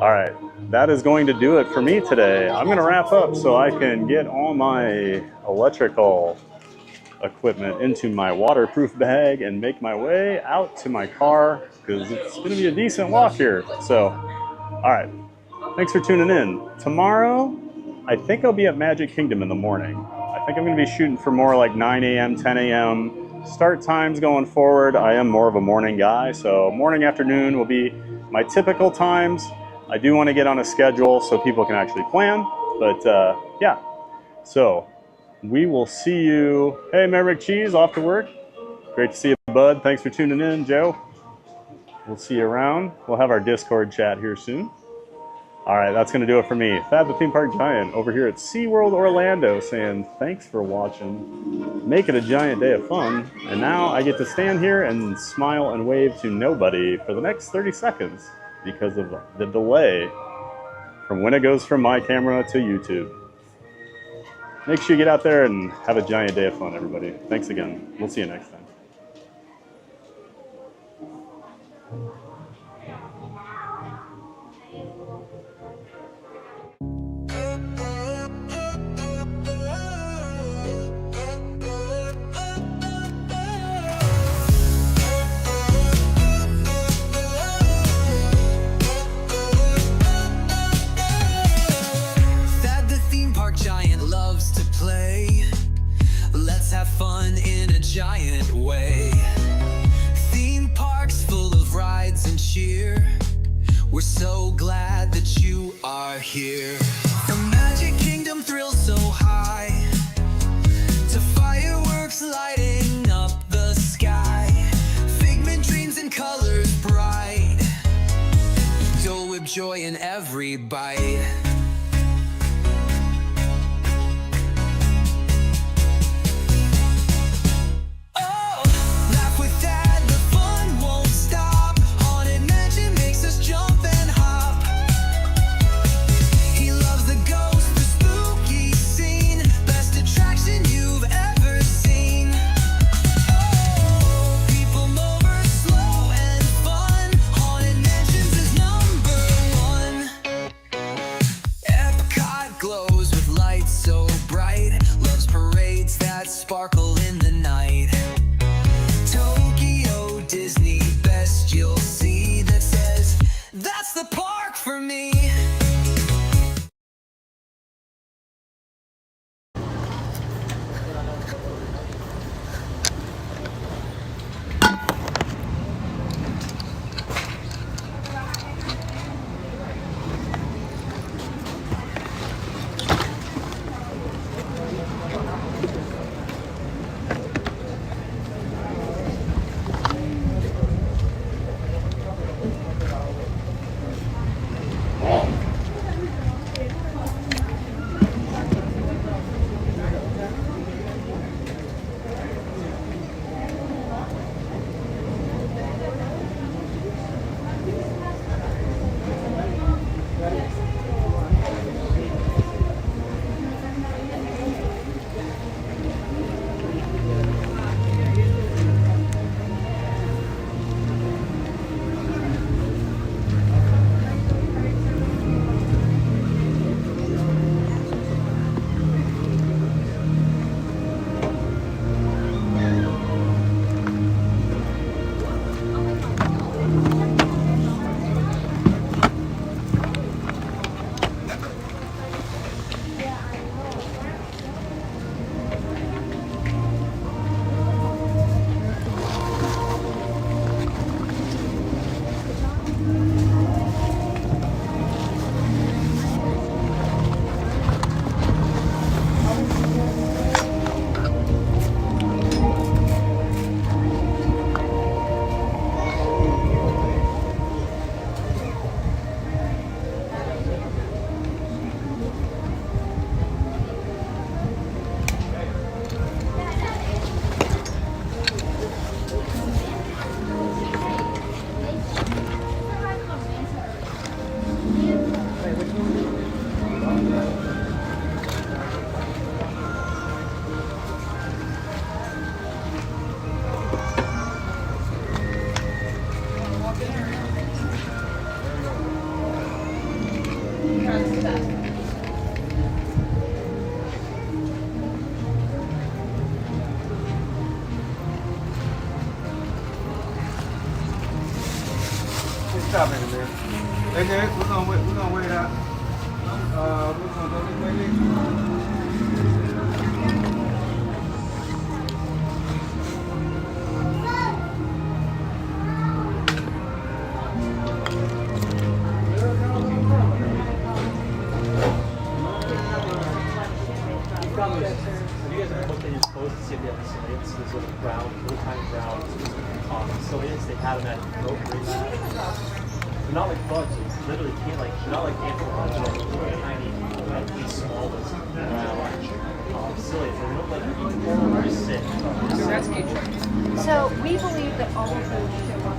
all right. That is going to do it for me today. I'm going to wrap up so I can get all my electrical equipment into my waterproof bag and make my way out to my car because it's going to be a decent walk here. So, all right. Thanks for tuning in. Tomorrow, I think I'll be at Magic Kingdom in the morning. I think I'm going to be shooting for more like 9 a.m., 10 a.m. Start times going forward. I am more of a morning guy, so morning, afternoon will be my typical times. I do want to get on a schedule so people can actually plan, but yeah. So we will see you. Hey, Maverick Cheese, off to work. Great to see you, bud. Thanks for tuning in, Joe. We'll see you around. We'll have our Discord chat here soon. All right, that's going to do it for me. Fab the Theme Park Giant over here at SeaWorld Orlando saying thanks for watching. Make it a giant day of fun. And now I get to stand here and smile and wave to nobody for the next 30 seconds because of the delay from when it goes from my camera to YouTube. Make sure you get out there and have a giant day of fun, everybody. Thanks again. We'll see you next time. Let's have fun in a giant way. Theme parks full of rides and cheer. We're so glad that you are here. The Magic Kingdom thrills so high, to fireworks lighting up the sky. Figment dreams and colors bright. Dole Whip joy in every bite. Sparkle in the night. Tokyo Disney, best you'll see that says that's the park for me. Stop in there. Okay, we're gonna wait out. We're gonna go this way. Have you guys ever looked at your clothes to see if they have slates? These little brown, little tiny brown slates. They have them at grocery bags. They're not like bugs. You literally can't like. They're not like ants or bugs. They're like little tiny, like these smallest brown slates. They look like you eat them or just sit. So we believe that all of those show up